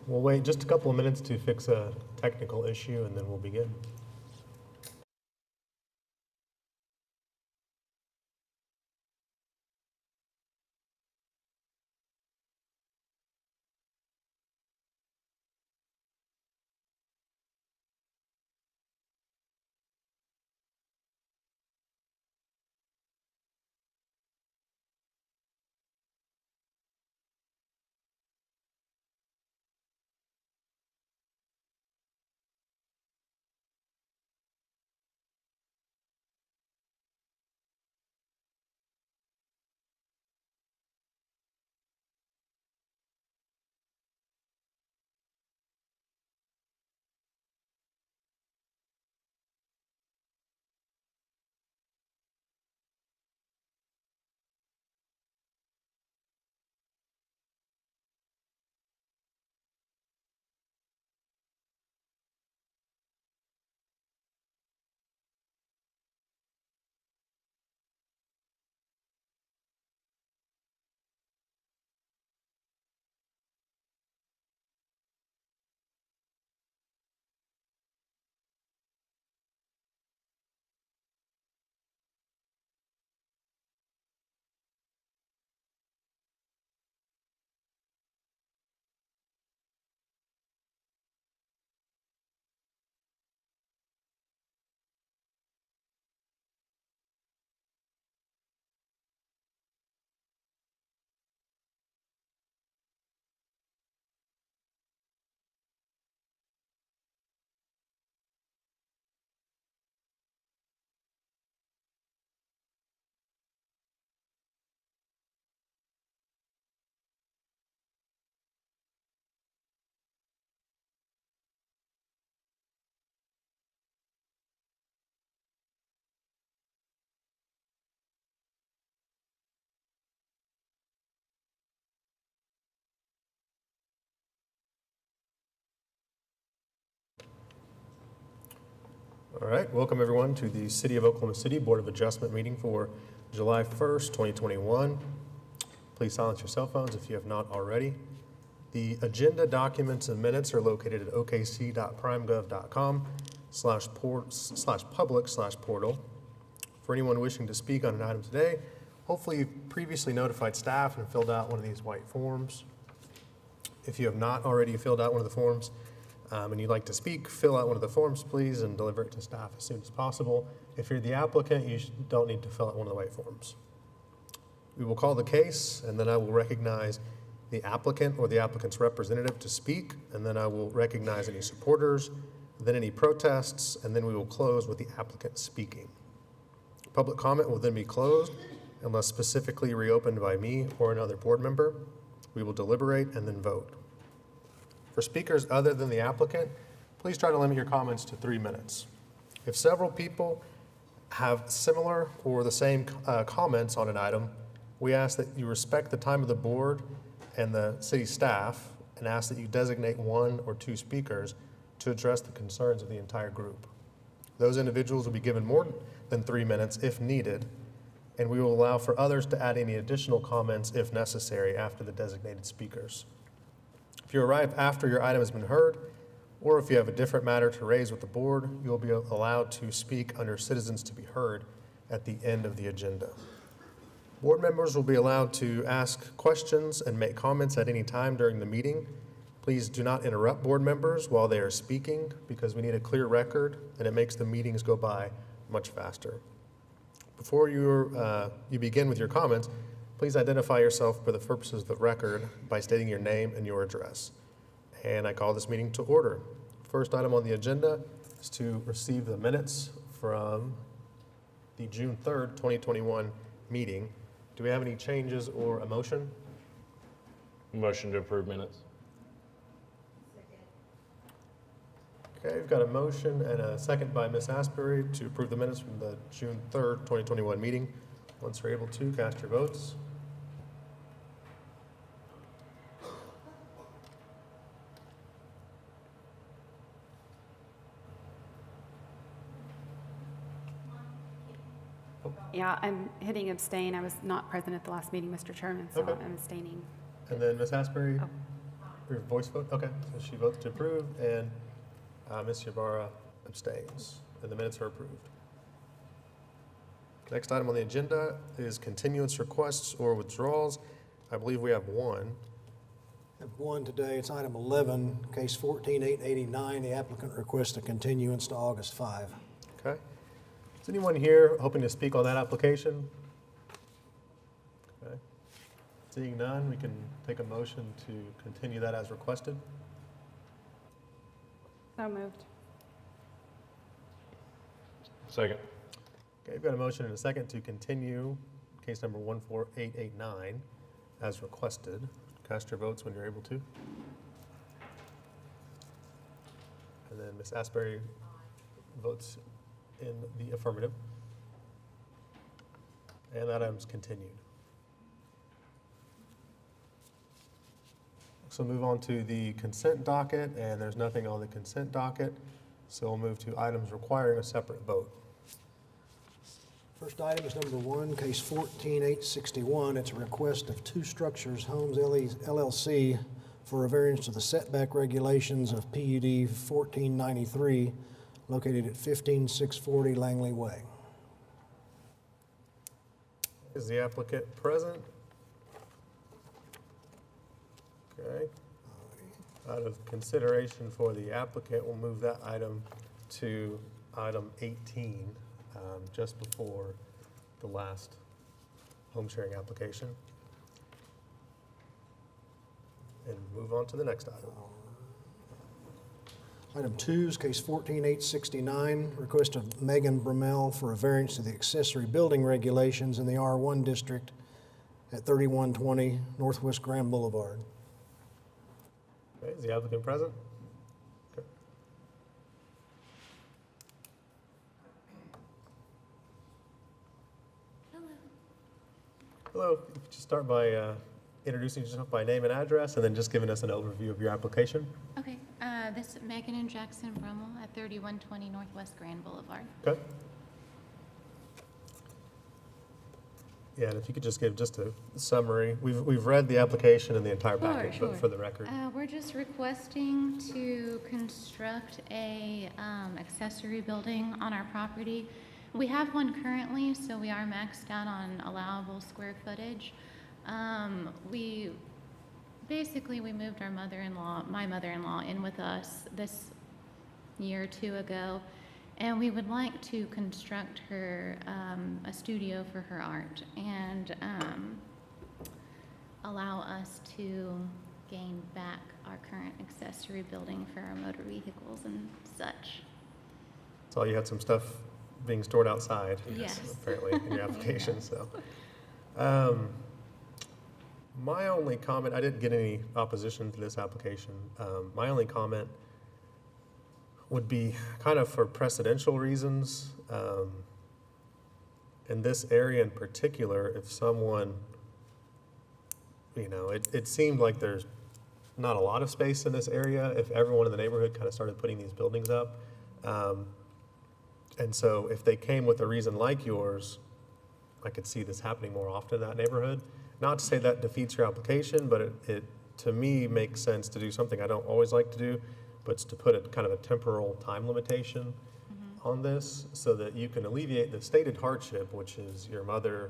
We'll wait just a couple of minutes to fix a technical issue and then we'll begin. All right, welcome everyone to the City of Oklahoma City Board of Adjustment meeting for July 1st, 2021. Please silence your cell phones if you have not already. The agenda, documents, and minutes are located at okc.primegov.com/public/portal. For anyone wishing to speak on an item today, hopefully you've previously notified staff and filled out one of these white forms. If you have not already filled out one of the forms, and you'd like to speak, fill out one of the forms, please, and deliver it to staff as soon as possible. If you're the applicant, you don't need to fill out one of the white forms. We will call the case, and then I will recognize the applicant or the applicant's representative to speak, and then I will recognize any supporters, then any protests, and then we will close with the applicant speaking. Public comment will then be closed unless specifically reopened by me or another board member. We will deliberate and then vote. For speakers other than the applicant, please try to limit your comments to 3 minutes. If several people have similar or the same comments on an item, we ask that you respect the time of the board and the city staff and ask that you designate 1 or 2 speakers to address the concerns of the entire group. Those individuals will be given more than 3 minutes if needed, and we will allow for others to add any additional comments if necessary after the designated speakers. If you arrive after your item has been heard, or if you have a different matter to raise with the board, you will be allowed to speak under citizens to be heard at the end of the agenda. Board members will be allowed to ask questions and make comments at any time during the meeting. Please do not interrupt board members while they are speaking because we need a clear record and it makes the meetings go by much faster. Before you begin with your comments, please identify yourself for the purposes of the record by stating your name and your address. And I call this meeting to order. First item on the agenda is to receive the minutes from the June 3rd, 2021 meeting. Do we have any changes or a motion? Motion to approve minutes. Okay, we've got a motion and a second by Ms. Asbury to approve the minutes from the June 3rd, 2021 meeting. Once you're able to, cast your votes. Yeah, I'm hitting abstain. I was not present at the last meeting, Mr. Chairman, so Okay. I'm abstaining. And then Ms. Asbury, Oh. Your voice vote? Okay, so she votes to approve, and Ms. Ybarra abstains, and the minutes are approved. Next item on the agenda is continuance requests or withdrawals. I believe we have one. Have one today, it's item 11, case 14889. The applicant requests a continuance to August 5. Okay. Is anyone here hoping to speak on that application? Okay. Seeing none, we can take a motion to continue that as requested. So moved. Second. Okay, we've got a motion and a second to continue case number 14889 as requested. Cast your votes when you're able to. And then Ms. Asbury votes in the affirmative. And that item's continued. So move on to the consent docket, and there's nothing on the consent docket. So we'll move to items requiring a separate vote. First item is number 1, case 14861. It's a request of Two Structures Homes LLC for a variance to the setback regulations of PUD 1493, located at 15640 Langley Way. Is the applicant present? Okay. Out of consideration for the applicant, we'll move that item to item 18, just before the last home sharing application. And move on to the next item. Item 2 is case 14869, request of Megan Brummel for a variance to the accessory building regulations in the R1 district at 3120 Northwest Grand Boulevard. Okay, is the applicant present? Okay. Hello, if you could just start by introducing yourself by name and address, and then just giving us an overview of your application. Okay, this is Megan and Jackson Brummel at 3120 Northwest Grand Boulevard. Okay. Yeah, and if you could just give just a summary. We've read the application and the entire package, Sure. but for the record. We're just requesting to construct a accessory building on our property. We have one currently, so we are maxed out on allowable square footage. We moved my mother-in-law in with us this year or two ago, and we would like to construct her a studio for her art and allow us to gain back our current accessory building for our motor vehicles and such. So you had some stuff being stored outside, Yes. apparently, in your application, so. My only comment, I didn't get any opposition to this application. My only comment would be kind of for precedential reasons. In this area in particular, if someone, it seemed like there's not a lot of space in this area if everyone in the neighborhood kind of started putting these buildings up. And so if they came with a reason like yours, I could see this happening more often in that neighborhood. Not to say that defeats your application, but it to me makes sense to do something I don't always like to do, but it's to put a kind of a temporal time limitation on this so that you can alleviate the stated hardship, which is your mother,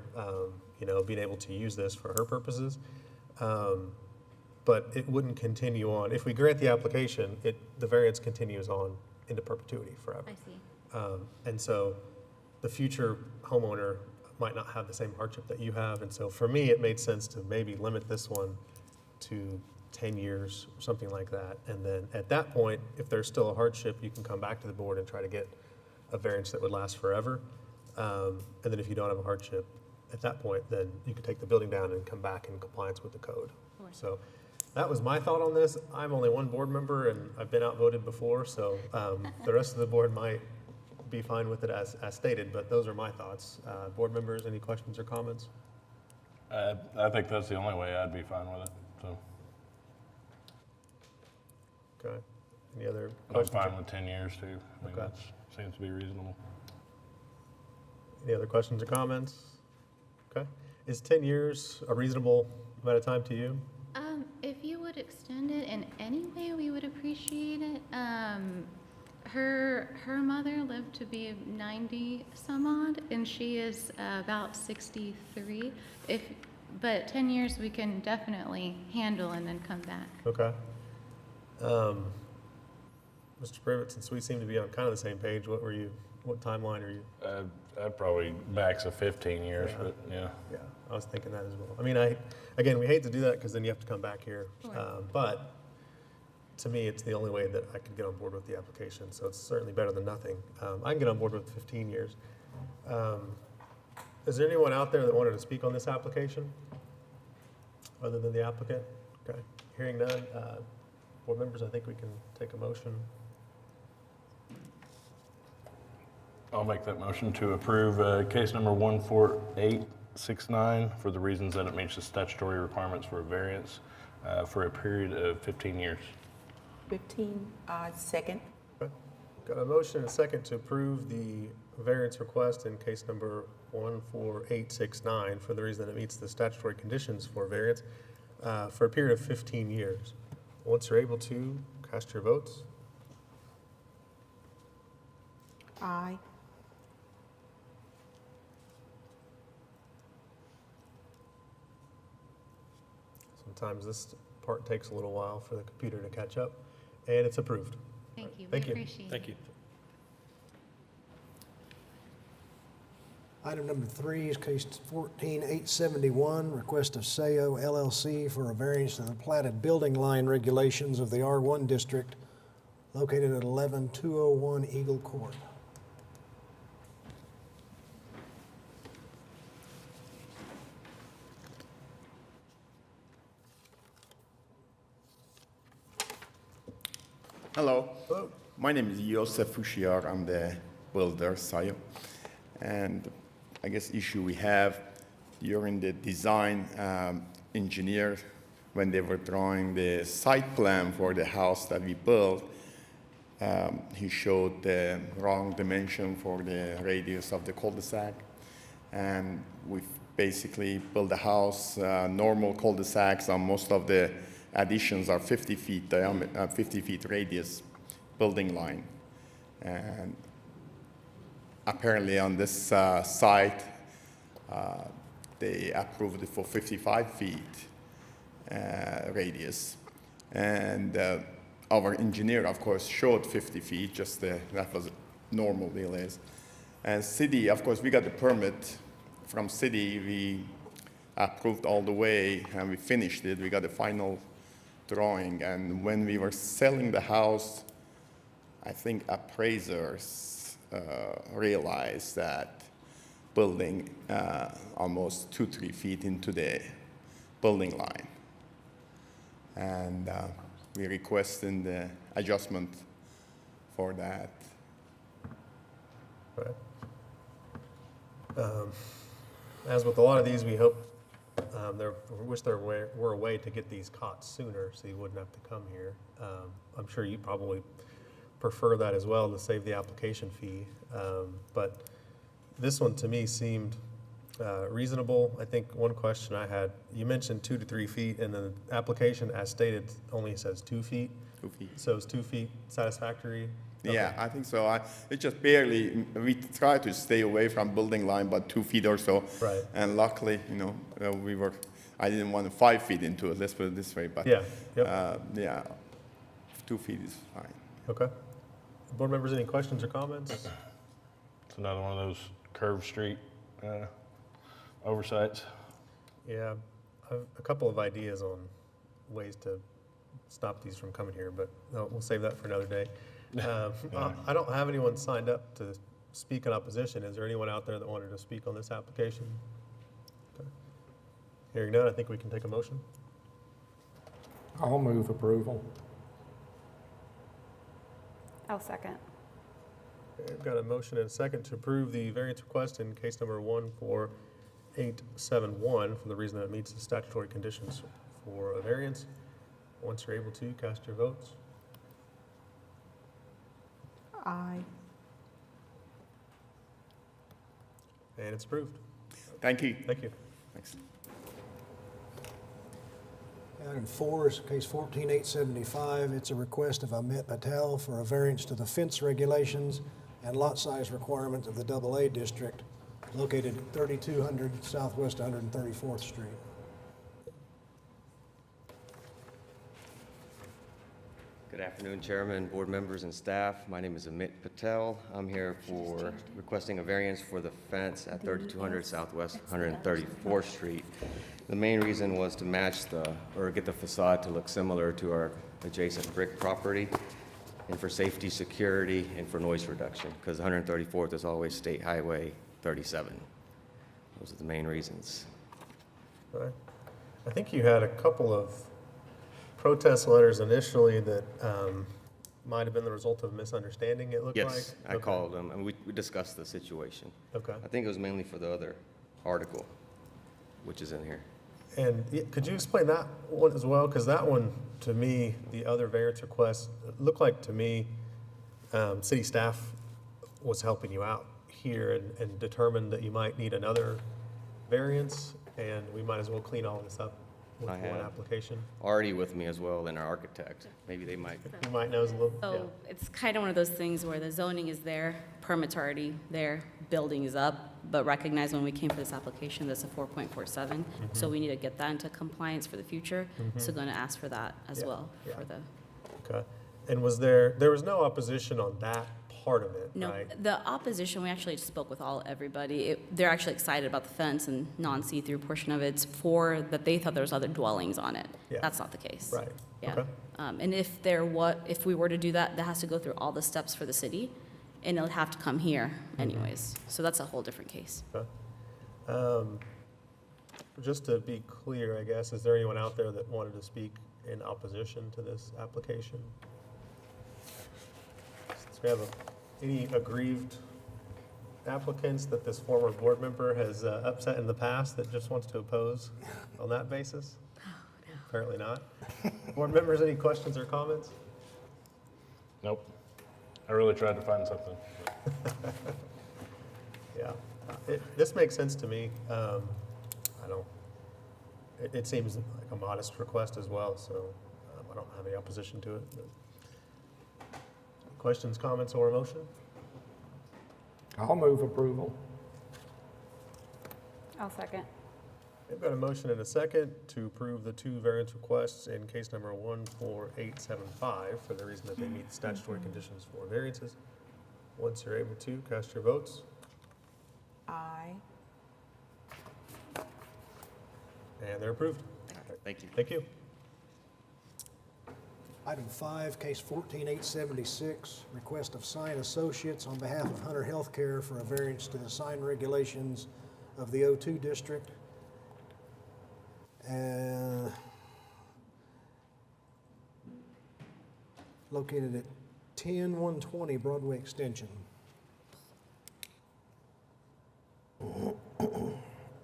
being able to use this for her purposes. But it wouldn't continue on. If we grant the application, the variance continues on into perpetuity forever. I see. And so the future homeowner might not have the same hardship that you have. And so for me, it made sense to maybe limit this one to 10 years or something like that. And then at that point, if there's still a hardship, you can come back to the board and try to get a variance that would last forever. And then if you don't have a hardship at that point, then you can take the building down and come back in compliance with the code. Sure. So that was my thought on this. I'm only one board member and I've been outvoted before, so the rest of the board might be fine with it as stated, but those are my thoughts. Board members, any questions or comments? I think that's the only way I'd be fine with it, so. Okay. Any other I'm questions? fine with 10 years too. I mean, Okay. that seems to be reasonable. Any other questions or comments? Okay. Is 10 years a reasonable amount of time to you? If you would extend it in any way, we would appreciate it. Her mother lived to be 90 some odd, and she is about 63. But 10 years we can definitely handle and then come back. Okay. Mr. Privet, since we seem to be on kind of the same page, what timeline are you? I'd probably max of 15 years, Yeah. but yeah. Yeah, I was thinking that as well. I mean, again, we hate to do that because then you have to come back here. Sure. But to me, it's the only way that I could get on board with the application, so it's certainly better than nothing. I can get on board with 15 years. Is there anyone out there that wanted to speak on this application other than the applicant? Okay, hearing none, board members, I think we can take a motion. I'll make that motion to approve case number 14869 for the reasons that it meets the statutory requirements for a variance for a period of 15 years. 15, second. Okay. Got a motion and a second to approve the variance request in case number 14869 for the reason that it meets the statutory conditions for variance for a period of 15 years. Once you're able to, cast your votes. Aye. Sometimes this part takes a little while for the computer to catch up, and it's approved. Thank you. Thank We you. appreciate it. Thank you. Item number 3 is case 14871, request of Sayo LLC for a variance to the platted building line regulations of the R1 district located at 11201 Eagle Court. Hello. Hello. My name is Yosef Fushiar. I'm the builder, Sayo. And I guess issue we have during the design engineer, when they were drawing the site plan for the house that we built, he showed the wrong dimension for the radius of the cul-de-sac. And we basically built a house, normal cul-de-sacs on most of the additions are 50 feet diameter, 50 feet radius building line. And apparently on this site, they approved it for 55 feet radius. And our engineer, of course, showed 50 feet, just that was normal deal is. And city, of course, we got the permit from city. We approved all the way and we finished it. We got the final drawing. And when we were selling the house, I think appraisers realized that building almost 2-3 feet into the building line. And we requested the adjustment for that. Right. As with a lot of these, we hope, we wish there were a way to get these caught sooner so you wouldn't have to come here. I'm sure you probably prefer that as well to save the application fee. But this one to me seemed reasonable. I think one question I had, you mentioned 2 to 3 feet, and the application as stated only says 2 feet. 2 feet. So is 2 feet satisfactory? Okay. Yeah, I think so. It just barely, we try to stay away from building line, but 2 feet or so. Right. And luckily, I didn't want 5 feet into it, let's put it this way, but. Yeah, yep. Yeah, 2 feet is fine. Okay. Board members, any questions or comments? It's another one of those curved street oversights. Yeah, a couple of ideas on ways to stop these from coming here, but we'll save that for another day. I don't have anyone signed up to speak in opposition. Is there anyone out there that wanted to speak on this application? Okay. Hearing none, I think we can take a motion. I'll move approval. I'll second. Okay, I've got a motion and a second to approve the variance request in case number 14871 for the reason that it meets the statutory conditions for a variance. Once you're able to, cast your votes. Aye. And it's approved. Thank you. Thank you. Thanks. Item 4 is case 14875. It's a request of Amit Patel for a variance to the fence regulations and lot size requirements of the AA district located at 3200 Southwest 134th Street. Good afternoon, Chairman, board members, and staff. My name is Amit Patel. I'm here for requesting a variance for the fence at 3200 Southwest 134th Street. The main reason was to match get the facade to look similar to our adjacent brick property, and for safety, security, and for noise reduction, because 134th is always State Highway 37. Those are the main reasons. Right. I think you had a couple of protest letters initially that might have been the result of misunderstanding, it looked like? Yes, I Okay. called them, and we discussed the situation. Okay. I think it was mainly for the other article, which is in here. And could you explain that one as well? Because that one, to me, the other variance request, it looked like to me, city staff was helping you out here and determined that you might need another variance, and we might as well clean all this up with I one have. application. Already with me as well, and our architect. Maybe they might. You might know a little, yeah. So it's kind of one of those things where the zoning is there, permits are already there, building is up, but recognize when we came for this application, that's a 4.47. So we need to get that into compliance for the future. So going to ask for that as Yeah, well yeah. for the, Okay. And there was no opposition on that part of it, no, right? the opposition, we actually spoke with everybody. They're actually excited about the fence and non-see-through portion of it. It's for that they thought there was other dwellings on it. Yeah. That's not the case. Right. Yeah. Okay. And if we were to do that, that has to go through all the steps for the city, and it'll have to come here anyways. So that's a whole different case. Okay. Just to be clear, I guess, is there anyone out there that wanted to speak in opposition to this application? Do we have any aggrieved applicants that this former board member has upset in the past that just wants to oppose on that basis? Apparently not. Board members, any questions or comments? Nope. I really tried to find something. Yeah, this makes sense to me. It seems like a modest request as well, so I don't have any opposition to it. But questions, comments, or a motion? I'll move approval. I'll second. We've got a motion and a second to approve the two variance requests in case number 14875 for the reason that they meet the statutory conditions for variances. Once you're able to, cast your votes. Aye. And they're approved. Thank you. Thank you. Item 5, case 14876, request of Sign Associates on behalf of Hunter Healthcare for a variance to the sign regulations of the O2 district. Located at 10120 Broadway Extension.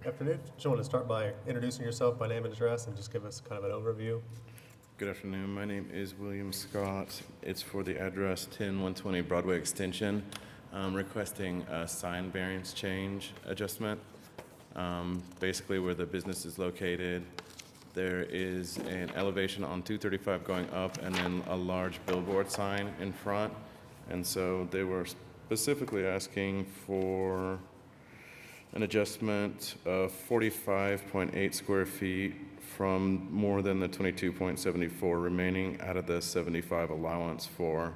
Afternoon. Just want to start by introducing yourself by name and address and just give us kind of an overview. Good afternoon. My name is William Scott. It's for the address 10120 Broadway Extension. I'm requesting a sign variance change adjustment. Basically, where the business is located, there is an elevation on 235 going up and then a large billboard sign in front. And so they were specifically asking for an adjustment of 45.8 square feet from more than the 22.74 remaining out of the 75 allowance for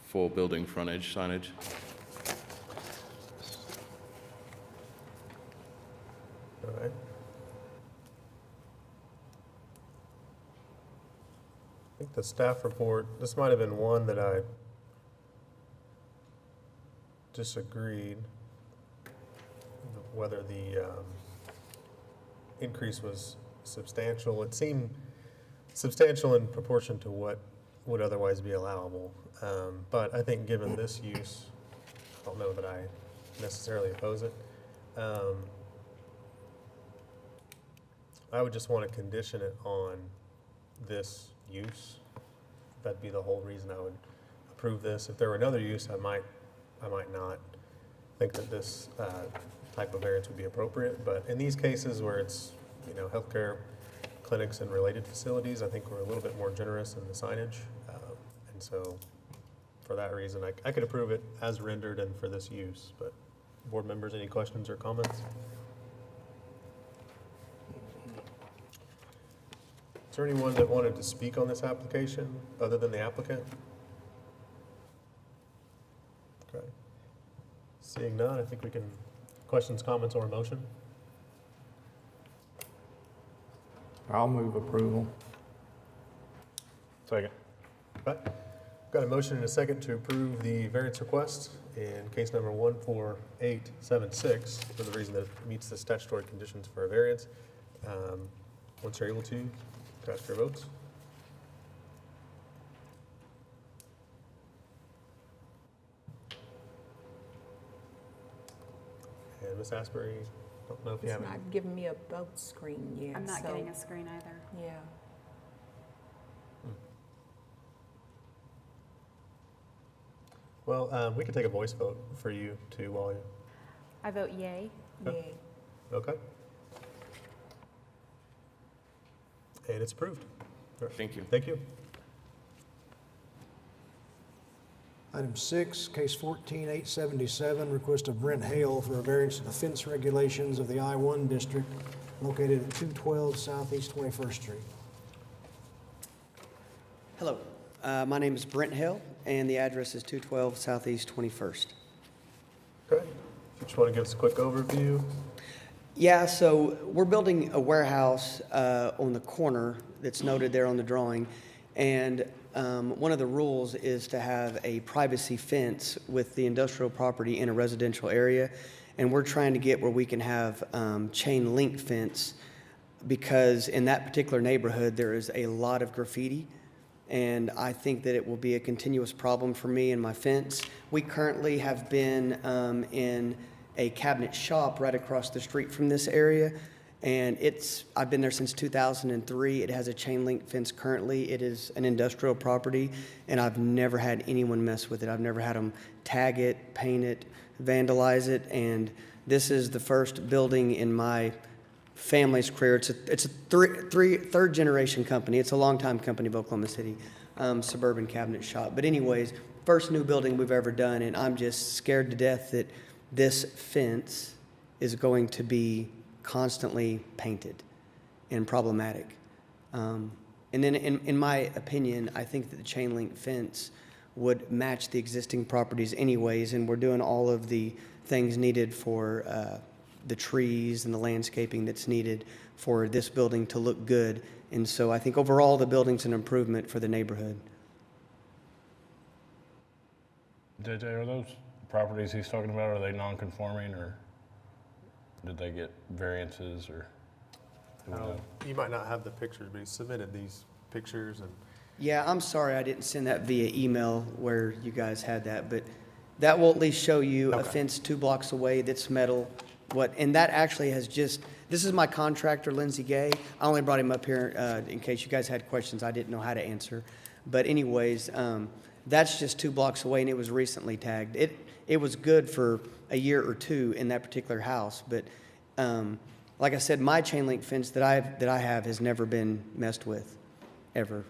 full building frontage signage. All right. I think the staff report, this might have been one that I disagreed whether the increase was substantial. It seemed substantial in proportion to what would otherwise be allowable. But I think given this use, I don't know that I necessarily oppose it. I would just want to condition it on this use. That'd be the whole reason I would approve this. If there were another use, I might not think that this type of variance would be appropriate. But in these cases where it's, healthcare clinics and related facilities. I think we're a little bit more generous in the signage. And so for that reason, I could approve it as rendered and for this use. But board members, any questions or comments? Is there anyone that wanted to speak on this application other than the applicant? Okay. Seeing none, I think we can, questions, comments, or a motion? I'll move approval. Second. Okay. Got a motion and a second to approve the variance request in case number 14876 for the reason that it meets the statutory conditions for a variance. Once you're able to, cast your votes. And Ms. Asbury, don't know if you It's have any. not giving me a vote screen yet. I'm not so- getting a screen either. Yeah. Well, we could take a voice vote for you too while you, I vote yay. Yay. okay? And it's approved. All right. Thank you. Thank you. Item 6, case 14877, request of Brent Hale for a variance to the fence regulations of the I-1 district located at 212 Southeast 21st Street. Hello, my name is Brent Hill, and the address is 212 Southeast 21st. Okay. You just want to give us a quick overview? Yeah, so we're building a warehouse on the corner that's noted there on the drawing, and one of the rules is to have a privacy fence with the industrial property in a residential area, and we're trying to get where we can have chain link fence because in that particular neighborhood, there is a lot of graffiti, and I think that it will be a continuous problem for me and my fence. We currently have been in a cabinet shop right across the street from this area, and I've been there since 2003. It has a chain link fence currently. It is an industrial property, and I've never had anyone mess with it. I've never had them tag it, paint it, vandalize it, and this is the first building in my family's career. It's a third generation company. It's a longtime company of Oklahoma City, suburban cabinet shop. But anyways, first new building we've ever done, and I'm just scared to death that this fence is going to be constantly painted and problematic. And then in my opinion, I think that the chain link fence would match the existing properties anyways, and we're doing all of the things needed for the trees and the landscaping that's needed for this building to look good. And so I think overall the building's an improvement for the neighborhood. JJ, are those properties he's talking about, are they non-conforming or did they get variances or? do we know? You might not have the pictures, but he submitted these pictures and Yeah, I'm sorry I didn't send that via email where you guys had that, but that will at least show you a Okay. fence 2 blocks away that's metal. And that actually has this is my contractor, Lindsey Gay. I only brought him up here in case you guys had questions I didn't know how to answer. But anyways, that's just 2 blocks away, and it was recently tagged. It was good for a year or two in that particular house, but like I said, my chain link fence that I have has never been messed with, ever.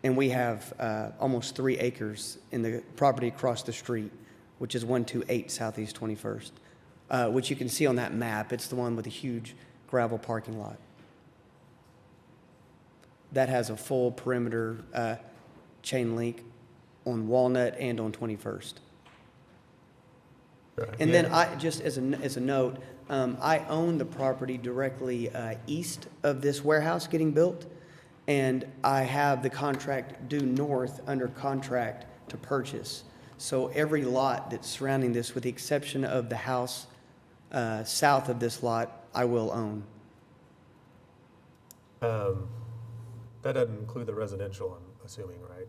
And we have almost 3 acres in the property across the street, which is 128 Southeast 21st, which you can see on that map. It's the one with a huge gravel parking lot. That has a full perimeter chain link on Walnut and on 21st. And then just as a note, I own the property directly east of this warehouse getting built, and I have the contract due north under contract to purchase. So every lot that's surrounding this, with the exception of the house south of this lot, I will own. that doesn't include the residential, I'm assuming, right?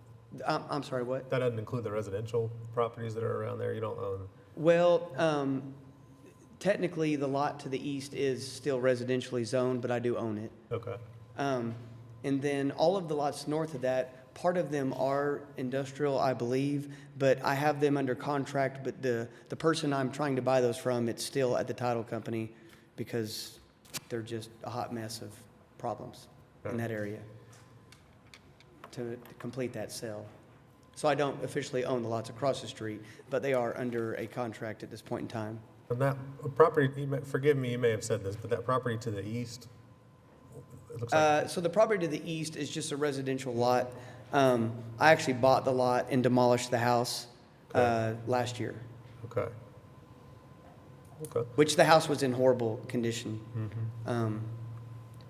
I'm sorry, what? That doesn't include the residential properties that are around there, you don't own? Well, technically, the lot to the east is still residentially zoned, but I do own it. Okay. And then all of the lots north of that, part of them are industrial, I believe, but I have them under contract, but the person I'm trying to buy those from, it's still at the title company because they're just a hot mess of problems in that area to complete that sale. So I don't officially own the lots across the street, but they are under a contract at this point in time. And that property, forgive me, you may have said this, but that property to the east, it looks like, So the property to the east is just a residential lot. I actually bought the lot and demolished the house last year, okay. Okay. which the house was in horrible condition.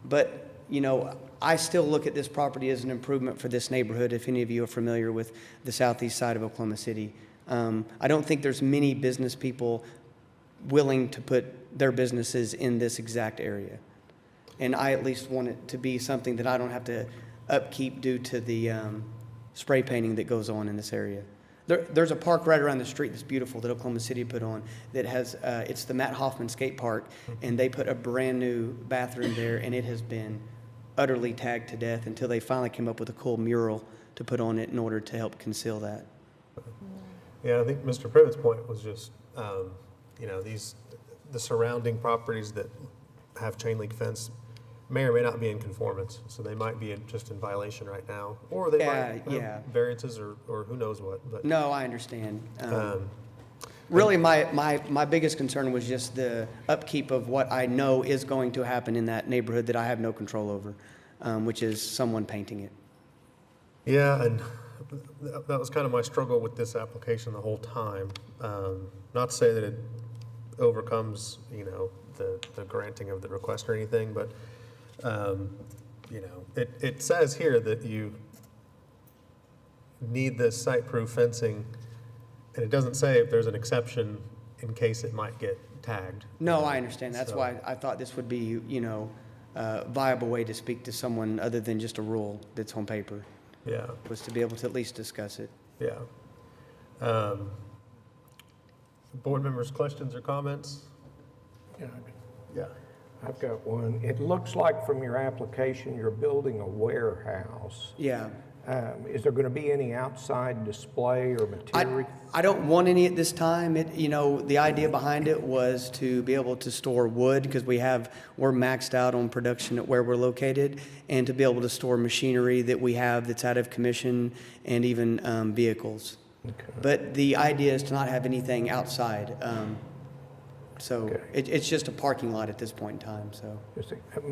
But, you know, I still look at this property as an improvement for this neighborhood, if any of you are familiar with the southeast side of Oklahoma City. I don't think there's many business people willing to put their businesses in this exact area. And I at least want it to be something that I don't have to upkeep due to the spray painting that goes on in this area. There's a park right around the street that's beautiful that Oklahoma City put on that has, it's the Matt Hoffman Skate Park, and they put a brand-new bathroom there, and it has been utterly tagged to death until they finally came up with a cool mural to put on it in order to help conceal that. Yeah, I think Mr. Privet's point was just, you know, the surrounding properties that have chain link fence may or may not be in conformance, so they might be just in violation right now, or they might Yeah. have variances or who knows what, but. No, I understand. Really, my biggest concern was just the upkeep of what I know is going to happen in that neighborhood that I have no control over, which is someone painting it. Yeah, and that was kind of my struggle with this application the whole time. Not to say that it overcomes, you know, the granting of the request or anything, but, you know, it says here that you need this site-proof fencing, and it doesn't say if there's an exception in case it might get tagged. No, I understand. That's So- why I thought this would be, you know, a viable way to speak to someone other than just a rule that's on paper, Yeah, was to be able to at least discuss it. yeah. Board members, questions or comments? Yeah, Yeah. I've got one. It looks like from your application, you're building a warehouse. Yeah. Is there going to be any outside display or material? I don't want any at this time. You know, the idea behind it was to be able to store wood because we're maxed out on production at where we're located, and to be able to store machinery that we have that's out of commission and even vehicles. Okay. But the idea is to not have anything outside. So Okay. it's just a parking lot at this point in time, so.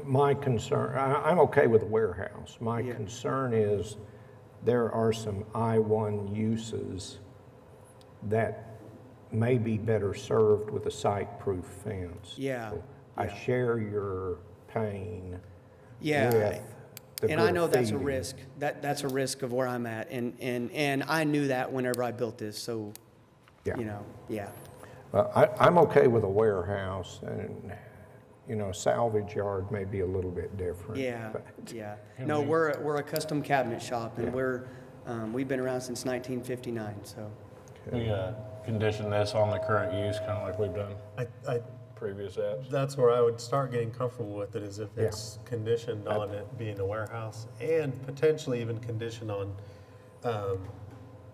My concern, I'm okay with the warehouse. My Yeah. concern is there are some I-1 uses that may be better served with a site-proof fence. Yeah, I yeah. share your pain Yeah. with the And I know that's a graffiti. risk. That's a risk of where I'm at. And I knew that whenever I built this, so, Yeah. you know, yeah. I'm okay with a warehouse, and, you know, a salvage yard may be a little bit different. Yeah, but- yeah. No, we're a custom cabinet shop, and Yeah. we've been around since 1959, so. We condition this on the current use, kind of like we've done I previous apps. That's where I would start getting comfortable with it, is if Yeah. it's conditioned on it being a warehouse, and potentially even conditioned on,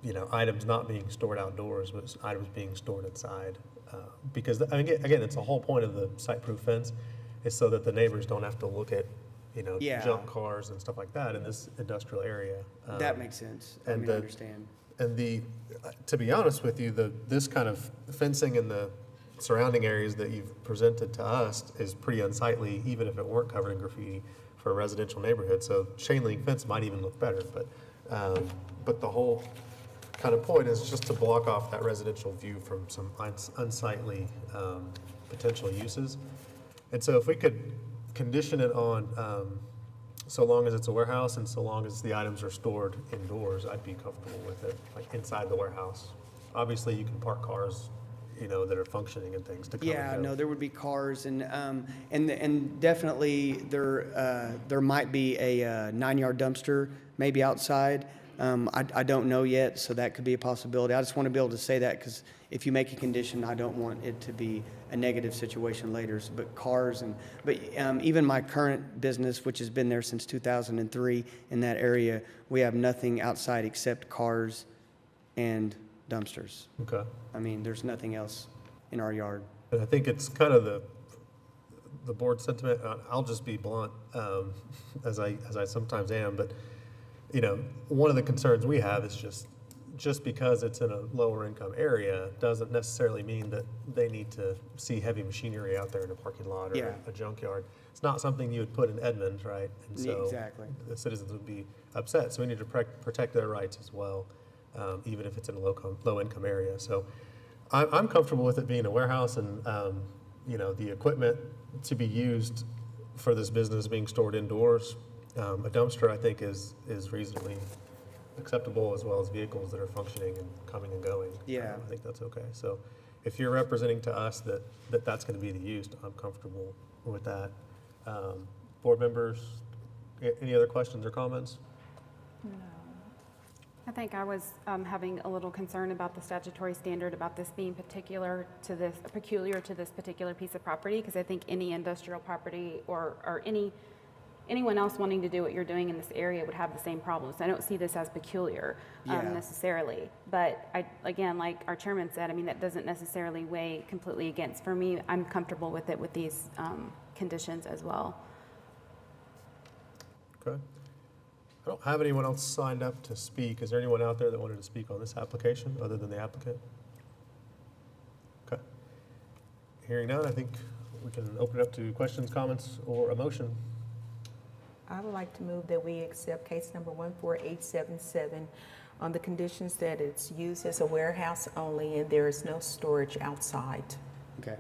you know, items not being stored outdoors, but items being stored inside. Because, I mean, again, it's the whole point of the site-proof fence, is so that the neighbors don't have to look at, you know, Yeah. junk cars and stuff like that in this industrial area. That makes sense. I and mean, I the- understand. And to be honest with you, this kind of fencing in the surrounding areas that you've presented to us is pretty unsightly, even if it weren't covered in graffiti for a residential neighborhood. So chain link fence might even look better, but the whole kind of point is just to block off that residential view from some unsightly potential uses. And so if we could condition it on, so long as it's a warehouse and so long as the items are stored indoors, I'd be comfortable with it, like inside the warehouse. Obviously, you can park cars, you know, that are functioning and things to come Yeah, and go. no, there would be cars, and definitely there might be a 9-yard dumpster maybe outside. I don't know yet, so that could be a possibility. I just want to be able to say that because if you make a condition, I don't want it to be a negative situation later. But cars but even my current business, which has been there since 2003 in that area, we have nothing outside except cars and dumpsters. Okay. I mean, there's nothing else in our yard. And I think it's kind of the board sentiment. I'll just be blunt, as I sometimes am, but, you know, one of the concerns we have is just because it's in a lower income area doesn't necessarily mean that they need to see heavy machinery out there in a parking lot or Yeah. a junkyard. It's not something you would put in Edmond, right? And so Exactly. the citizens would be upset. So we need to protect their rights as well, even if it's in a low income area. So I'm comfortable with it being a warehouse and, you know, the equipment to be used for this business being stored indoors. A dumpster, I think, is reasonably acceptable, as well as vehicles that are functioning and coming and going. Yeah. I think that's okay. So if you're representing to us that's going to be the use, I'm comfortable with that. Board members, any other questions or comments? I think I was having a little concern about the statutory standard about this being peculiar to this particular piece of property, because I think any industrial property or anyone else wanting to do what you're doing in this area would have the same problems. I don't see this as peculiar Yeah. necessarily, but again, like our chairman said, I mean, that doesn't necessarily weigh completely against. For me, I'm comfortable with it with these conditions as well. Okay. I don't have anyone else signed up to speak. Is there anyone out there that wanted to speak on this application other than the applicant? Okay. Hearing none, I think we can open it up to questions, comments, or a motion. I would like to move that we accept case number 14877 on the conditions that it's used as a warehouse only and there is no storage outside. Okay.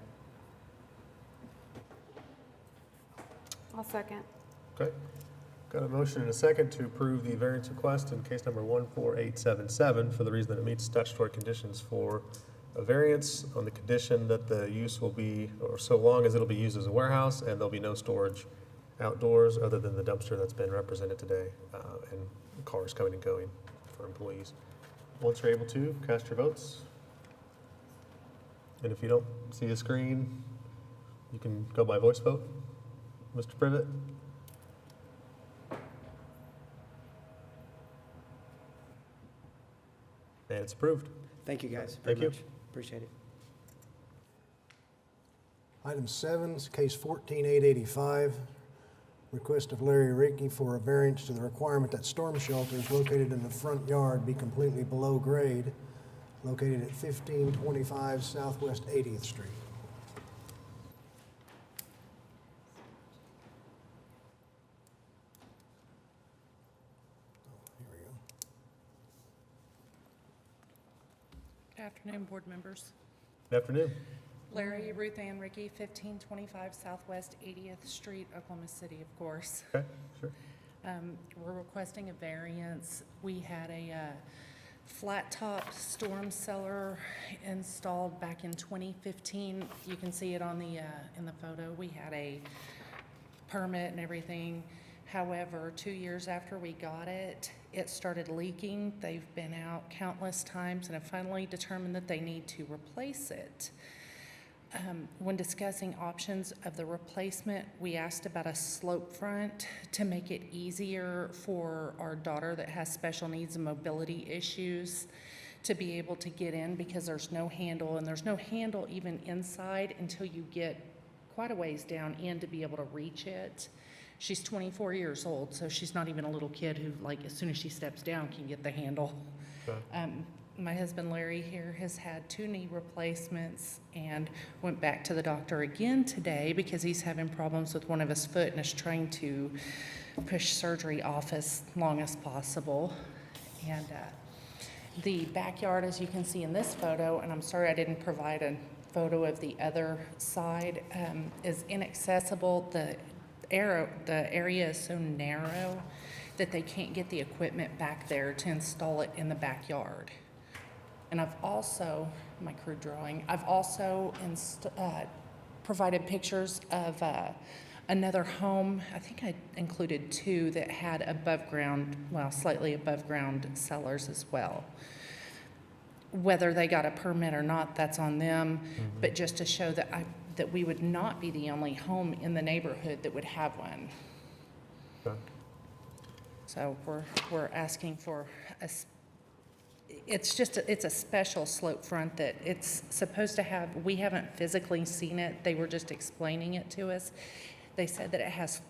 I'll second. Okay. Got a motion and a second to approve the variance request in case number 14877 for the reason that it meets statutory conditions for a variance on the condition that the use will be, or so long as it'll be used as a warehouse and there'll be no storage outdoors other than the dumpster that's been represented today, and cars coming and going for employees. Once you're able to, cast your votes. And if you don't see a screen, you can go by voice vote. Mr. Privet? And it's approved. Thank you, guys, very Thank you. much. Appreciate it. Item 7 is case 14885, request of Larry Ricky for a variance to the requirement that storm shelters located in the front yard be completely below grade, located at 1525 Southwest 80th Street. Here we go. Good afternoon, board members. Good afternoon. Larry, Ruth Ann Ricky, 1525 Southwest 80th Street, Oklahoma City, of course. Okay, sure. We're requesting a variance. We had a flat-top storm cellar installed back in 2015. You can see it on the in the photo. We had a permit and everything. However, 2 years after we got it, it started leaking. They've been out countless times and have finally determined that they need to replace it. When discussing options of the replacement, we asked about a slope front to make it easier for our daughter that has special needs and mobility issues to be able to get in, because there's no handle, and there's no handle even inside until you get quite a ways down in to be able to reach it. She's 24 years old, so she's not even a little kid who, like, as soon as she steps down, can get the handle. Okay. My husband Larry here has had 2 knee replacements and went back to the doctor again today because he's having problems with one of his foot and is trying to push surgery off as long as possible. And the backyard, as you can see in this photo, and I'm sorry I didn't provide a photo of the other side, is inaccessible. The area is so narrow that they can't get the equipment back there to install it in the backyard. And I've also, my crude drawing, I've also provided pictures of another home. I think I included 2 that had above ground, well, slightly above ground cellars as well. Whether they got a permit or not, that's on them, but just to show that that we would not be the only home in the neighborhood that would have one. Okay. So we're asking for it's just, it's a special slope front that it's supposed to have. We haven't physically seen it. They were just explaining it to us. They said that it has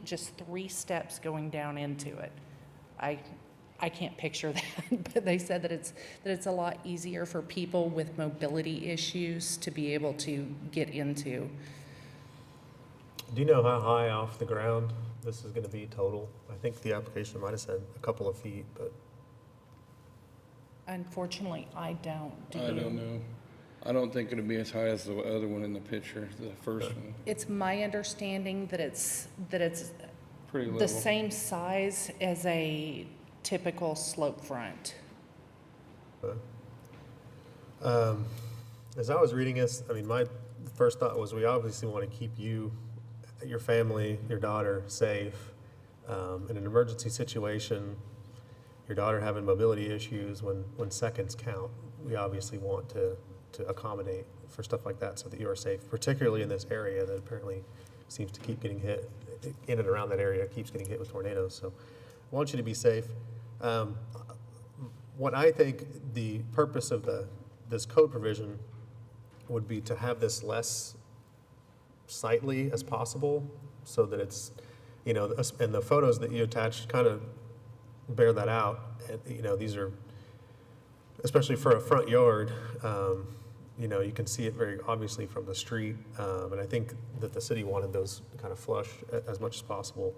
just three steps going down into it. I can't picture that, but they said that it's a lot easier for people with mobility issues to be able to get into. Do you know how high off the ground this is going to be total? I think the application might have said a couple of feet, but Unfortunately, I don't. Do I you? don't know. I don't think it'll be as high as the other one in the picture, the first one. It's my understanding that it's Pretty level. the same size as a typical slope front. as I was reading this, I mean, my first thought was we obviously want to keep you, your family, your daughter safe. In an emergency situation, your daughter having mobility issues, when seconds count, we obviously want to accommodate for stuff like that so that you are safe, particularly in this area that apparently seems to keep getting hit, in and around that area, keeps getting hit with tornadoes. So I want you to be safe. What I think the purpose of this code provision would be to have this less sightly as possible so that it's, you know, and the photos that you attached kind of bear that out. And, you know, these are, especially for a front yard, you know, you can see it very obviously from the street. And I think that the city wanted those kind of flush as much as possible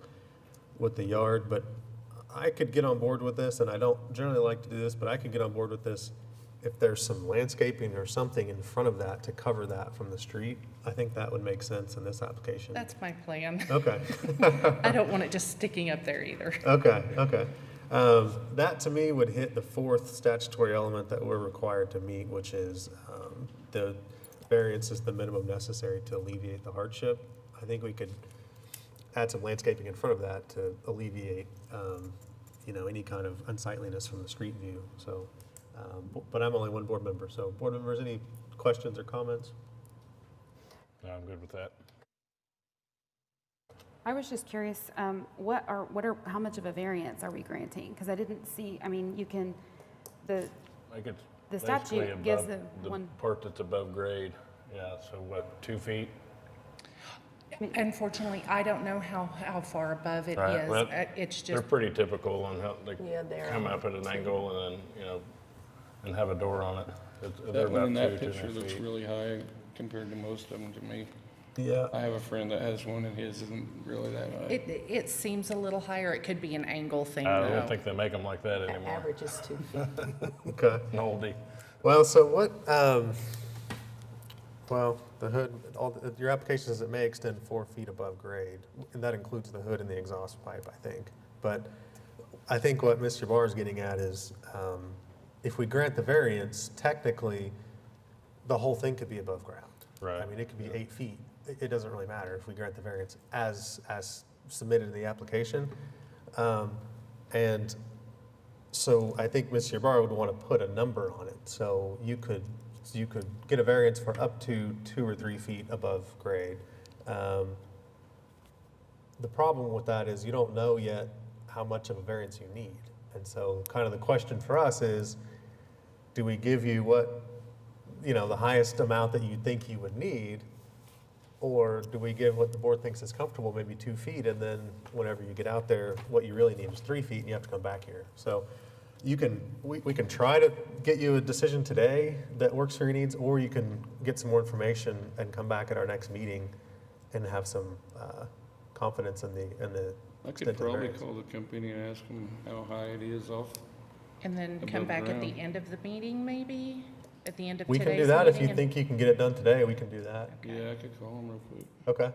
with the yard. But I could get on board with this, and I don't generally like to do this, but I could get on board with this if there's some landscaping or something in front of that to cover that from the street. I think that would make sense in this application. That's my plan. Okay. I don't want it just sticking up there either. Okay, okay. That to me would hit the fourth statutory element that we're required to meet, which is the variance is the minimum necessary to alleviate the hardship. I think we could add some landscaping in front of that to alleviate, you know, any kind of unsightliness from the street view. So, but I'm only one board member. So, board members, any questions or comments? No, I'm good with that. I was just curious, how much of a variance are we granting? Because I didn't see, I mean, you can, the Basically statute gives above the one, part that's above grade. Yeah, so what, 2 feet? Unfortunately, I don't know how far above it Right, is. well, It's They're just, pretty typical on how they Yeah, they're come up at an angle and then, you know, and have a door on it. They're That one in about that 2 picture looks feet. really high compared to most of them to me. Yeah. I have a friend that has one and his isn't really that high. it seems a little higher. It could be an angle thing, I though. don't think they make them like that The anymore. average is 2 feet. Okay. An oldie. Well, so what, well, the hood, your application says it may extend 4 feet above grade, and that includes the hood and the exhaust pipe, I think. But I think what Mr. Barr is getting at is, if we grant the variance, technically, the whole thing could be above ground. Right. I mean, it could be 8 feet. It doesn't really matter if we grant the variance as submitted in the application. And so I think Mr. Barr would want to put a number on it. So you could get a variance for up to 2 or 3 feet above grade. The problem with that is you don't know yet how much of a variance you need. And so kind of the question for us is, do we give you what, you know, the highest amount that you think you would need? Or do we give what the board thinks is comfortable, maybe 2 feet, and then whenever you get out there, what you really need is 3 feet and you have to come back here. So you can, we can try to get you a decision today that works for your needs, or you can get some more information and come back at our next meeting and have some confidence in the I extent could of the probably variance. call the company and ask them how high it is off. And then come Above back at the ground. end of the meeting, maybe? At the end of We today's can meeting? do that if you and- think you can get it done today, we can do that. Yeah, I could call them real quick. Okay.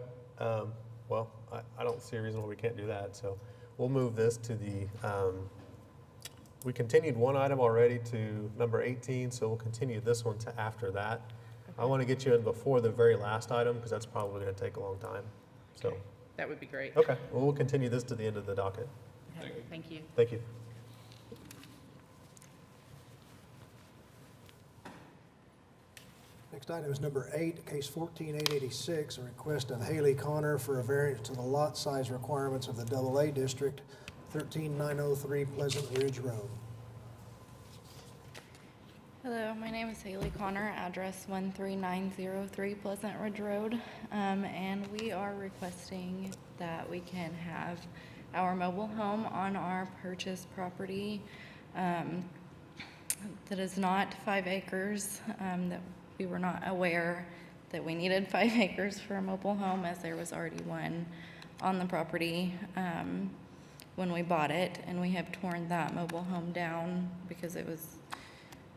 Well, I don't see a reason why we can't do that. So we'll move this to the, we continued one item already to number 18, so we'll continue this one to after that. I want to get you in before the very last item because that's probably going to take a long time. So, That would be great. okay, well, we'll continue this to the end of the docket. Okay, thank you. Thank you. Next item is number 8, case 14886, a request of Haley Connor for a variance to the lot size requirements of the AA District, 13903 Pleasant Ridge Road. Hello, my name is Haley Connor, address 13903 Pleasant Ridge Road, and we are requesting that we can have our mobile home on our purchased property that is not 5 acres, that we were not aware that we needed 5 acres for a mobile home, as there was already one on the property when we bought it, and we have torn that mobile home down because it was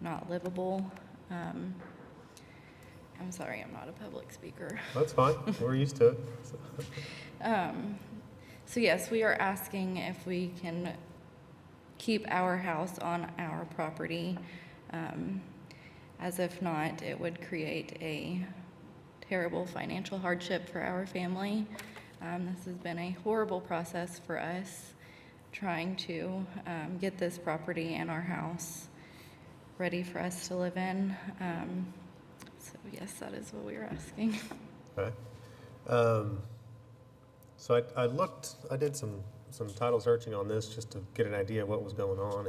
not livable. I'm sorry, I'm not a public speaker. That's fine. We're used to it. So yes, we are asking if we can keep our house on our property, as if not, it would create a terrible financial hardship for our family. This has been a horrible process for us, trying to get this property and our house ready for us to live in. So yes, that is what we are asking. Okay. So I did some title searching on this just to get an idea of what was going on.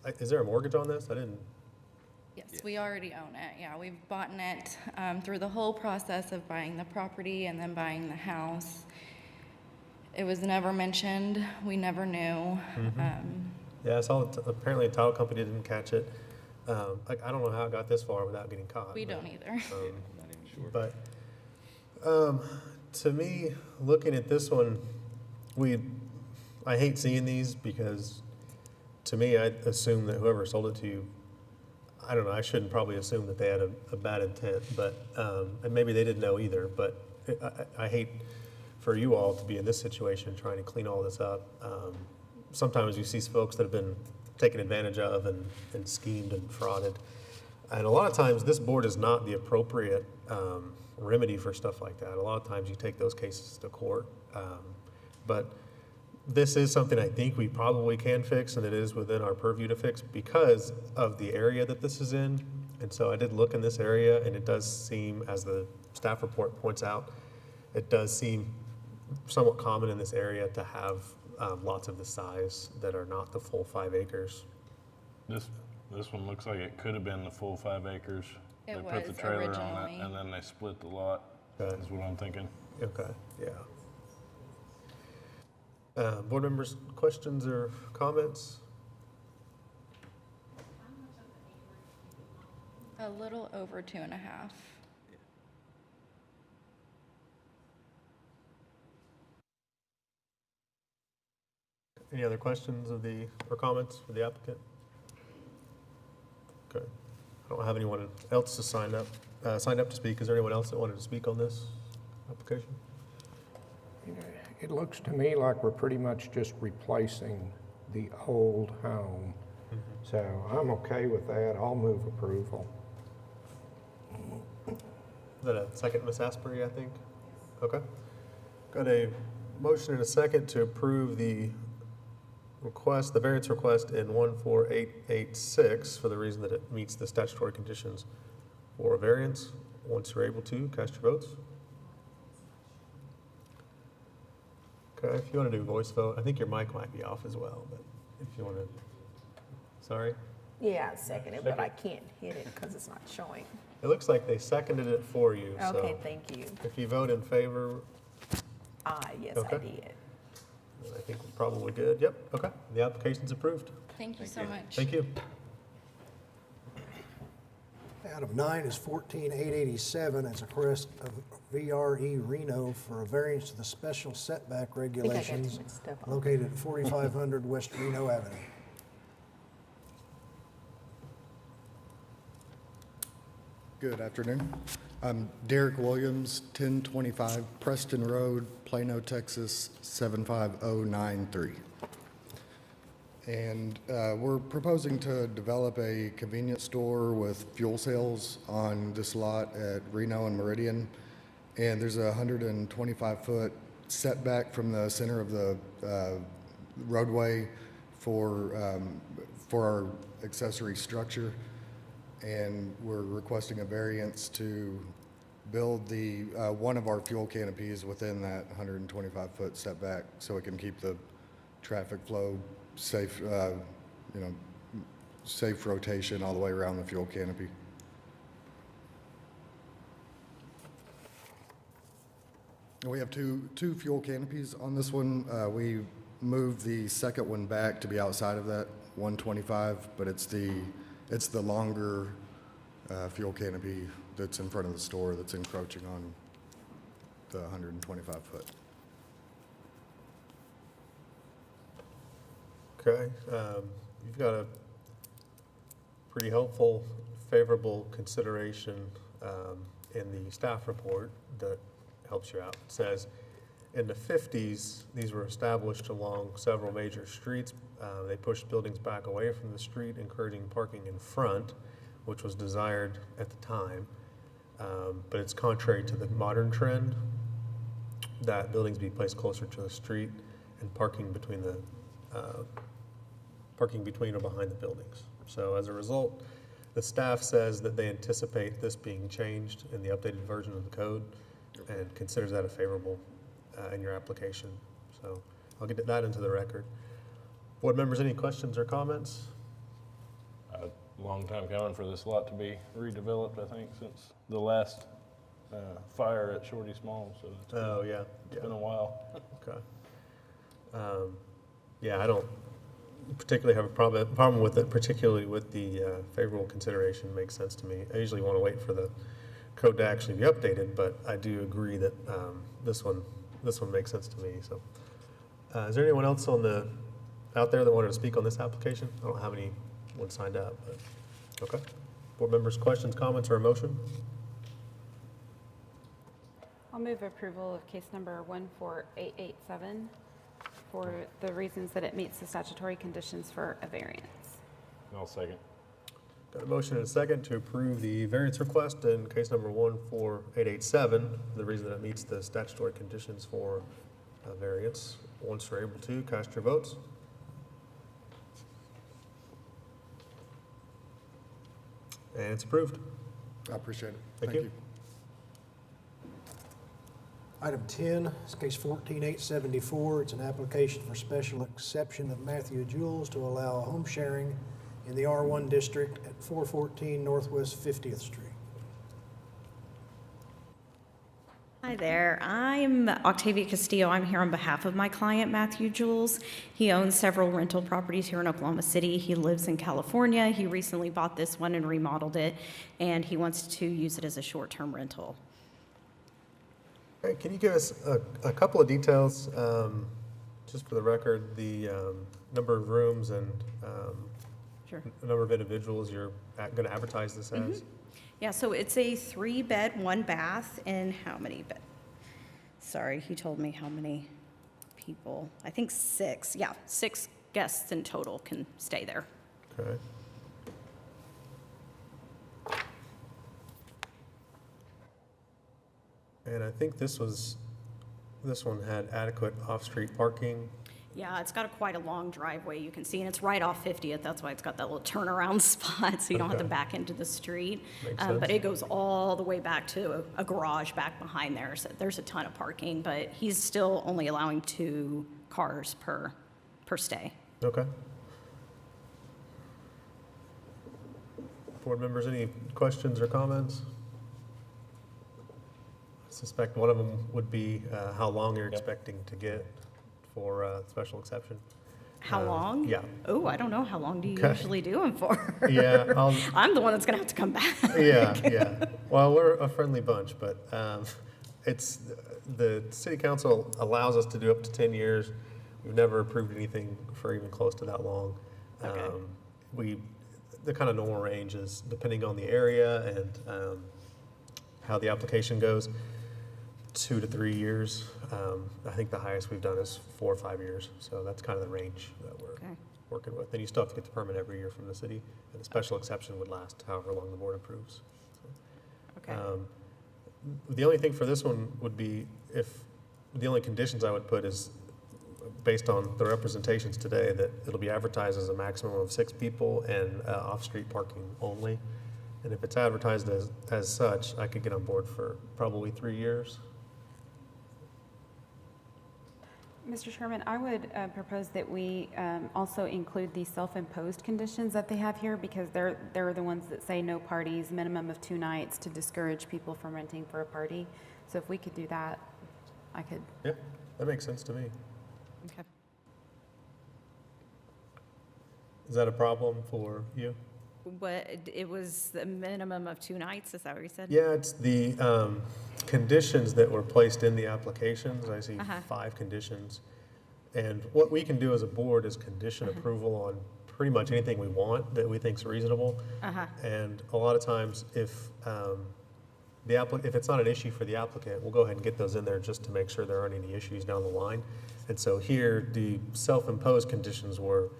And is there a mortgage on this? I didn't. Yes, we already own it. Yeah, we've bought it through the whole process of buying the property and then buying the house. It was never mentioned. We never knew. Yeah, I saw apparently the title company didn't catch it. I don't know how it got this far without getting caught. We don't either. Not even sure. But to me, looking at this one, I hate seeing these because to me, I assume that whoever sold it to you, I don't know, I shouldn't probably assume that they had a bad intent, but, and maybe they didn't know either, but I hate for you all to be in this situation trying to clean all this up. Sometimes you see folks that have been taken advantage of and schemed and frauded. And a lot of times this board is not the appropriate remedy for stuff like that. A lot of times you take those cases to court. But this is something I think we probably can fix, and it is within our purview to fix because of the area that this is in. And so I did look in this area, and it does seem, as the staff report points out, it does seem somewhat common in this area to have lots of the size that are not the full 5 acres. This one looks like it could have been the full 5 acres. It They put the was trailer on originally. it, and then they split the lot, Okay. is what I'm thinking. Okay, yeah. Board members, questions or comments? A little over 2.5. Any other questions or comments for the applicant? Okay. I don't have anyone else to signed up to speak. Is there anyone else that wanted to speak on this application? It looks to me like we're pretty much just replacing the old home. So I'm okay with that. I'll move approval. Is that a second, Ms. Asbury, I think? Okay. Got a motion and a second to approve the variance request in 14886 for the reason that it meets the statutory conditions for a variance. Once you're able to, cast your votes. Okay, if you want to do voice vote, I think your mic might be off as well, but if you want to, sorry. Yeah, I second it, but I can't hit it because it's not showing. It looks like they seconded it for you, so. Okay, thank you. If you vote in favor, Yes, I Okay. did. I think we're probably good. Yep, okay. The application's approved. Thank you so much. Thank you. Item 9 is 14887. It's a request of VRE Reno for a variance to the special setback regulations mixed up. located at 4500 West Reno Avenue. Good afternoon. I'm Derek Williams, 1025 Preston Road, Plano, Texas, 75093. And we're proposing to develop a convenience store with fuel sales on this lot at Reno and Meridian. And there's a 125-foot setback from the center of the roadway for our accessory structure. And we're requesting a variance to build the one of our fuel canopies within that 125-foot setback so it can keep the traffic flow safe, safe rotation all the way around the fuel canopy. And we have two fuel canopies on this one. We moved the second one back to be outside of that 125, but it's the longer fuel canopy that's in front of the store that's encroaching on the 125 foot. Okay, you've got a pretty helpful, favorable consideration in the staff report that helps you out. It says, in the 50s, these were established along several major streets. They pushed buildings back away from the street, encouraging parking in front, which was desired at the time. But it's contrary to the modern trend that buildings be placed closer to the street and parking between or behind the buildings. So as a result, the staff says that they anticipate this being changed in the updated version of the code and considers that a favorable in your application. So I'll get that into the record. Board members, any questions or comments? A long time coming for this lot to be redeveloped, I think, since the last fire at Shorty Small, so it's been a while. Okay. Yeah, I don't particularly have a problem with it, particularly with the favorable consideration. Makes sense to me. I usually want to wait for the code to actually be updated, but I do agree that this one makes sense to me. So, is there anyone else out there that wanted to speak on this application? I don't have anyone signed up, but okay. Board members, questions, comments, or a motion? I'll move approval of case number 14887 for the reasons that it meets the statutory conditions for a variance. I'll second. Got a motion and a second to approve the variance request in case number 14887, the reason that it meets the statutory conditions for a variance. Once you're able to, cast your votes. And it's approved. I appreciate it. Thank you. Item 10 is case 14874. It's an application for special exception of Matthew Jules to allow home sharing in the R1 district at 414 Northwest 50th Street. Hi there, I'm Octavia Castillo. I'm here on behalf of my client, Matthew Jules. He owns several rental properties here in Oklahoma City. He lives in California. He recently bought this one and remodeled it, and he wants to use it as a short-term rental. Okay, can you give us a couple of details, just for the record, the number of rooms and Sure. the number of individuals you're going to advertise this as? Yeah, so it's a 3-bed, 1-bath, and how many bed? Sorry, he told me how many people. I think 6. Yeah, 6 guests in total can stay there. Okay. And I think this one had adequate off-street parking. Yeah, it's got quite a long driveway, you can see, and it's right off 50th. That's why it's got that little turnaround spot, so you don't have to Okay. back into the street. Makes But sense. it goes all the way back to a garage back behind there, so there's a ton of parking, but he's still only allowing 2 cars per stay. Okay. Board members, any questions or comments? I suspect one of them would be how long you're expecting to get for special exception. How long? Yeah. Oh, I don't know. How long do you Okay. usually do them for? Yeah, I'm the one that's gonna have to come back. Yeah. Well, we're a friendly bunch, but it's, the city council allows us to do up to 10 years. We've never approved anything for even close to that long. Okay. The kind of normal range is, depending on the area and how the application goes, 2 to 3 years. I think the highest we've done is 4 or 5 years. So that's kind of the range that we're working with. And you still have to get the permit every year from the city, and the special exception would last however long the board approves. Okay. The only thing for this one would be, the only conditions I would put is, based on the representations today, that it'll be advertised as a maximum of 6 people and off-street parking only. And if it's advertised as such, I could get on board for probably 3 years. Mr. Chairman, I would propose that we also include the self-imposed conditions that they have here, because they're the ones that say no parties, minimum of 2 nights, to discourage people from renting for a party. So if we could do that, I could. Yeah, that makes sense to me. Okay. Is that a problem for you? But it was the minimum of 2 nights, is that what you said? Yeah, it's the conditions that were placed in the applications. I see Uh-huh. 5 conditions. And what we can do as a board is condition approval on pretty much anything we want that we think is reasonable. Uh-huh. And a lot of times, if if it's not an issue for the applicant, we'll go ahead and get those in there just to make sure there aren't any issues down the line. And so here, the self-imposed conditions were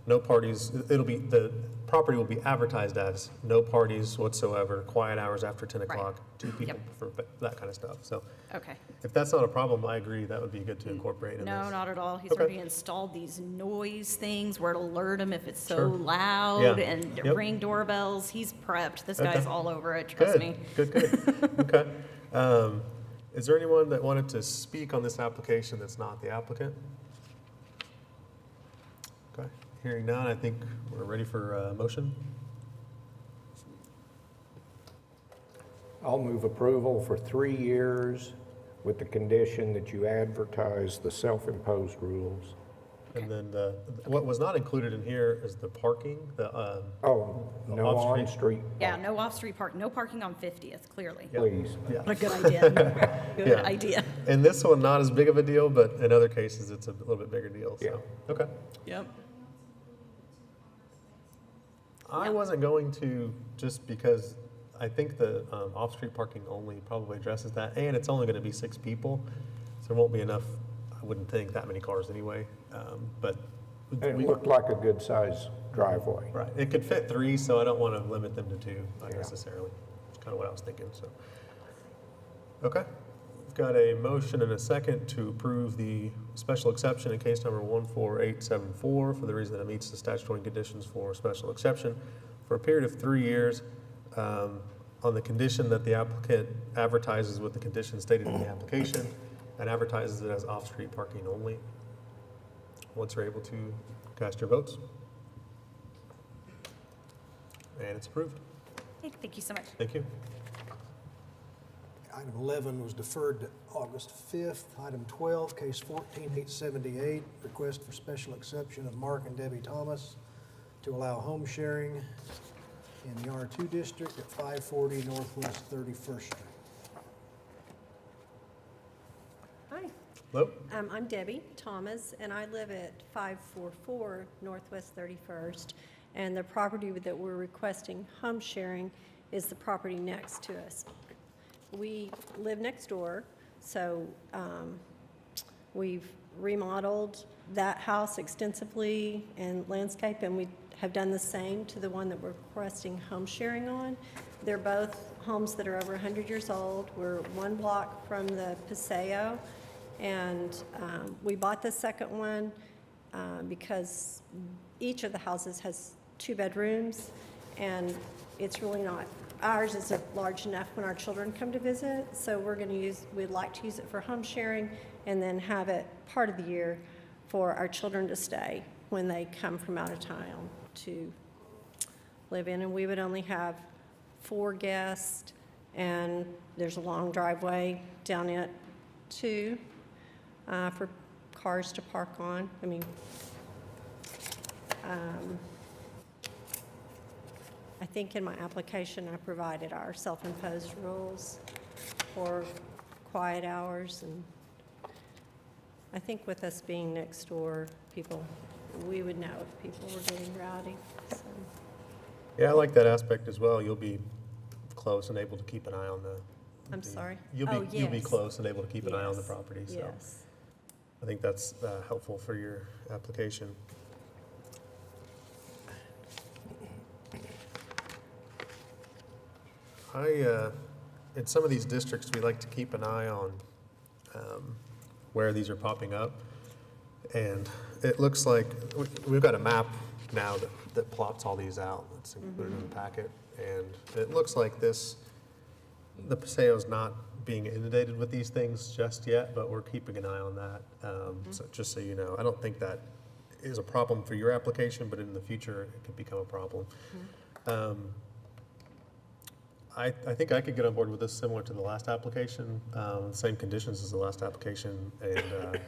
no parties, the property will be advertised as no parties whatsoever, quiet hours after 10 o'clock, 2 people for that kind of stuff. So Okay. if that's not a problem, I agree, that would be good to incorporate in this. No, not at all. He's Okay. already installed these noise things where it'll alert him if it's so Sure. loud Yeah. and Yep. ring doorbells. He's prepped. This Okay. guy's all over it, trust me. Good. Okay. Is there anyone that wanted to speak on this application that's not the applicant? Okay, hearing none, I think we're ready for a motion. I'll move approval for 3 years with the condition that you advertise the self-imposed rules. And then what was not included in here is the parking, the No off-street. on-street, Yeah, no off-street park, no parking on 50th, clearly. please. Yeah. What a good idea. Good Yeah. idea. And this one, not as big of a deal, but in other cases, it's a little bit bigger deal, so, okay. Yep. I wasn't going to, just because I think the off-street parking only probably addresses that, and it's only gonna be 6 people, so there won't be enough, I wouldn't think, that many cars anyway, but. And it looked like a good-sized driveway. Right, it could fit 3, so I don't wanna limit them to 2, not necessarily, that's kinda what I was thinking, so. Okay, we've got a motion and a second to approve the special exception in case number 14874 for the reason that it meets the statutory conditions for special exception for a period of 3 years, on the condition that the applicant advertises with the conditions stated in the application and advertises it as off-street parking only. Once you're able to cast your votes. And it's approved. Hey, thank you so much. Thank you. Item 11 was deferred to August 5th. Item 12, case 14878, request for special exception of Mark and Debbie Thomas to allow home sharing in the R2 district at 540 Northwest 31st Street. Hi, Hello? I'm Debbie Thomas, and I live at 544 Northwest 31st. And the property that we're requesting home sharing is the property next to us. We live next door, so we've remodeled that house extensively and landscape, and we have done the same to the one that we're requesting home sharing on. They're both homes that are over 100 years old. We're 1 block from the Paseo, and we bought the second one because each of the houses has 2 bedrooms, and it's really not, ours isn't large enough when our children come to visit, so we'd like to use it for home sharing and then have it part of the year for our children to stay when they come from out of town to live in. And we would only have 4 guests, and there's a long driveway down it too for cars to park on. I mean, I think in my application I provided our self-imposed rules for quiet hours, and I think with us being next door, we would know if people were getting rowdy, so. Yeah, I like that aspect as well. You'll be close and able to keep an eye on I'm sorry? You'll Oh, be yes. close and able to keep an eye on the Yes, property, so. yes. I think that's helpful for your application. In some of these districts, we like to keep an eye on where these are popping up. And it looks like, we've got a map now that plots all these out. It's included in the packet. And it looks like the Paseo's not being inundated with these things just yet, but we're keeping an eye on that. So just so you know, I don't think that is a problem for your application, but in the future, it could become a problem. I think I could get on board with this, similar to the last application, same conditions as the last application, and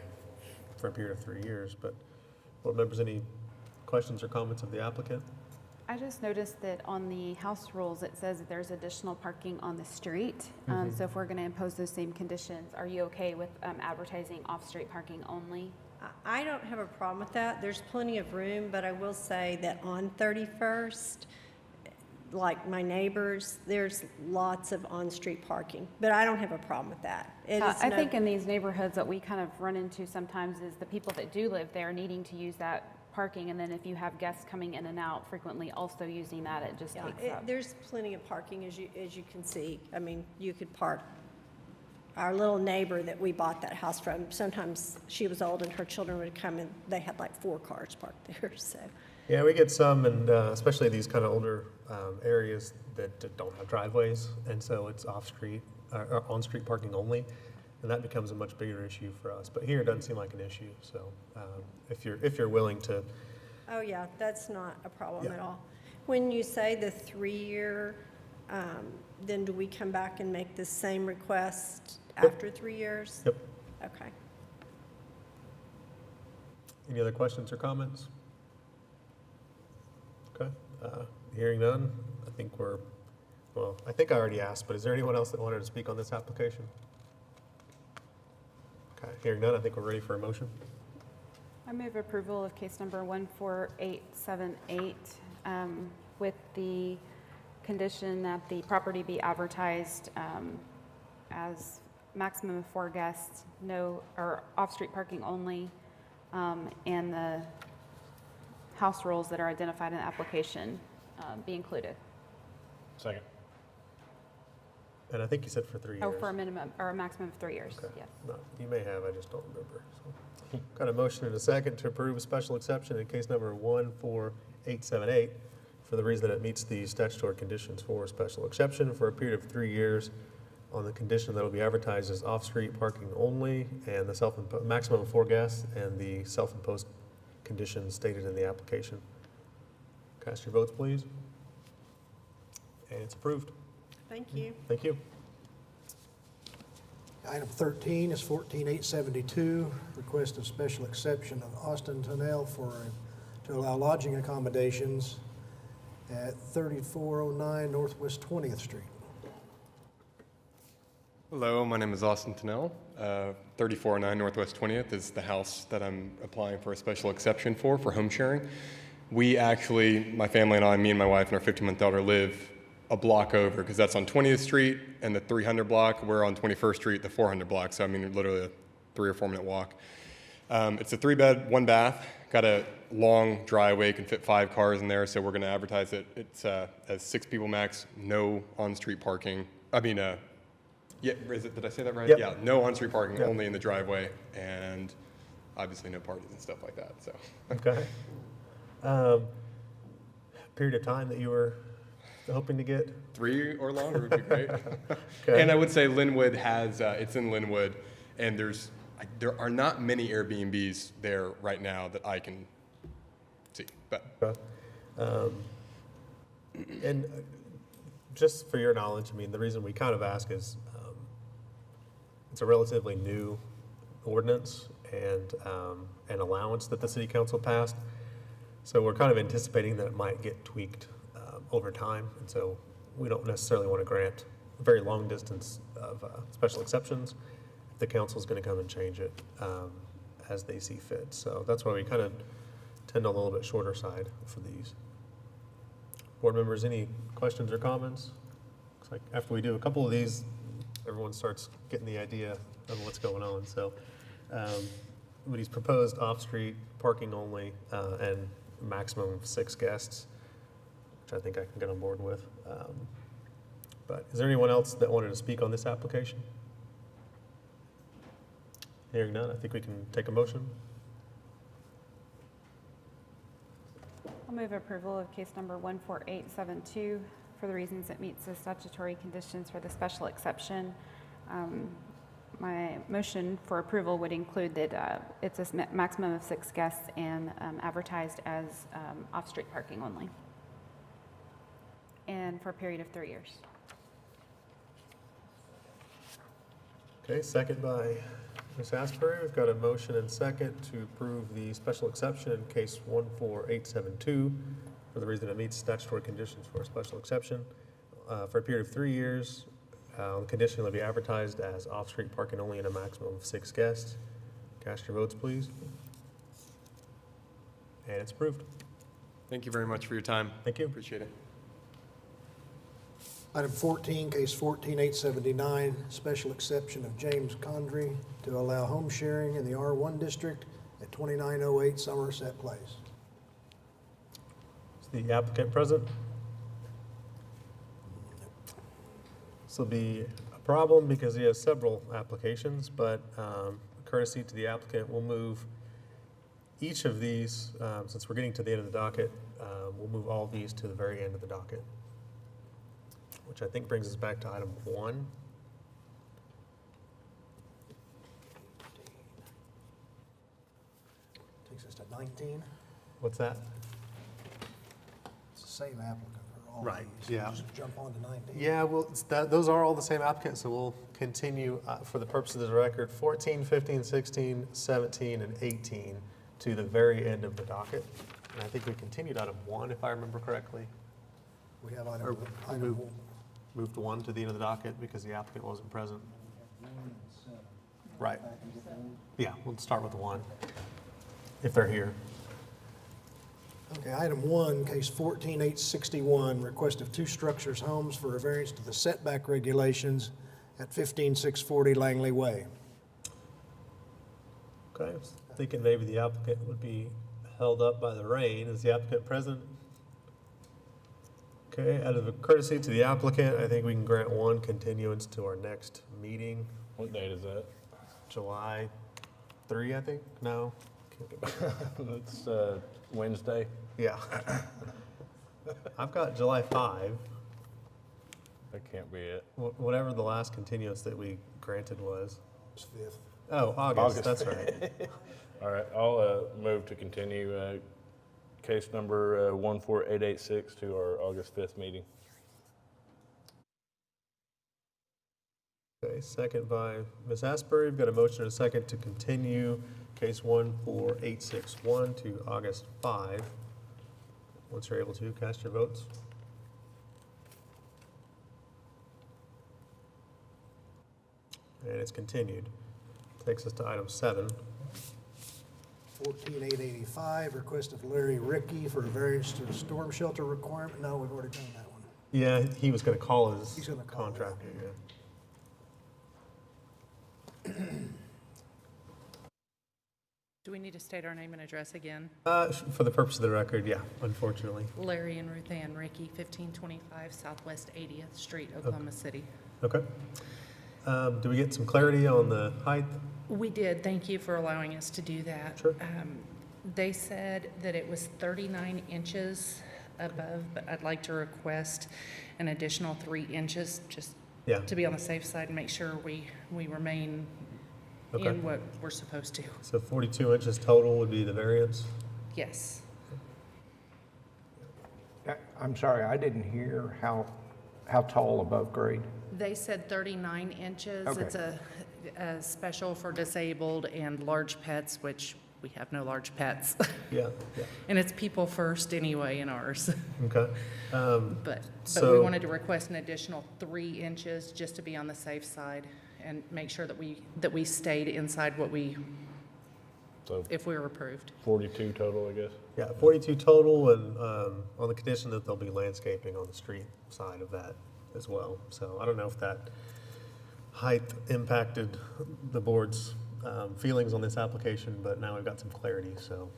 for a period of 3 years. But board members, any questions or comments of the applicant? I just noticed that on the house rules, it says that there's additional parking on the street. So if we're going to impose those same conditions, are you okay with advertising off-street parking only? I don't have a problem with that. There's plenty of room, but I will say that on 31st, like my neighbors, there's lots of on-street parking, but I don't have a problem with that. I think in these neighborhoods that we kind of run into sometimes is the people that do live there needing to use that parking, and then if you have guests coming in and out frequently also using that, it just takes up. There's plenty of parking, as you can see. I mean, you could park. Our little neighbor that we bought that house from, sometimes she was old and her children would come and they had like 4 cars parked there, so. Yeah, we get some, and especially these kind of older areas that don't have driveways, and so it's off-street, or on-street parking only, and that becomes a much bigger issue for us. But here, it doesn't seem like an issue, so if you're willing to. Oh, yeah, that's not a problem Yeah. at all. When you say the 3-year, then do we come back and make the same request after 3 years? Yep. Okay. Any other questions or comments? Okay, hearing none, I think I think I already asked, but is there anyone else that wanted to speak on this application? Okay, hearing none, I think we're ready for a motion. I move approval of case number 14878 with the condition that the property be advertised as maximum of 4 guests, or off-street parking only, and the house rules that are identified in the application be included. Second. And I think you said for 3 years. Oh, for a minimum, or a maximum of 3 years, Okay. yes. No, you may have, I just don't remember. So, got a motion and a second to approve a special exception in case number 14878 for the reason that it meets the statutory conditions for a special exception for a period of 3 years on the condition that it'll be advertised as off-street parking only and the maximum of 4 guests and the self-imposed conditions stated in the application. Cast your votes, please. And it's approved. Thank you. Thank you. Item 13 is 14872, request of special exception of Austin Tunnell to allow lodging accommodations at 3409 Northwest 20th Street. Hello, my name is Austin Tunnell. 3409 Northwest 20th is the house that I'm applying for a special exception for home sharing. We actually, my family and I, me and my wife and our 15-month daughter live a block over because that's on 20th Street and the 300 block. We're on 21st Street, the 400 block. So I mean, literally a 3 or 4 minute walk. It's a 3-bed, 1 bath. Got a long driveway, can fit 5 cars in there. So we're going to advertise it. It's as 6 people max, no on-street parking. Yeah, did I say that right? Yep. Yeah, no on-street parking, Yep. only in the driveway, and obviously no parties and stuff like that. So. Okay. Period of time that you were hoping to get? 3 or longer would be great. Okay. And I would say Linwood has, it's in Linwood, and there are not many Airbnbs there right now that I can see. But And just for your knowledge, I mean, the reason we kind of ask is it's a relatively new ordinance and an allowance that the city council passed. So we're kind of anticipating that it might get tweaked over time. And so we don't necessarily want to grant a very long distance of special exceptions. The council's going to come and change it as they see fit. So that's why we kind of tend on a little bit shorter side for these. Board members, any questions or comments? Looks like after we do a couple of these, everyone starts getting the idea of what's going on. So Woody's proposed off-street parking only and maximum of 6 guests, which I think I can get on board with. But is there anyone else that wanted to speak on this application? Hearing none, I think we can take a motion. I'll move approval of case number 14872 for the reasons it meets the statutory conditions for the special exception my motion for approval would include that it's a maximum of 6 guests and advertised as off-street parking only. And for a period of 3 years. Okay, second by Ms. Asbury. We've got a motion and second to approve the special exception in case 14872 for the reason it meets statutory conditions for a special exception for a period of 3 years. On the condition it'll be advertised as off-street parking only and a maximum of 6 guests. Cast your votes, please. And it's approved. Thank you very much for your time. Thank you. Appreciate it. Item 14, case 14879, special exception of James Condrey to allow home sharing in the R1 district at 2908 Somerset Place. Is the applicant present? This will be a problem because he has several applications, but courtesy to the applicant, we'll move each of these, since we're getting to the end of the docket, we'll move all of these to the very end of the docket, which I think brings us back to item 1. Takes us to 19. What's that? It's the same applicant for all Right, these. yeah. Just jump on to 19. Yeah, well, those are all the same applicants, so we'll continue for the purposes of the record, 14, 15, 16, 17, and 18 to the very end of the docket. And I think we continued item 1, if I remember correctly. We have Or item moved 1 to the end of the docket because the applicant wasn't present. Right. Yeah, we'll start with 1, if they're here. Okay, item 1, case 14861, request of 2 structures homes for a variance to the setback regulations at 15640 Langley Way. Okay, I was thinking maybe the applicant would be held up by the rain. Is the applicant present? Okay, out of a courtesy to the applicant, I think we can grant 1 continuance to our next meeting. What date is that? July 3, I think? No? It's Wednesday. Yeah. I've got July 5. That can't be it. Whatever the last continuance that we granted was. It's 5th. Oh, August, that's right. All right, I'll move to continue case number 14886 to our August 5th meeting. Okay, second by Ms. Asbury. We've got a motion and a second to continue case 14861 to August 5. Once you're able to, cast your votes. And it's continued. Takes us to item 7. 14885, request of Larry Ricky for a variance to a storm shelter requirement. No, we've already done that one. Yeah, he was going to call his He's gonna call contractor. Yeah. Do we need to state our name and address again? For the purpose of the record, yeah, unfortunately. Larry and Ruth Ann Ricky, 1525 Southwest 80th Street, Oklahoma City. Okay. Do we get some clarity on the height? We did. Thank you for allowing us to do that. Sure. They said that it was 39 inches above, but I'd like to request an additional 3 inches just Yeah. to be on the safe side and make sure we remain Okay. in what we're supposed to. So 42 inches total would be the variance? Yes. I'm sorry, I didn't hear how tall above grade? They said 39 inches. Okay. It's a special for disabled and large pets, which we have no large pets. Yeah, yeah. And it's people first anyway in ours. Okay. But So- we wanted to request an additional 3 inches just to be on the safe side and make sure that we stayed inside what So if we were approved. 42 total, I guess. Yeah, 42 total, and on the condition that there'll be landscaping on the street side of that as well. So I don't know if that height impacted the board's feelings on this application, but now we've got some clarity, so.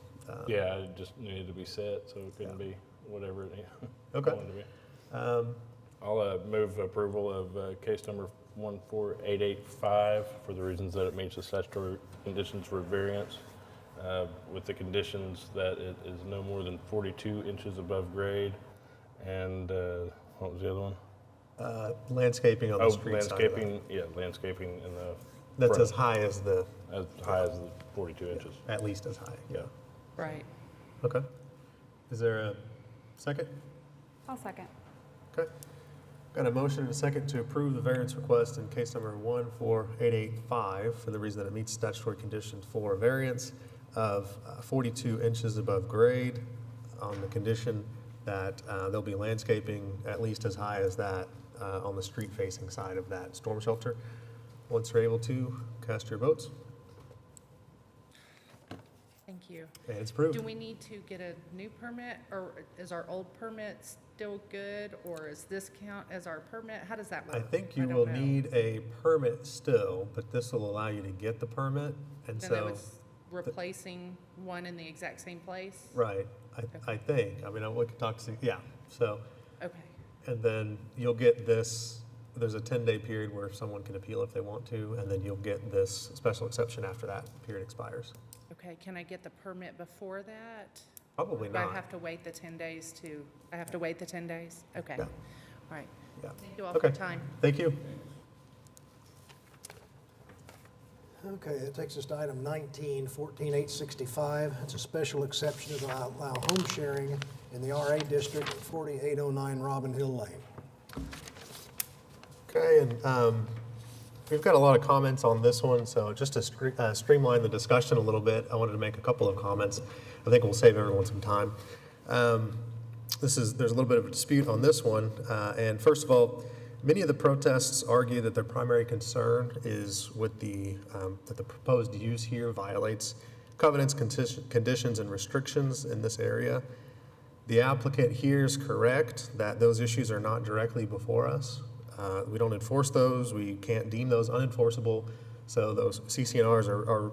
Yeah, it just needed to be set, so it couldn't be whatever it Okay. wanted to be. I'll move approval of case number 14885 for the reasons that it meets the statutory conditions for variance, with the conditions that it is no more than 42 inches above grade, and what was the other one? Landscaping on the street side of that. landscaping, yeah, landscaping in the. That's front. as high as the, As high as the 42 inches. at least as high, yeah. Right. Okay. Is there a second? I'll second. Okay. Got a motion and a second to approve the variance request in case number 14885 for the reason that it meets statutory conditions for a variance of 42 inches above grade on the condition that there'll be landscaping at least as high as that on the street-facing side of that storm shelter. Once you're able to, cast your votes. Thank you. And it's approved. Do we need to get a new permit, or is our old permit still good, or is this count as our permit? How does that work? I think you don't will know. need a permit still, but this will allow you to get the permit, and Then that so. was replacing one in the exact same place? Right, I think, I mean, we could talk to, yeah, so, Okay, and then you'll get this, there's a 10-day period where someone can appeal if they want to, and then you'll get this special exception after that period expires. okay, can I get the permit before that? Probably Do I not. have to wait the 10 days to, I have to wait the 10 days? Okay. Yeah. All right. Yeah. Thank you all for Okay. your time. Thank you. Okay, that takes us to item 19, 14865. It's a special exception to allow home sharing in the RA district at 4809 Robin Hill Lane. Okay, and we've got a lot of comments on this one, so just to streamline the discussion a little bit, I wanted to make a couple of comments. I think we'll save everyone some time. There's a little bit of a dispute on this one, and first of all, many of the protests argue that their primary concern is with that the proposed use here violates covenants, conditions, and restrictions in this area. The applicant here is correct that those issues are not directly before us. We don't enforce those. We can't deem those unenforceable. So those CC&Rs are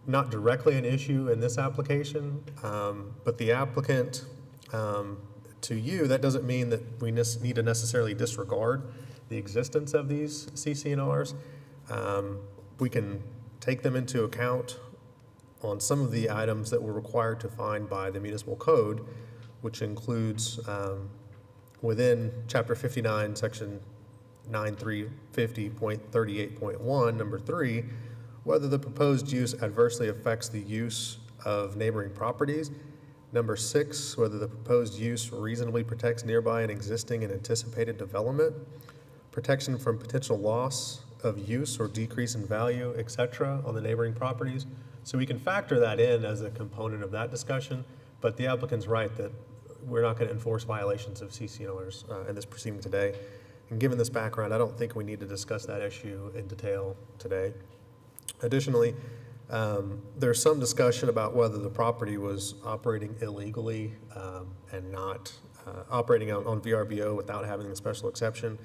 not directly an issue in this application, but the applicant, to you, that doesn't mean that we need to necessarily disregard the existence of these CC&Rs. We can take them into account on some of the items that we're required to find by the municipal code, which includes within Chapter 59, Section 9350.38.1, number 3, whether the proposed use adversely affects the use of neighboring properties. Number 6, whether the proposed use reasonably protects nearby and existing and anticipated development, protection from potential loss of use or decrease in value, etc., on the neighboring properties. So we can factor that in as a component of that discussion, but the applicant's right that we're not going to enforce violations of CC&Rs in this proceeding today. And given this background, I don't think we need to discuss that issue in detail today. Additionally, there's some discussion about whether the property was operating illegally and not operating on VRBO without having the special exception.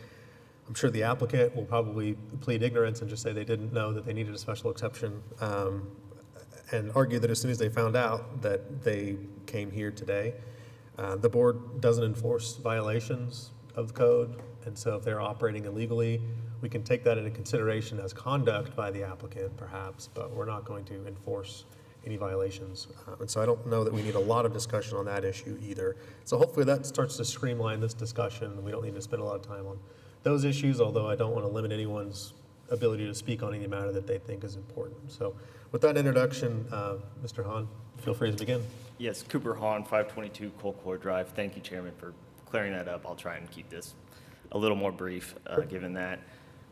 I'm sure the applicant will probably plead ignorance and just say they didn't know that they needed a special exception and argue that as soon as they found out that they came here today. The board doesn't enforce violations of the code, and so if they're operating illegally, we can take that into consideration as conduct by the applicant, perhaps, but we're not going to enforce any violations. And so I don't know that we need a lot of discussion on that issue either. So hopefully that starts to streamline this discussion. We don't need to spend a lot of time on those issues, although I don't want to limit anyone's ability to speak on any matter that they think is important. So with that introduction, Mr. Hahn, feel free to begin. Yes, Cooper Hahn, 522 Colcord Drive. Thank you, Chairman, for clearing that up. I'll try and keep this a little more brief, given that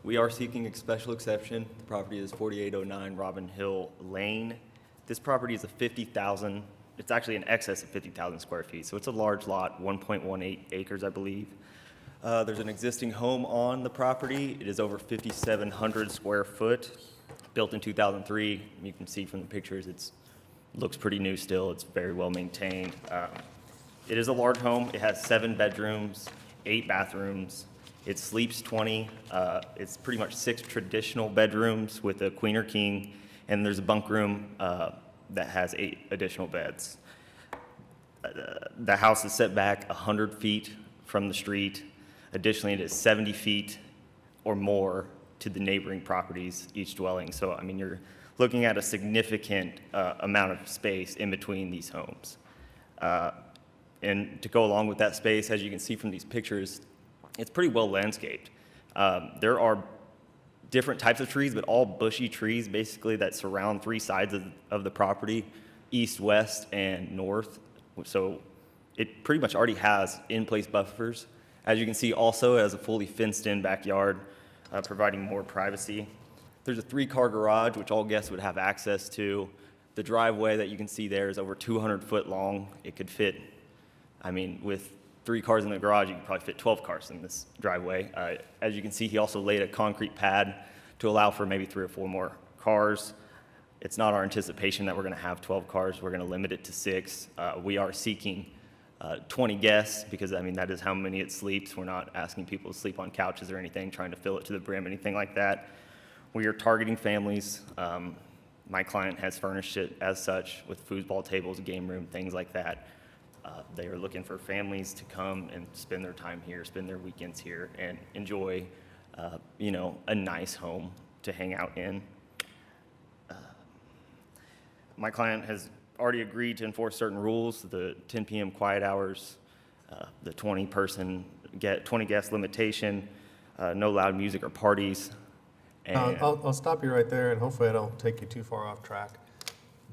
we are seeking a special exception. The property is 4809 Robin Hill Lane. This property is it's actually in excess of 50,000 square feet, so it's a large lot, 1.18 acres, I believe. There's an existing home on the property. It is over 5,700 square foot, built in 2003. You can see from the pictures, it looks pretty new still. It's very well maintained. It is a large home. It has 7 bedrooms, 8 bathrooms. It sleeps 20. It's pretty much 6 traditional bedrooms with a queen or king, and there's a bunk room that has 8 additional beds. The house is set back 100 feet from the street. Additionally, it is 70 feet or more to the neighboring properties, each dwelling. So, I mean, you're looking at a significant amount of space in between these homes. And to go along with that space, as you can see from these pictures, it's pretty well landscaped. There are different types of trees, but all bushy trees basically that surround three sides of the property, east, west, and north. So it pretty much already has in-place buffers. As you can see, also it has a fully fenced-in backyard, providing more privacy. There's a 3-car garage, which all guests would have access to. The driveway that you can see there is over 200 foot long. It could fit, I mean, with 3 cars in the garage, you could probably fit 12 cars in this driveway. As you can see, he also laid a concrete pad to allow for maybe 3 or 4 more cars. It's not our anticipation that we're going to have 12 cars. We're going to limit it to 6. We are seeking 20 guests because, I mean, that is how many it sleeps. We're not asking people to sleep on couches or anything, trying to fill it to the brim, anything like that. We are targeting families. My client has furnished it as such with foosball tables, game room, things like that. They are looking for families to come and spend their time here, spend their weekends here, and enjoy, you know, a nice home to hang out in. My client has already agreed to enforce certain rules, the 10 p.m. quiet hours, the 20 guest limitation, no loud music or parties. And I'll stop you right there, and hopefully I don't take you too far off track.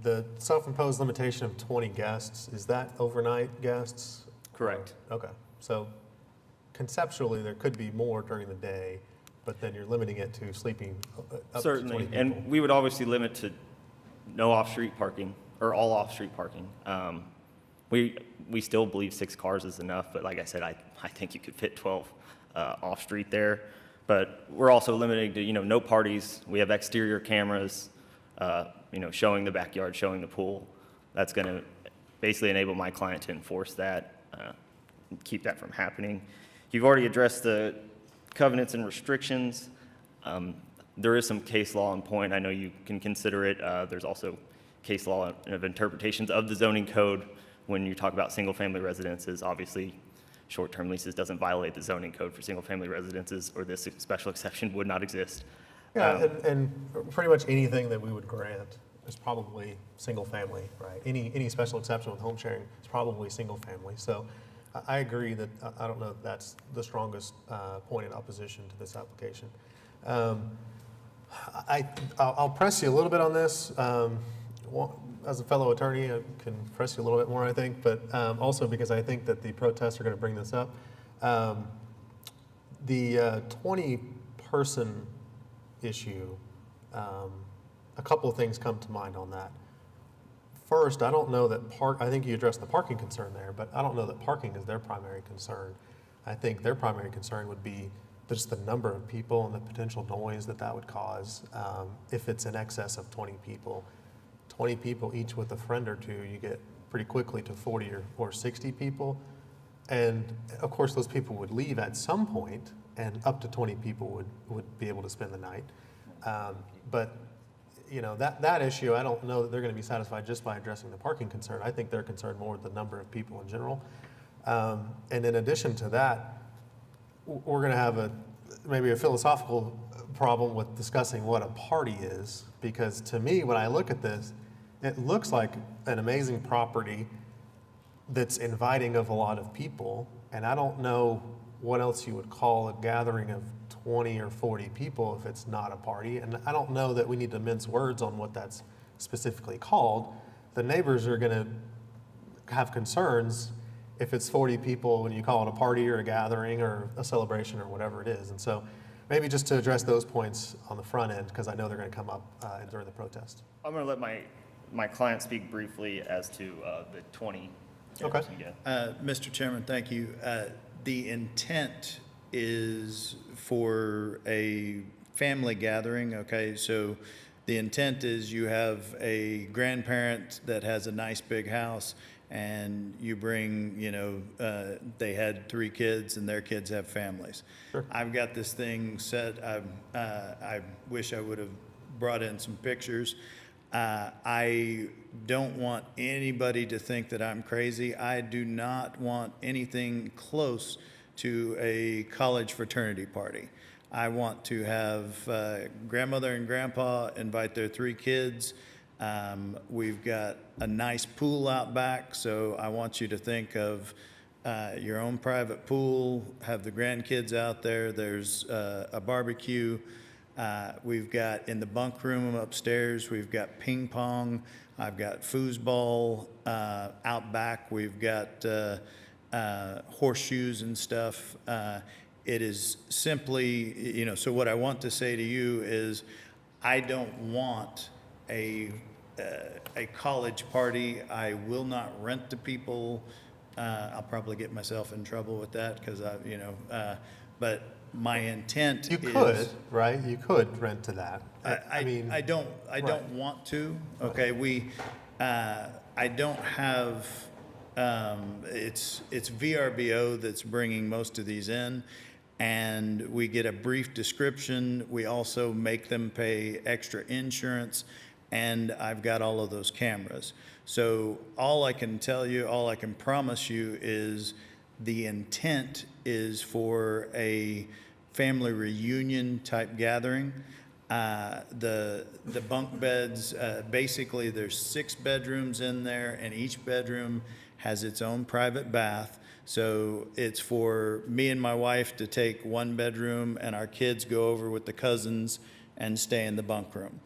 The self-imposed limitation of 20 guests, is that overnight guests? Correct. Okay, so conceptually, there could be more during the day, but then you're limiting it to sleeping up certainly, to 20 people. and we would obviously limit to no off-street parking, or all off-street parking. We still believe 6 cars is enough, but like I said, I think you could fit 12 off-street there. But we're also limiting to, you know, no parties. We have exterior cameras, you know, showing the backyard, showing the pool. That's going to basically enable my client to enforce that, keep that from happening. You've already addressed the covenants and restrictions. There is some case law in point. I know you can consider it. There's also case law of interpretations of the zoning code when you talk about single-family residences. Obviously, short-term leases doesn't violate the zoning code for single-family residences, or this special exception would not exist. Yeah, and pretty much anything that we would grant is probably single-family, right? Any special exception with home sharing is probably single-family. So I agree that I don't know if that's the strongest point in opposition to this application. I'll press you a little bit on this. As a fellow attorney, I can press you a little bit more, I think, but also because I think that the protests are going to bring this up. The 20-person issue, a couple of things come to mind on that. First, I don't know that I think you addressed the parking concern there, but I don't know that parking is their primary concern. I think their primary concern would be just the number of people and the potential noise that would cause if it's in excess of 20 people. 20 people each with a friend or two, you get pretty quickly to 40 or 60 people. And of course, those people would leave at some point, and up to 20 people would be able to spend the night. But you know, that issue, I don't know that they're going to be satisfied just by addressing the parking concern. I think they're concerned more with the number of people in general. And in addition to that, we're going to have maybe a philosophical problem with discussing what a party is, because to me, when I look at this, it looks like an amazing property that's inviting of a lot of people, and I don't know what else you would call a gathering of 20 or 40 people if it's not a party, and I don't know that we need to mince words on what that's specifically called. The neighbors are going to have concerns if it's 40 people and you call it a party or a gathering or a celebration or whatever it is. And so maybe just to address those points on the front end, because I know they're going to come up during the protest. I'm going to let my client speak briefly as to the 20. Okay. Mr. Chairman, thank you. The intent is for a family gathering, okay? So the intent is you have a grandparent that has a nice big house, and you bring, you know, they had 3 kids and their kids have families. Sure. I've got this thing set. I wish I would have brought in some pictures. I don't want anybody to think that I'm crazy. I do not want anything close to a college fraternity party. I want to have grandmother and grandpa invite their 3 kids. We've got a nice pool out back, so I want you to think of your own private pool, have the grandkids out there. There's a barbecue. We've got in the bunk room upstairs, we've got ping pong. I've got foosball out back. We've got horseshoes and stuff. It is simply, so what I want to say to you is I don't want a college party. I will not rent to people. I'll probably get myself in trouble with that because but my intent You could, right? You could rent to that. I mean, I don't want to. Okay, I don't have. It's VRBO that's bringing most of these in, and we get a brief description. We also make them pay extra insurance, and I've got all of those cameras. So all I can tell you, all I can promise you is the intent is for a family reunion type gathering. The bunk beds, basically there's 6 bedrooms in there, and each bedroom has its own private bath. So it's for me and my wife to take one bedroom and our kids go over with the cousins and stay in the bunk room.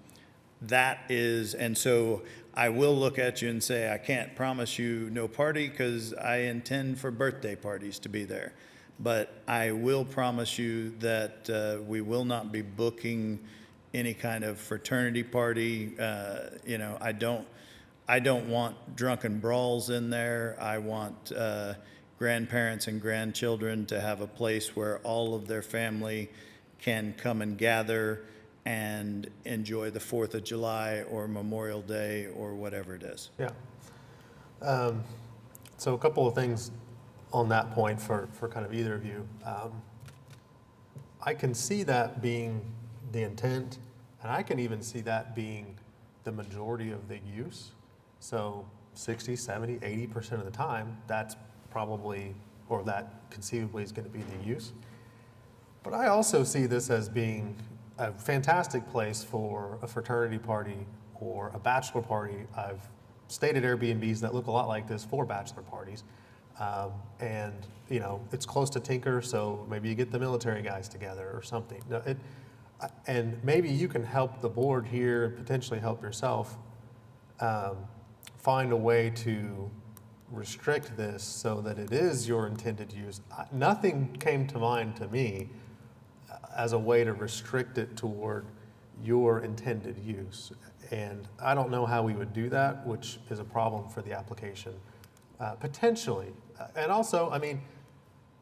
That is, and so I will look at you and say, I can't promise you no party because I intend for birthday parties to be there. But I will promise you that we will not be booking any kind of fraternity party. I don't want drunken brawls in there. I want grandparents and grandchildren to have a place where all of their family can come and gather and enjoy the 4th of July or Memorial Day or whatever it is. Yeah. So a couple of things on that point for kind of either of you. I can see that being the intent, and I can even see that being the majority of the use. So 60, 70, 80% of the time, that's probably, or that conceivably is going to be the use. But I also see this as being a fantastic place for a fraternity party or a bachelor party. I've stayed at Airbnbs that look a lot like this for bachelor parties. And, it's close to Tinker, so maybe you get the military guys together or something. And maybe you can help the board here, potentially help yourself, find a way to restrict this so that it is your intended use. Nothing came to mind to me as a way to restrict it toward your intended use. And I don't know how we would do that, which is a problem for the application, potentially. And also,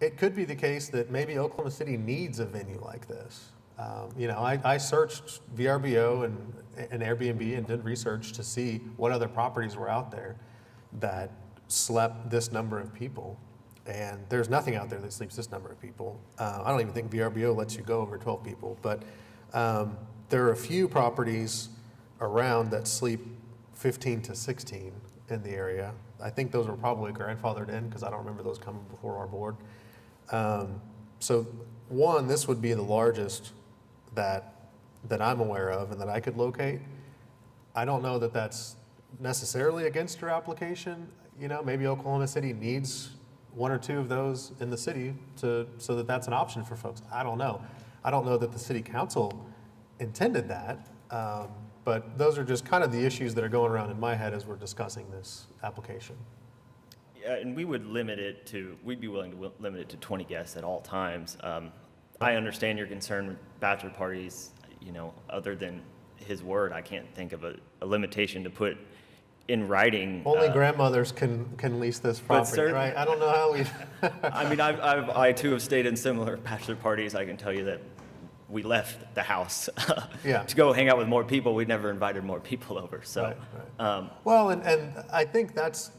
it could be the case that maybe Oklahoma City needs a venue like this. I searched VRBO and Airbnb and did research to see what other properties were out there that slept this number of people. And there's nothing out there that sleeps this number of people. I don't even think VRBO lets you go over 12 people. But there are a few properties around that sleep 15 to 16 in the area. I think those were probably grandfathered in because I don't remember those coming before our board. So one, this would be the largest that I'm aware of and that I could locate. I don't know that that's necessarily against your application. Maybe Oklahoma City needs 1 or 2 of those in the city so that that's an option for folks. I don't know. I don't know that the city council intended that, but those are just kind of the issues that are going around in my head as we're discussing this application. Yeah, and we'd be willing to limit it to 20 guests at all times. I understand your concern with bachelor parties, other than his word, I can't think of a limitation to put in writing. Only grandmothers can lease this property, right? I don't know how we. I too have stayed in similar bachelor parties. I can tell you that we left the house to go hang out with more people. We never invited more people over. So, right. Well, and I think that's.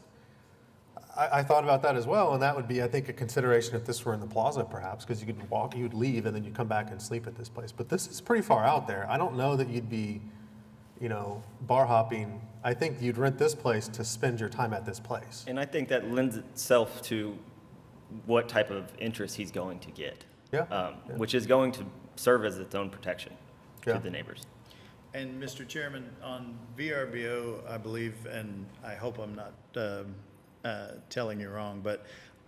I thought about that as well, and that would be, I think, a consideration if this were in the plaza, perhaps, because you could walk, you'd leave, and then you come back and sleep at this place. But this is pretty far out there. I don't know that you'd be, bar hopping. I think you'd rent this place to spend your time at this place. And I think that lends itself to what type of interest he's going to get, which is going to serve as its own protection to the neighbors. And Mr. Chairman, on VRBO, I believe, and I hope I'm not telling you wrong, but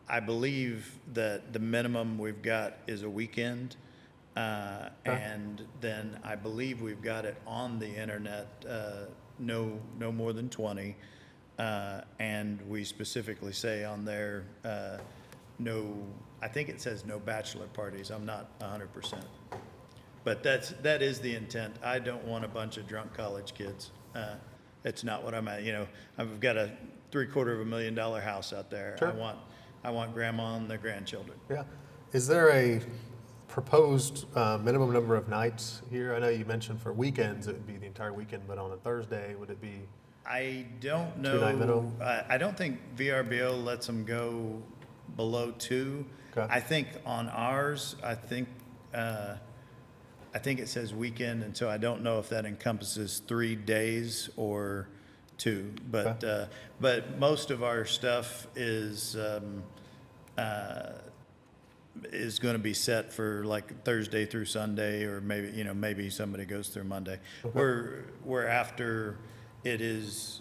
I believe that the minimum we've got is a weekend. And then I believe we've got it on the internet, no more than 20. And we specifically say on there, no, I think it says no bachelor parties. I'm not 100%. But that is the intent. I don't want a bunch of drunk college kids. It's not what I'm at. I've got a $750,000 house out there. Sure. I want grandma and the grandchildren. Yeah. Is there a proposed minimum number of nights here? I know you mentioned for weekends, it would be the entire weekend, but on a Thursday, would it be? I don't know. Two-night minimum? I don't think VRBO lets them go below 2. Okay. I think on ours, I think it says weekend, and so I don't know if that encompasses 3 days or 2. But but most of our stuff is going to be set for like Thursday through Sunday, or maybe somebody goes through Monday. We're after it's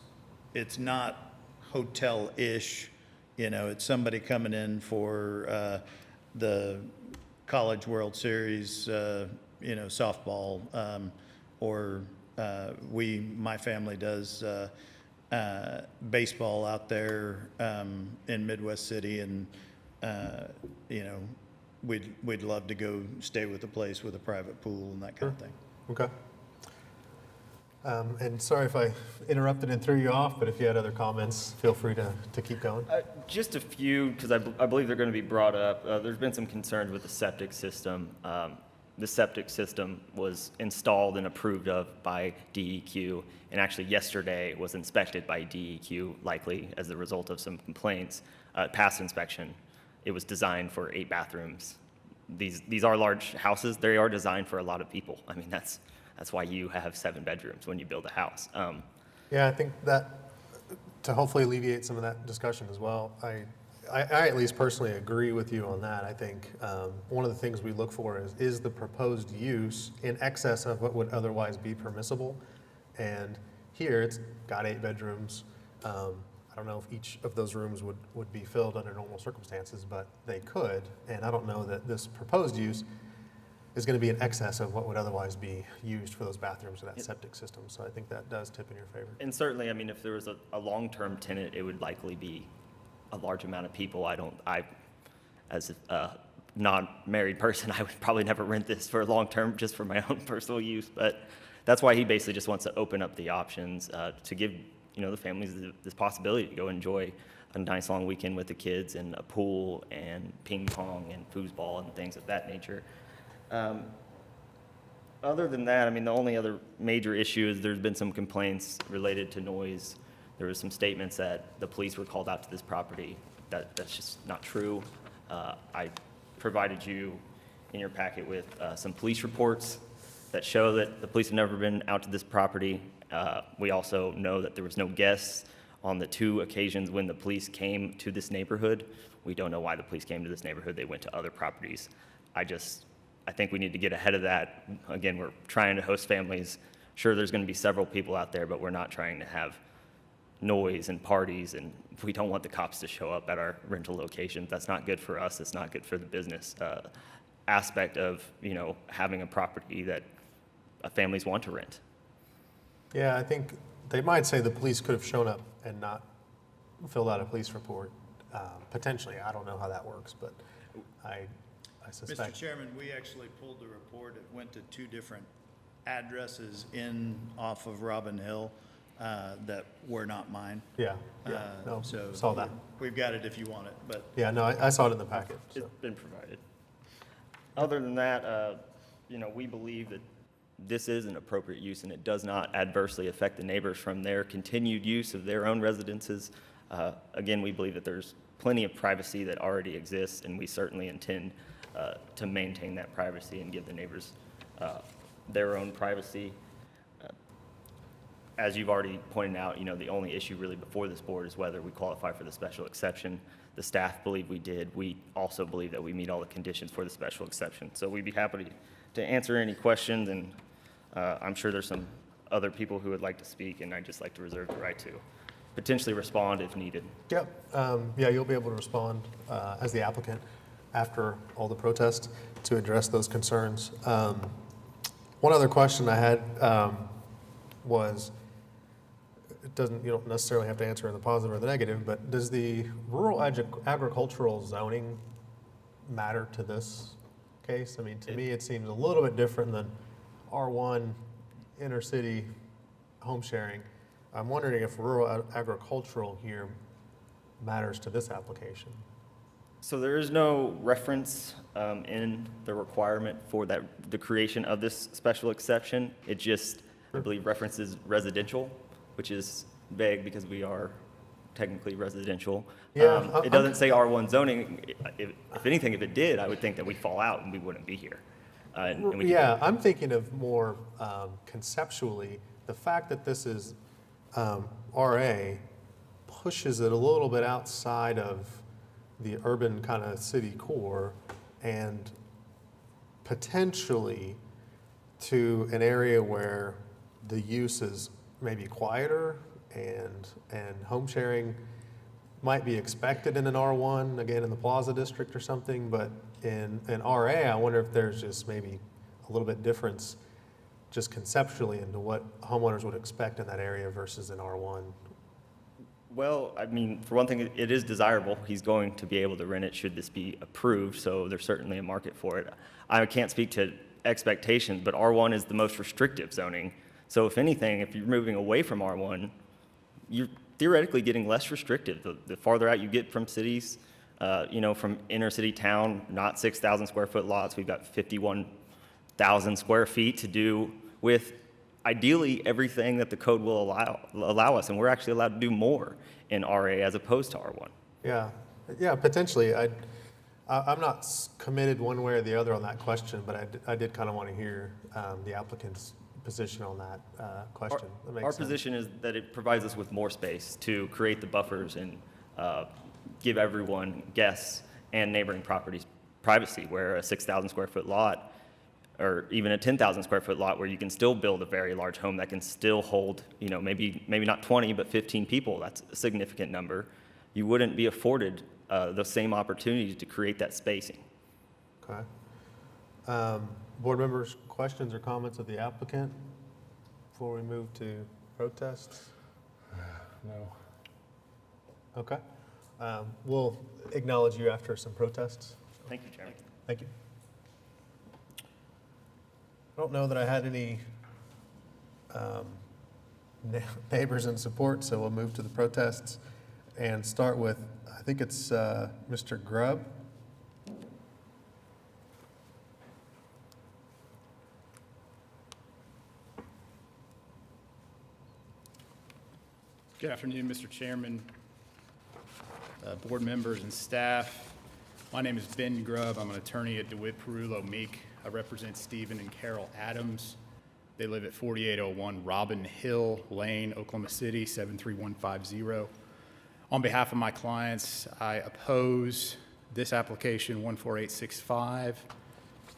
not hotel-ish, it's somebody coming in for the College World Series, softball, or my family does baseball out there in Midwest City, and we'd love to go stay with a place with a private pool and that kind of thing. Okay. And sorry if I interrupted and threw you off, but if you had other comments, feel free to keep going. Just a few, because I believe they're going to be brought up. There's been some concerns with the septic system. The septic system was installed and approved of by DEQ, and actually yesterday was inspected by DEQ, likely as a result of some complaints. Past inspection, it was designed for 8 bathrooms. These are large houses. They are designed for a lot of people. I mean, that's why you have 7 bedrooms when you build a house. Yeah, I think that to hopefully alleviate some of that discussion as well, I at least personally agree with you on that. I think one of the things we look for is the proposed use in excess of what would otherwise be permissible. And here it's got 8 bedrooms. I don't know if each of those rooms would be filled under normal circumstances, but they could. And I don't know that this proposed use is going to be in excess of what would otherwise be used for those bathrooms or that septic system. So I think that does tip in your favor. And certainly, I mean, if there was a long-term tenant, it would likely be a large amount of people. As a non-married person, I would probably never rent this for long-term just for my own personal use. But that's why he basically just wants to open up the options to give the families this possibility to go enjoy a nice long weekend with the kids, and a pool and ping pong and foosball and things of that nature. Other than that, I mean, the only other major issue is there's been some complaints related to noise. There was some statements that the police were called out to this property. That's just not true. I provided you in your packet with some police reports that show that the police have never been out to this property. We also know that there was no guests on the 2 occasions when the police came to this neighborhood. We don't know why the police came to this neighborhood. They went to other properties. I think we need to get ahead of that. Again, we're trying to host families. Sure, there's going to be several people out there, but we're not trying to have noise and parties, and we don't want the cops to show up at our rental locations. That's not good for us. It's not good for the business aspect of, having a property that families want to rent. Yeah, I think they might say the police could have shown up and not filled out a police report. Potentially, I don't know how that works, but I suspect. Mr. Chairman, we actually pulled the report. It went to 2 different addresses off of Robin Hill that were not mine. Yeah, no, So saw that. We've got it if you want it, but. Yeah, no, I saw it in the packet. So. It's been provided. Other than that, we believe that this is an appropriate use, and it does not adversely affect the neighbors from their continued use of their own residences. Again, we believe that there's plenty of privacy that already exists, and we certainly intend to maintain that privacy and give the neighbors their own privacy. As you've already pointed out, the only issue really before this board is whether we qualify for the special exception. The staff believe we did. We also believe that we meet all the conditions for the special exception. So we'd be happy to answer any questions, and I'm sure there's some other people who would like to speak, and I'd just like to reserve the right to. potentially respond if needed. Yep, yeah, you'll be able to respond as the applicant after all the protests to address those concerns. One other question I had was, you don't necessarily have to answer in the positive or the negative, but does the rural agricultural zoning matter to this case? I mean, to me, it seems a little bit different than R1 inner city home sharing. I'm wondering if rural agricultural here matters to this application. So there is no reference in the requirement for the creation of this special exception. It just, I believe, references residential, which is vague because we are technically residential. Yeah, it doesn't say R1 zoning. If anything, if it did, I would think that we fall out and we wouldn't be here. And we Yeah, I'm thinking of more conceptually, the fact that this is RA pushes it a little bit outside of the urban kind of city core and potentially to an area where the use is maybe quieter and home sharing might be expected in an R1, again in the Plaza District or something, but in RA, I wonder if there's just maybe a little bit difference just conceptually into what homeowners would expect in that area versus in R1. Well, I mean, for one thing, it is desirable. He's going to be able to rent it should this be approved, so there's certainly a market for it. I can't speak to expectations, but R1 is the most restrictive zoning. So if anything, if you're moving away from R1, you're theoretically getting less restrictive. The farther out you get from cities, from inner city town, not 6,000 square foot lots, we've got 51,000 square feet to do with ideally everything that the code will allow us, and we're actually allowed to do more in RA as opposed to R1. Yeah, potentially. I'm not committed one way or the other on that question, but I did kind of want to hear the applicant's position on that question. That makes Our sense. position is that it provides us with more space to create the buffers and give everyone, guests and neighboring properties, privacy, where a 6,000 square foot lot or even a 10,000 square foot lot where you can still build a very large home that can still hold, maybe not 20, but 15 people. That's a significant number. You wouldn't be afforded the same opportunity to create that spacing. Okay. Board members, questions or comments of the applicant before we move to protests? No. Okay. We'll acknowledge you after some protests. Thank you, Chairman. Thank you. I don't know that I had any neighbors in support, so we'll move to the protests and start with, I think it's Mr. Grubb. Good afternoon, Mr. Chairman, board members and staff. My name is Ben Grubb. I'm an attorney at DeWitt Perullo Meek. I represent Stephen and Carol Adams. They live at 4801 Robin Hill Lane, Oklahoma City, 73150. On behalf of my clients, I oppose this application 14865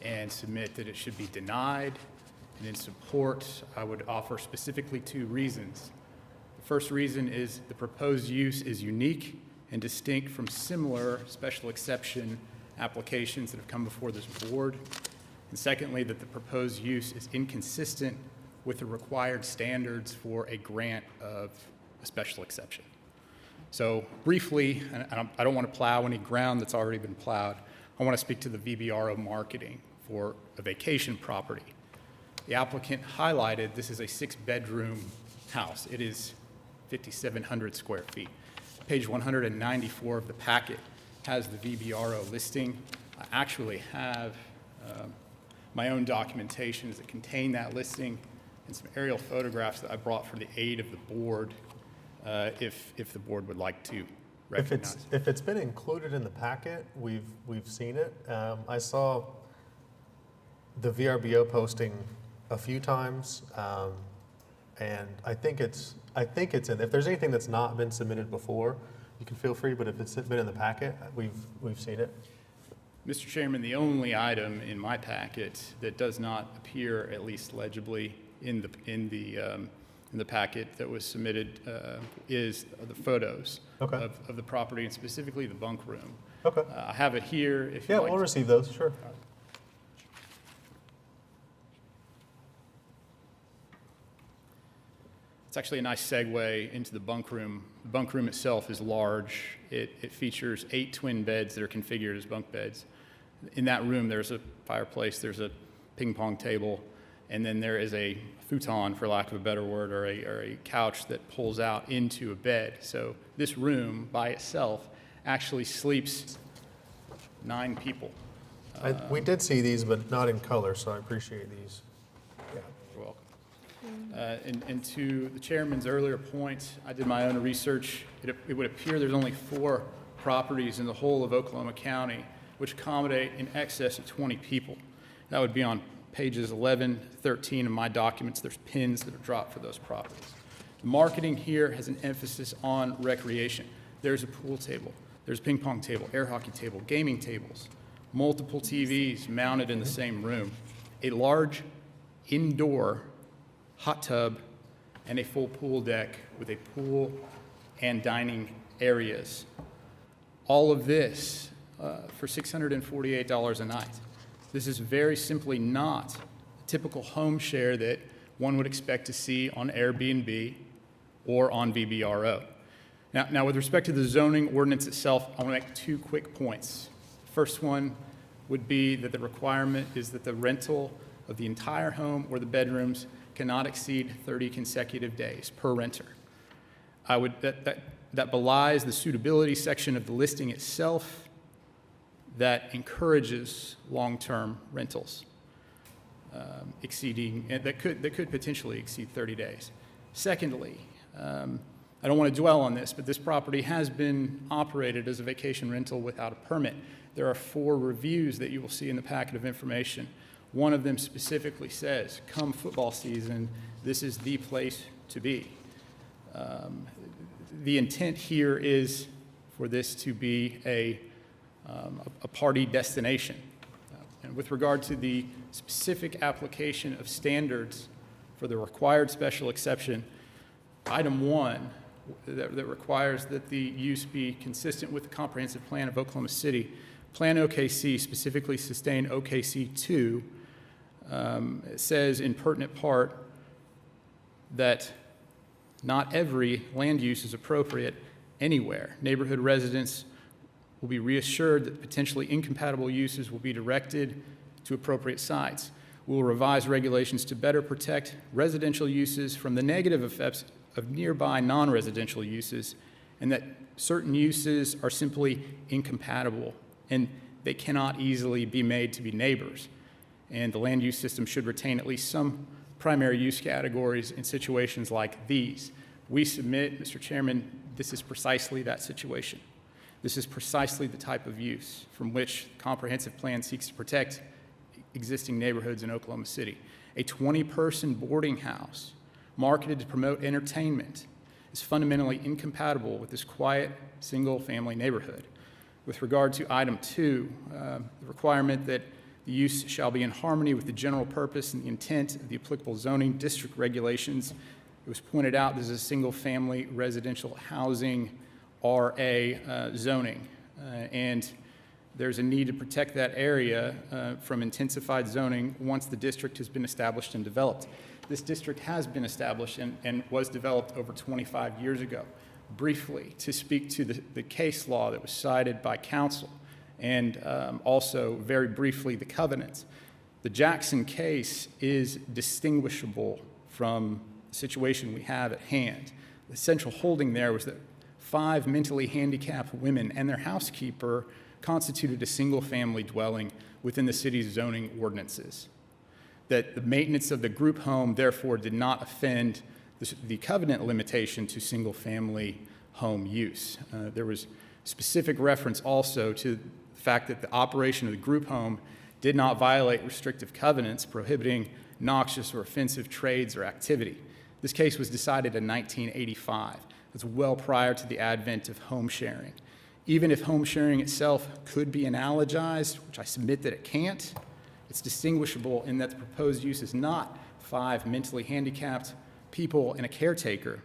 and submit that it should be denied. And in support, I would offer specifically 2 reasons. The first reason is the proposed use is unique and distinct from similar special exception applications that have come before this board. And secondly, that the proposed use is inconsistent with the required standards for a grant of a special exception. So briefly, and I don't want to plow any ground that's already been plowed, I want to speak to the VBRO marketing for a vacation property. The applicant highlighted this is a 6-bedroom house. It is 5,700 square feet. Page 194 of the packet has the VBRO listing. I actually have my own documentations that contain that listing and some aerial photographs that I brought for the aid of the board if the board would like to recognize. If it's been included in the packet, we've seen it. I saw the VRBO posting a few times, and I think it's in. If there's anything that's not been submitted before, you can feel free. But if it's been in the packet, we've seen it. Mr. Chairman, the only item in my packet that does not appear, at least legibly, in the in the packet that was submitted is the photos Okay. of the property and specifically the bunk room. Okay. I have it here if you'd Yeah, like we'll to- receive those, sure. It's actually a nice segue into the bunk room. The bunk room itself is large. It features 8 twin beds that are configured as bunk beds. In that room, there's a fireplace, there's a ping pong table, and then there is a futon, for lack of a better word, or a couch that pulls out into a bed. So this room by itself actually sleeps 9 people. We did see these, but not in color, so I appreciate these. Yeah. You're welcome. And to the chairman's earlier point, I did my own research. It would appear there's only 4 properties in the whole of Oklahoma County which accommodate in excess of 20 people. That would be on pages 11, 13 of my documents. There's pins that are dropped for those properties. The marketing here has an emphasis on recreation. There's a pool table, there's a ping pong table, air hockey table, gaming tables, multiple TVs mounted in the same room, a large indoor hot tub, and a full pool deck with a pool and dining areas. All of this for $648 a night. This is very simply not a typical home share that one would expect to see on Airbnb or on VBRO. Now, with respect to the zoning ordinance itself, I want to make 2 quick points. First one would be that the requirement is that the rental of the entire home or the bedrooms cannot exceed 30 consecutive days per renter. That belies the suitability section of the listing itself that encourages long-term rentals that could potentially exceed 30 days. Secondly, I don't want to dwell on this, but this property has been operated as a vacation rental without a permit. There are 4 reviews that you will see in the packet of information. One of them specifically says, come football season, this is the place to be. The intent here is for this to be a party destination. And with regard to the specific application of standards for the required special exception, item 1 that requires that the use be consistent with the comprehensive plan of Oklahoma City, Plan OKC, specifically sustain OKC 2, it says in pertinent part that not every land use is appropriate anywhere. Neighborhood residents will be reassured that potentially incompatible uses will be directed to appropriate sites. We will revise regulations to better protect residential uses from the negative effects of nearby non-residential uses, and that certain uses are simply incompatible and they cannot easily be made to be neighbors. And the land use system should retain at least some primary use categories in situations like these. We submit, Mr. Chairman, this is precisely that situation. This is precisely the type of use from which the comprehensive plan seeks to protect existing neighborhoods in Oklahoma City. A 20-person boarding house marketed to promote entertainment is fundamentally incompatible with this quiet, single-family neighborhood. With regard to item 2, the requirement that the use shall be in harmony with the general purpose and the intent of the applicable zoning district regulations. It was pointed out this is a single-family residential housing RA zoning, and there's a need to protect that area from intensified zoning once the district has been established and developed. This district has been established and was developed over 25 years ago. Briefly, to speak to the case law that was cited by counsel, and also very briefly the covenants. The Jackson case is distinguishable from the situation we have at hand. The central holding there was that 5 mentally handicapped women and their housekeeper constituted a single-family dwelling within the city's zoning ordinances. That the maintenance of the group home therefore did not offend the covenant limitation to single-family home use. There was specific reference also to the fact that the operation of the group home did not violate restrictive covenants prohibiting noxious or offensive trades or activity. This case was decided in 1985. That's well prior to the advent of home sharing. Even if home sharing itself could be analogized, which I submit that it can't, it's distinguishable in that the proposed use is not 5 mentally handicapped people and a caretaker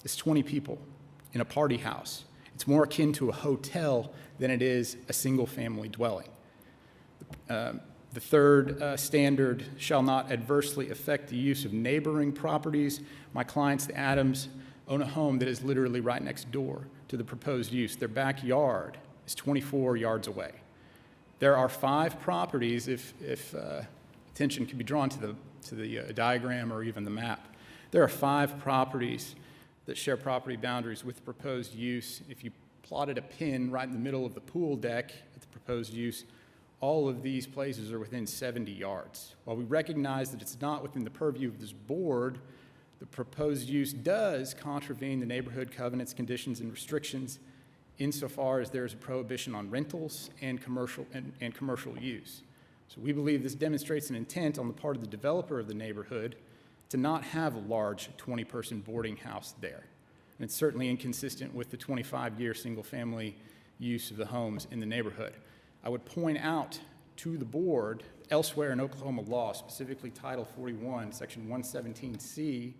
is 20 people in a party house. It's more akin to a hotel than it is a single-family dwelling. The third standard shall not adversely affect the use of neighboring properties. My clients, the Adams, own a home that is literally right next door to the proposed use. Their backyard is 24 yards away. There are 5 properties, if attention can be drawn to the diagram or even the map. There are 5 properties that share property boundaries with the proposed use. If you plotted a pin right in the middle of the pool deck at the proposed use, all of these places are within 70 yards. While we recognize that it's not within the purview of this board, the proposed use does contravene the neighborhood covenants, conditions, and restrictions insofar as there is a prohibition on rentals and commercial use. So we believe this demonstrates an intent on the part of the developer of the neighborhood to not have a large 20-person boarding house there. And it's certainly inconsistent with the 25-year single-family use of the homes in the neighborhood. I would point out to the board, elsewhere in Oklahoma law, specifically Title 41, Section 117C,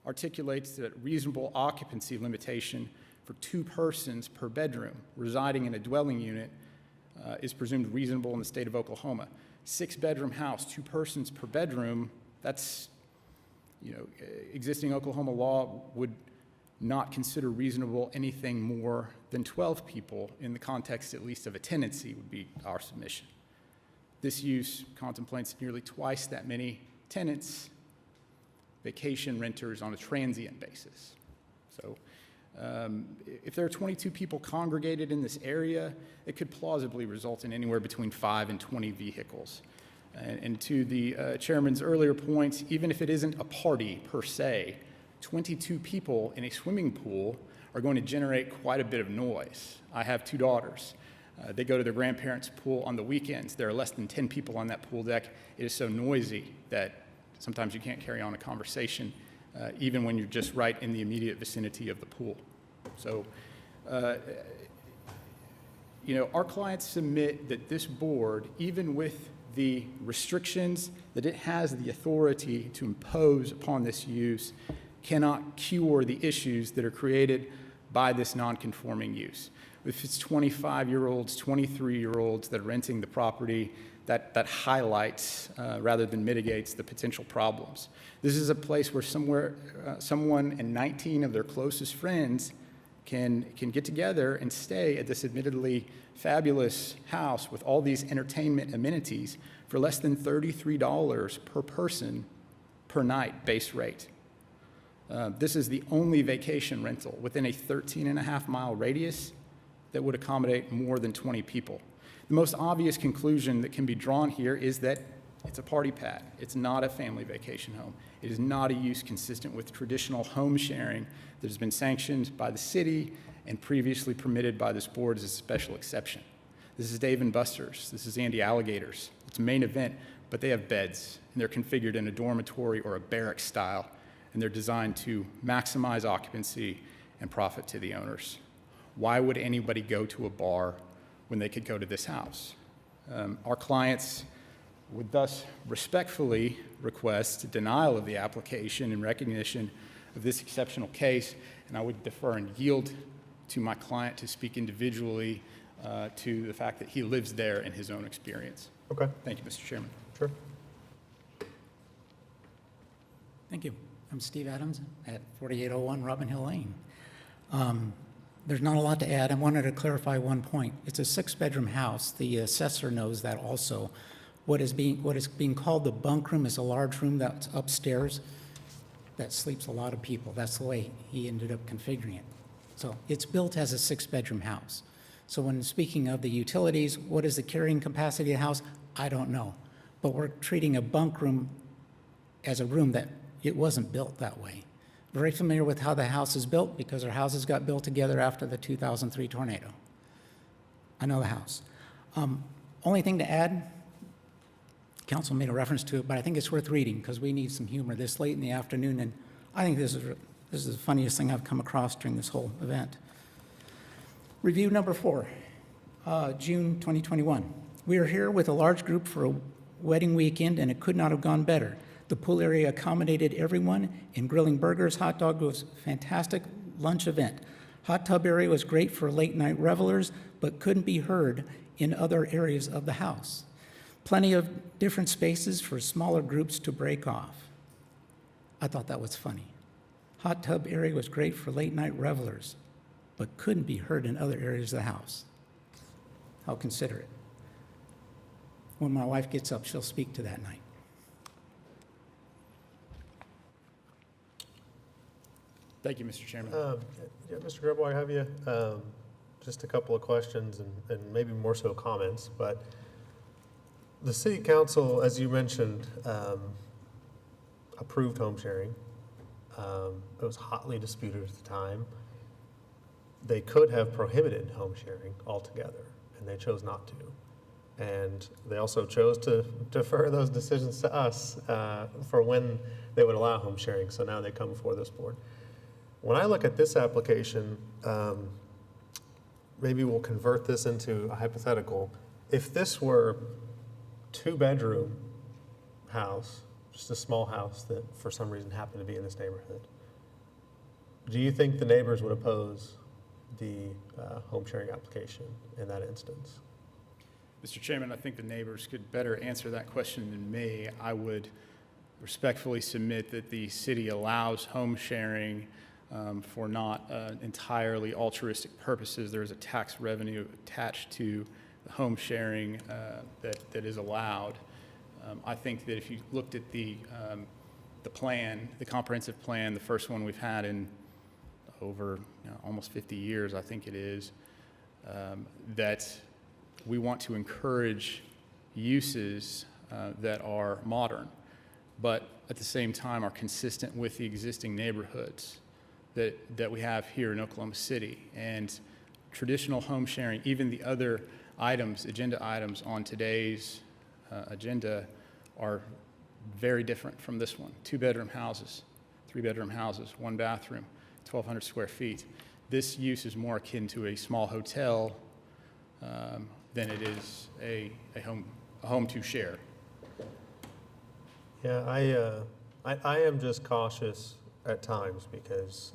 articulates that reasonable occupancy limitation for 2 persons per bedroom residing in a dwelling unit is presumed reasonable in the state of Oklahoma. 6-bedroom house, 2 persons per bedroom, that's, existing Oklahoma law would not consider reasonable anything more than 12 people in the context at least of a tenancy would be our submission. This use contemplates nearly twice that many tenants, vacation renters on a transient basis. So if there are 22 people congregated in this area, it could plausibly result in anywhere between 5 and 20 vehicles. And to the chairman's earlier points, even if it isn't a party per se, 22 people in a swimming pool are going to generate quite a bit of noise. I have 2 daughters. They go to their grandparents' pool on the weekends. There are less than 10 people on that pool deck. It is so noisy that sometimes you can't carry on a conversation, even when you're just right in the immediate vicinity of the pool. So, our clients submit that this board, even with the restrictions that it has the authority to impose upon this use, cannot cure the issues that are created by this non-conforming use. If it's 25-year-olds, 23-year-olds that are renting the property, that highlights rather than mitigates the potential problems. This is a place where someone and 19 of their closest friends can get together and stay at this admittedly fabulous house with all these entertainment amenities for less than $33 per person per night base rate. This is the only vacation rental within a 13.5-mile radius that would accommodate more than 20 people. The most obvious conclusion that can be drawn here is that it's a party pad. It's not a family vacation home. It is not a use consistent with traditional home sharing that has been sanctioned by the city and previously permitted by this board as a special exception. This is Dave & Buster's. This is Andy Alligators. It's a main event, but they have beds, and they're configured in a dormitory or a barrack style, and they're designed to maximize occupancy and profit to the owners. Why would anybody go to a bar when they could go to this house? Our clients would thus respectfully request denial of the application in recognition of this exceptional case, and I would defer and yield to my client to speak individually to the fact that he lives there in his own experience. Okay. Thank you, Mr. Chairman. Sure. Thank you. I'm Steve Adams at 4801 Robin Hill Lane. There's not a lot to add. I wanted to clarify one point. It's a 6-bedroom house. The assessor knows that also. What is being called the bunk room is a large room that's upstairs that sleeps a lot of people. That's the way he ended up configuring it. So it's built as a 6-bedroom house. So when speaking of the utilities, what is the carrying capacity of the house? I don't know. But we're treating a bunk room as a room that it wasn't built that way. Very familiar with how the house is built because our houses got built together after the 2003 tornado. I know the house. Only thing to add, council made a reference to it, but I think it's worth reading because we need some humor this late in the afternoon, and I think this is the funniest thing I've come across during this whole event. Review number 4, June 2021. We are here with a large group for a wedding weekend, and it could not have gone better. The pool area accommodated everyone, and grilling burgers, hot dog was a fantastic lunch event. Hot tub area was great for late-night revelers, but couldn't be heard in other areas of the house. Plenty of different spaces for smaller groups to break off. I thought that was funny. Hot tub area was great for late-night revelers, but couldn't be heard in other areas of the house. How considerate. When my wife gets up, she'll speak to that night. Thank you, Mr. Chairman. Yeah, Mr. Grub, while I have you, just a couple of questions and maybe more so comments, but the city council, as you mentioned, approved home sharing. It was hotly disputed at the time. They could have prohibited home sharing altogether, and they chose not to. And they also chose to defer those decisions to us for when they would allow home sharing, so now they come before this board. When I look at this application, maybe we'll convert this into a hypothetical. If this were two-bedroom house, just a small house that for some reason happened to be in this neighborhood, do you think the neighbors would oppose the home sharing application in that instance? Mr. Chairman, I think the neighbors could better answer that question than me. I would respectfully submit that the city allows home sharing for not entirely altruistic purposes. There is a tax revenue attached to the home sharing that is allowed. I think that if you looked at the plan, the comprehensive plan, the first one we've had in over almost 50 years, I think it is, that we want to encourage uses that are modern, but at the same time are consistent with the existing neighborhoods that we have here in Oklahoma City. And traditional home sharing, even the other items, agenda items on today's agenda are very different from this one. 2-bedroom houses, 3-bedroom houses, 1 bathroom, 1,200 square feet. This use is more akin to a small hotel than it is a home to share. Yeah, I am just cautious at times because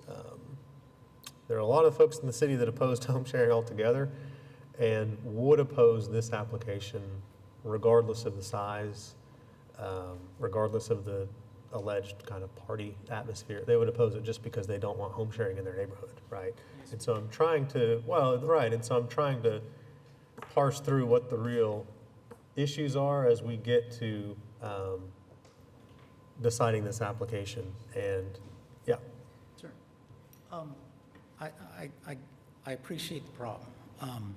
there are a lot of folks in the city that opposed home sharing altogether and would oppose this application regardless of the size, regardless of the alleged kind of party atmosphere. They would oppose it just because they don't want home sharing in their neighborhood, right? And so I'm trying to, and so I'm trying to parse through what the real issues are as we get to deciding this application. And yeah. Sure. I appreciate the problem.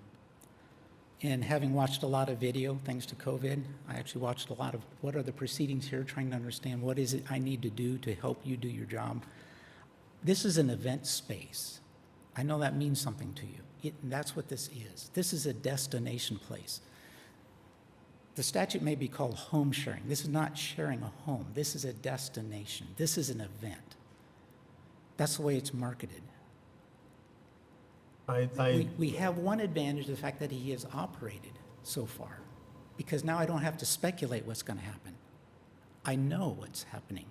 And having watched a lot of video, thanks to COVID, I actually watched a lot of what are the proceedings here, trying to understand what is it I need to do to help you do your job. This is an event space. I know that means something to you. That's what this is. This is a destination place. The statute may be called home sharing. This is not sharing a home. This is a destination. This is an event. That's the way it's marketed. We have one advantage, the fact that he has operated so far, because now I don't have to speculate what's going to happen. I know what's happening.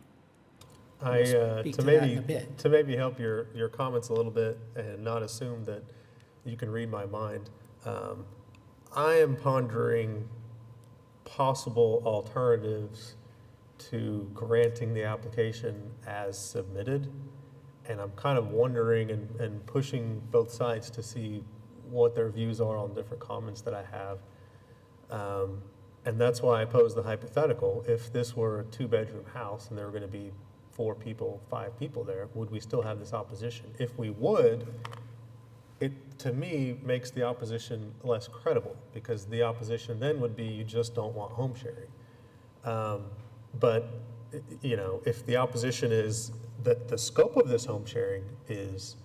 To maybe help your comments a little bit and not assume that you can read my mind, I am pondering possible alternatives to granting the application as submitted. And I'm kind of wondering and pushing both sides to see what their views are on different comments that I have. And that's why I posed the hypothetical. If this were a 2-bedroom house and there were going to be 4 people, 5 people there, would we still have this opposition? If we would, it, to me, makes the opposition less credible, because the opposition then would be you just don't want home sharing. But, if the opposition is that the scope of this home sharing is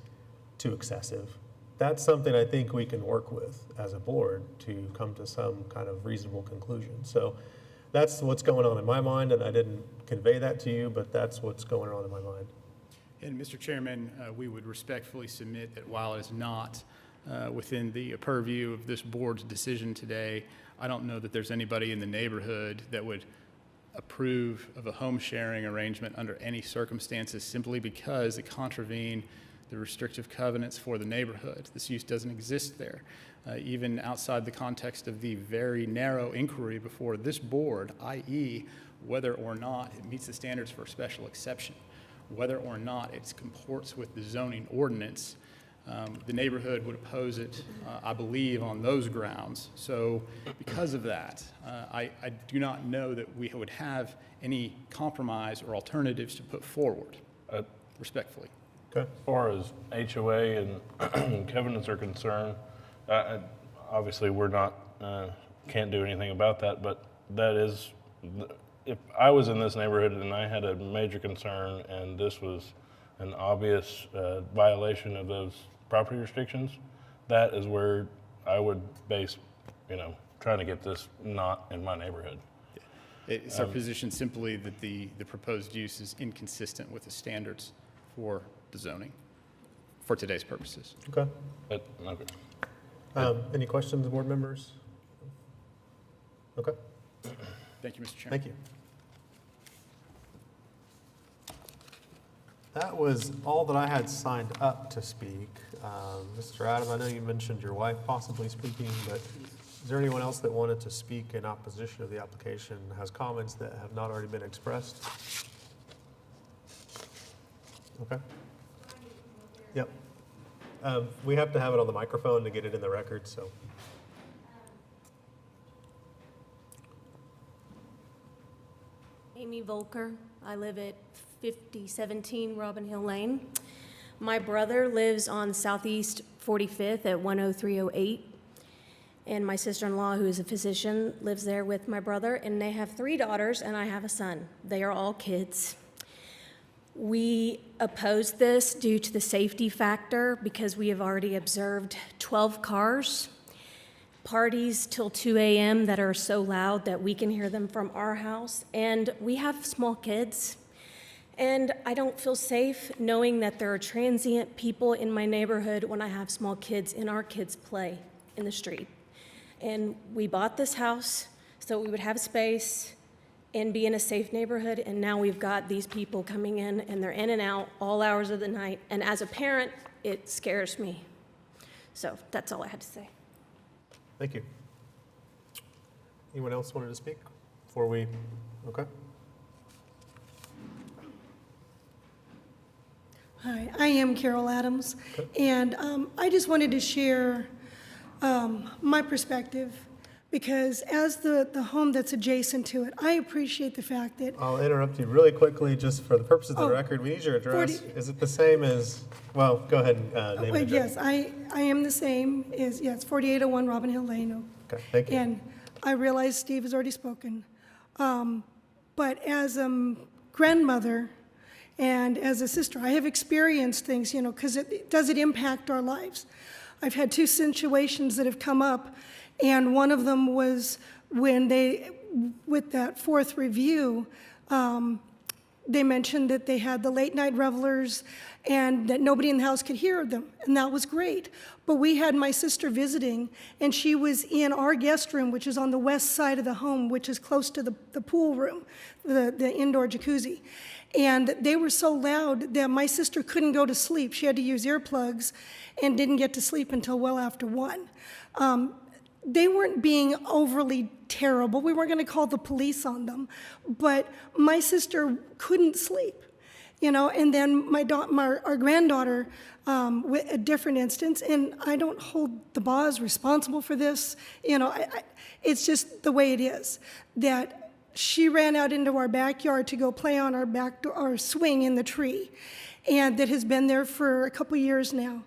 too excessive, that's something I think we can work with as a board to come to some kind of reasonable conclusion. So that's what's going on in my mind, and I didn't convey that to you, but that's what's going on in my mind. And Mr. Chairman, we would respectfully submit that while it is not within the purview of this board's decision today, I don't know that there's anybody in the neighborhood that would approve of a home sharing arrangement under any circumstances simply because it contravened the restrictive covenants for the neighborhood. This use doesn't exist there. Even outside the context of the very narrow inquiry before this board, i.e. whether or not it meets the standards for a special exception, whether or not it comports with the zoning ordinance, the neighborhood would oppose it, I believe, on those grounds. So because of that, I do not know that we would have any compromise or alternatives to put forward, respectfully. Okay. As far as HOA and covenants are concerned, obviously we're not, can't do anything about that, but that is, if I was in this neighborhood and I had a major concern and this was an obvious violation of those property restrictions, that is where I would base, trying to get this not in my neighborhood. It's our position simply that the proposed use is inconsistent with the standards for the zoning for today's purposes. Okay. Okay. Any questions, board members? Okay. Thank you, Mr. Chairman. Thank you. That was all that I had signed up to speak. Mr. Adam, I know you mentioned your wife possibly speaking, but is there anyone else that wanted to speak in opposition of the application, has comments that have not already been expressed? Okay. Yep. We have to have it on the microphone to get it in the record, so. Amy Volker. I live at 5017 Robin Hill Lane. My brother lives on Southeast 45th at 10308. And my sister-in-law, who is a physician, lives there with my brother, and they have 3 daughters, and I have a son. They are all kids. We opposed this due to the safety factor because we have already observed 12 cars, parties till 2 a.m. that are so loud that we can hear them from our house, and we have small kids. And I don't feel safe knowing that there are transient people in my neighborhood when I have small kids and our kids play in the street. And we bought this house so we would have space and be in a safe neighborhood, and now we've got these people coming in, and they're in and out all hours of the night. And as a parent, it scares me. So that's all I had to say. Thank you. Anyone else wanted to speak before we, okay? Hi, I am Carol Adams, and I just wanted to share my perspective, because as the home that's adjacent to it, I appreciate the fact that, I'll interrupt you really quickly, just for the purposes of the record. We need your address. 40 Is it the same as, well, go ahead and name it. yes, I am the same, it's 4801 Robin Hill Lane. Okay, thank you. And I realize Steve has already spoken, but as a grandmother and as a sister, I have experienced things, because does it impact our lives? I've had 2 situations that have come up, and one of them was when with that 4th review, they mentioned that they had the late night revelers and that nobody in the house could hear them, and that was great. But we had my sister visiting, and she was in our guest room, which is on the west side of the home, which is close to the pool room, the indoor jacuzzi. And they were so loud that my sister couldn't go to sleep. She had to use earplugs and didn't get to sleep until well after 1. They weren't being overly terrible. We weren't going to call the police on them. But my sister couldn't sleep, and then our granddaughter, with a different instance, and I don't hold the Boz responsible for this. It's just the way it is, that she ran out into our backyard to go play on our back door, our swing in the tree, and that has been there for a couple years now.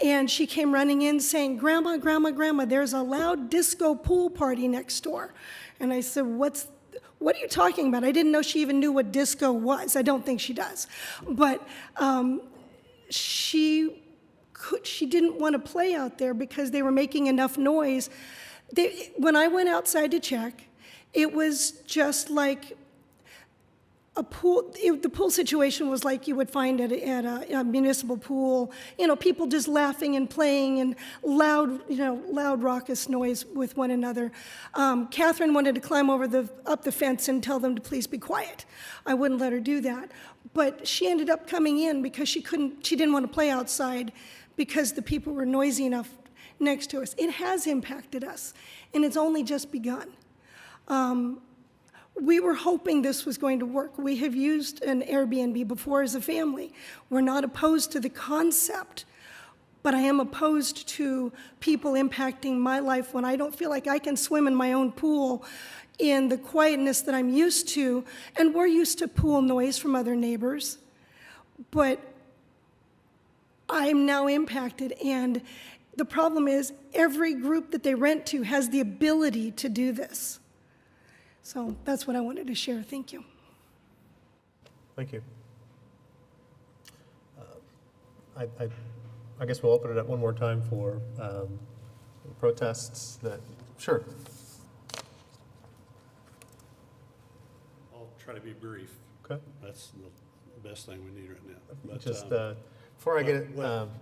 And she came running in saying, "Grandma, Grandma, Grandma, there's a loud disco pool party next door." And I said, what are you talking about? I didn't know she even knew what disco was. I don't think she does. But she didn't want to play out there because they were making enough noise. When I went outside to check, it was just like a pool, the pool situation was like you would find at a municipal pool, people just laughing and playing and loud raucous noise with one another. Catherine wanted to climb up the fence and tell them to please be quiet. I wouldn't let her do that. But she ended up coming in because she didn't want to play outside because the people were noisy enough next to us. It has impacted us, and it's only just begun. We were hoping this was going to work. We have used an Airbnb before as a family. We're not opposed to the concept, but I am opposed to people impacting my life when I don't feel like I can swim in my own pool in the quietness that I'm used to. And we're used to pool noise from other neighbors, but I'm now impacted. And the problem is every group that they rent to has the ability to do this. So that's what I wanted to share. Thank you. Thank you. I guess we'll open it up one more time for protests that, sure. I'll try to be brief. Okay. That's the best thing we need right now. But, Just before I get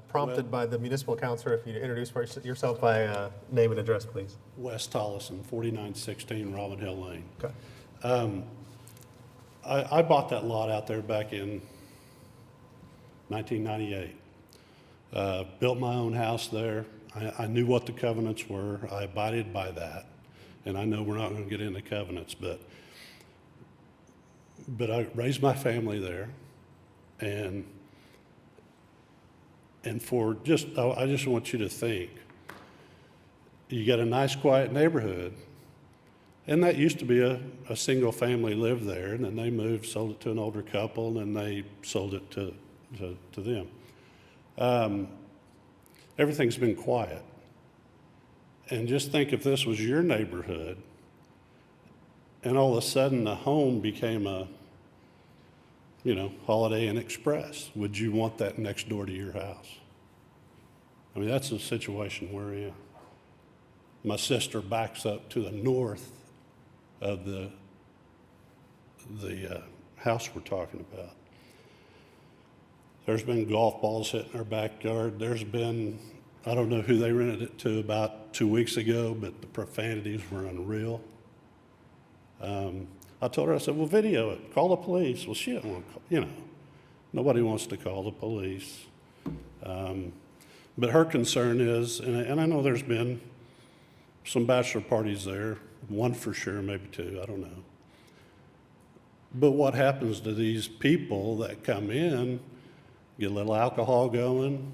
prompted by the municipal counselor, if you introduce yourself by name and address, please. Wes Tollison, 4916 Robin Hill Lane. Okay. I bought that lot out there back in 1998. Built my own house there. I knew what the covenants were. I abided by that. And I know we're not going to get into covenants, but I raised my family there. And I just want you to think, you got a nice quiet neighborhood, and that used to be a single family lived there, and then they moved, sold it to an older couple, and then they sold it to them. Everything's been quiet. And just think if this was your neighborhood, and all of a sudden the home became a Holiday Inn Express. Would you want that next door to your house? I mean, that's the situation we're in. My sister backs up to the north of the house we're talking about. There's been golf balls hit in our backyard. There's been, I don't know who they rented it to about 2 weeks ago, but the profanities were unreal. I told her, I said, well, video it, call the police. Well, she didn't want to call, nobody wants to call the police. But her concern is, and I know there's been some bachelor parties there, one for sure, maybe two, I don't know. But what happens to these people that come in, get a little alcohol going,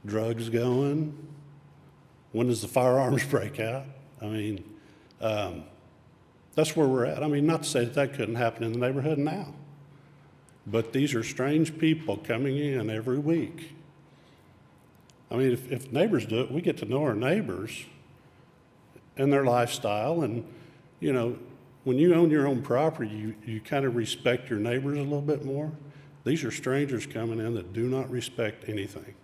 drugs going? When does the firearms break out? I mean, that's where we're at. I mean, not to say that couldn't happen in the neighborhood now, but these are strange people coming in every week. I mean, if neighbors do it, we get to know our neighbors and their lifestyle. And, when you own your own property, you kind of respect your neighbors a little bit more. These are strangers coming in that do not respect anything.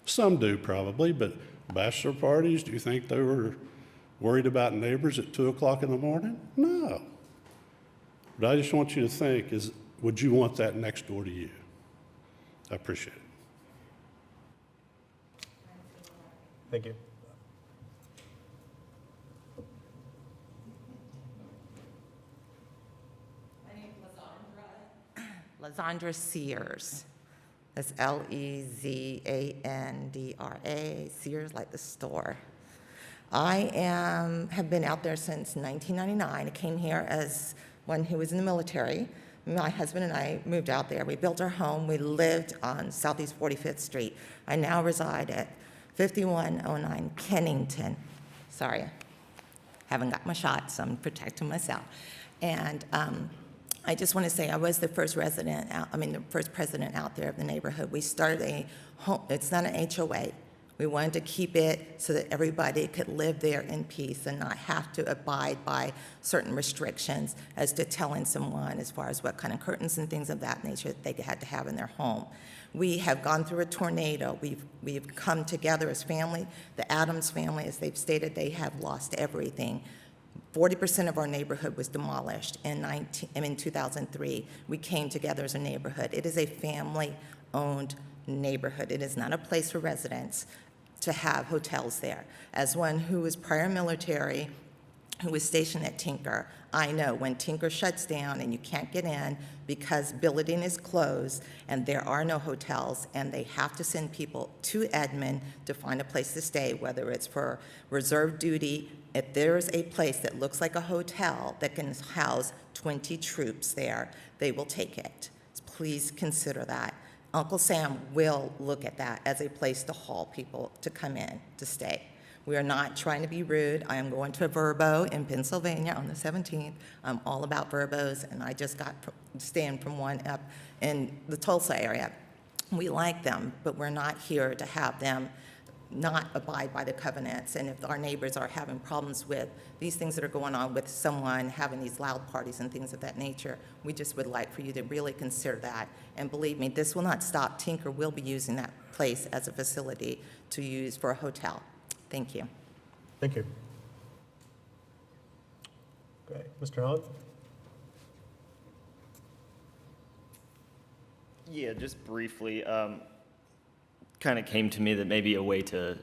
Some do probably, but bachelor parties, do you think they were worried about neighbors at 2 o'clock in the morning? No. But I just want you to think, would you want that next door to you? I appreciate it. Thank you. My name is Lazandra Sears. That's Lezandra, Sears like the store. I have been out there since 1999. I came here as one who was in the military. My husband and I moved out there. We built our home. We lived on Southeast 45th Street. I now reside at 5109 Kennington. Sorry, haven't got my shot, so I'm protecting myself. And I just want to say I was the first the first president out there of the neighborhood. We started a home, it's not an HOA. We wanted to keep it so that everybody could live there in peace and not have to abide by certain restrictions as to telling someone as far as what kind of curtains and things of that nature that they had to have in their home. We have gone through a tornado. We've come together as family. The Adams family, as they've stated, they have lost everything. 40% of our neighborhood was demolished in 2003. We came together as a neighborhood. It is a family-owned neighborhood. It is not a place for residents to have hotels there. As one who was prior military, who was stationed at Tinker, I know when Tinker shuts down and you can't get in because building is closed and there are no hotels and they have to send people to Edmond to find a place to stay, whether it's for reserve duty. If there is a place that looks like a hotel that can house 20 troops there, they will take it. Please consider that. Uncle Sam will look at that as a place to haul people to come in to stay. We are not trying to be rude. I am going to Verbo in Pennsylvania on the 17th. I'm all about Verbos, and I just got staying from one up in the Tulsa area. We like them, but we're not here to have them not abide by the covenants. And if our neighbors are having problems with these things that are going on with someone having these loud parties and things of that nature, we just would like for you to really consider that. And believe me, this will not stop. Tinker will be using that place as a facility to use for a hotel. Thank you. Thank you. Okay, Mr. Hahn? Yeah, just briefly, kind of came to me that maybe a way to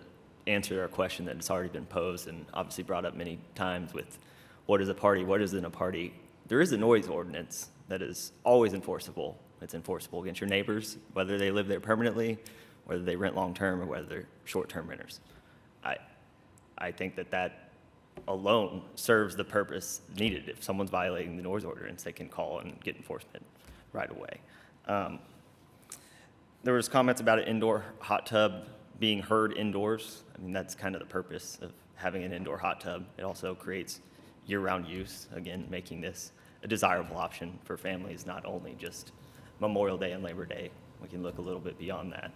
answer a question that has already been posed and obviously brought up many times with what is a party, what isn't a party. There is a noise ordinance that is always enforceable. It's enforceable against your neighbors, whether they live there permanently, whether they rent long-term, or whether they're short-term renters. I think that alone serves the purpose needed. If someone's violating the noise ordinance, they can call and get enforcement right away. There was comments about an indoor hot tub being heard indoors. I mean, that's kind of the purpose of having an indoor hot tub. It also creates year-round use, again, making this a desirable option for families, not only just Memorial Day and Labor Day. We can look a little bit beyond that.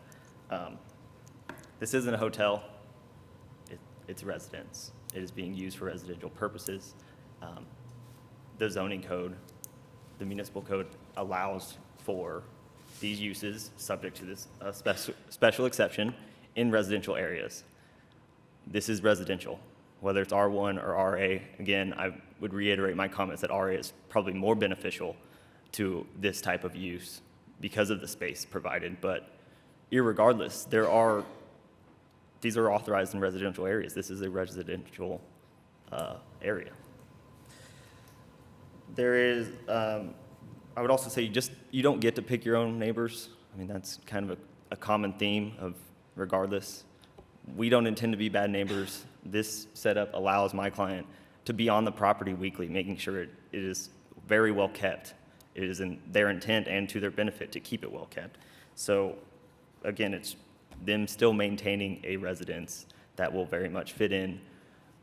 This isn't a hotel. It's a residence. It is being used for residential purposes. The zoning code, the municipal code allows for these uses subject to this special exception in residential areas. This is residential, whether it's R1 or RA. Again, I would reiterate my comments that RA is probably more beneficial to this type of use because of the space provided, but irregardless, these are authorized in residential areas. This is a residential area. There is, I would also say you don't get to pick your own neighbors. I mean, that's kind of a common theme of regardless. We don't intend to be bad neighbors. This setup allows my client to be on the property weekly, making sure it is very well kept. It is in their intent and to their benefit to keep it well kept. So again, it's them still maintaining a residence that will very much fit in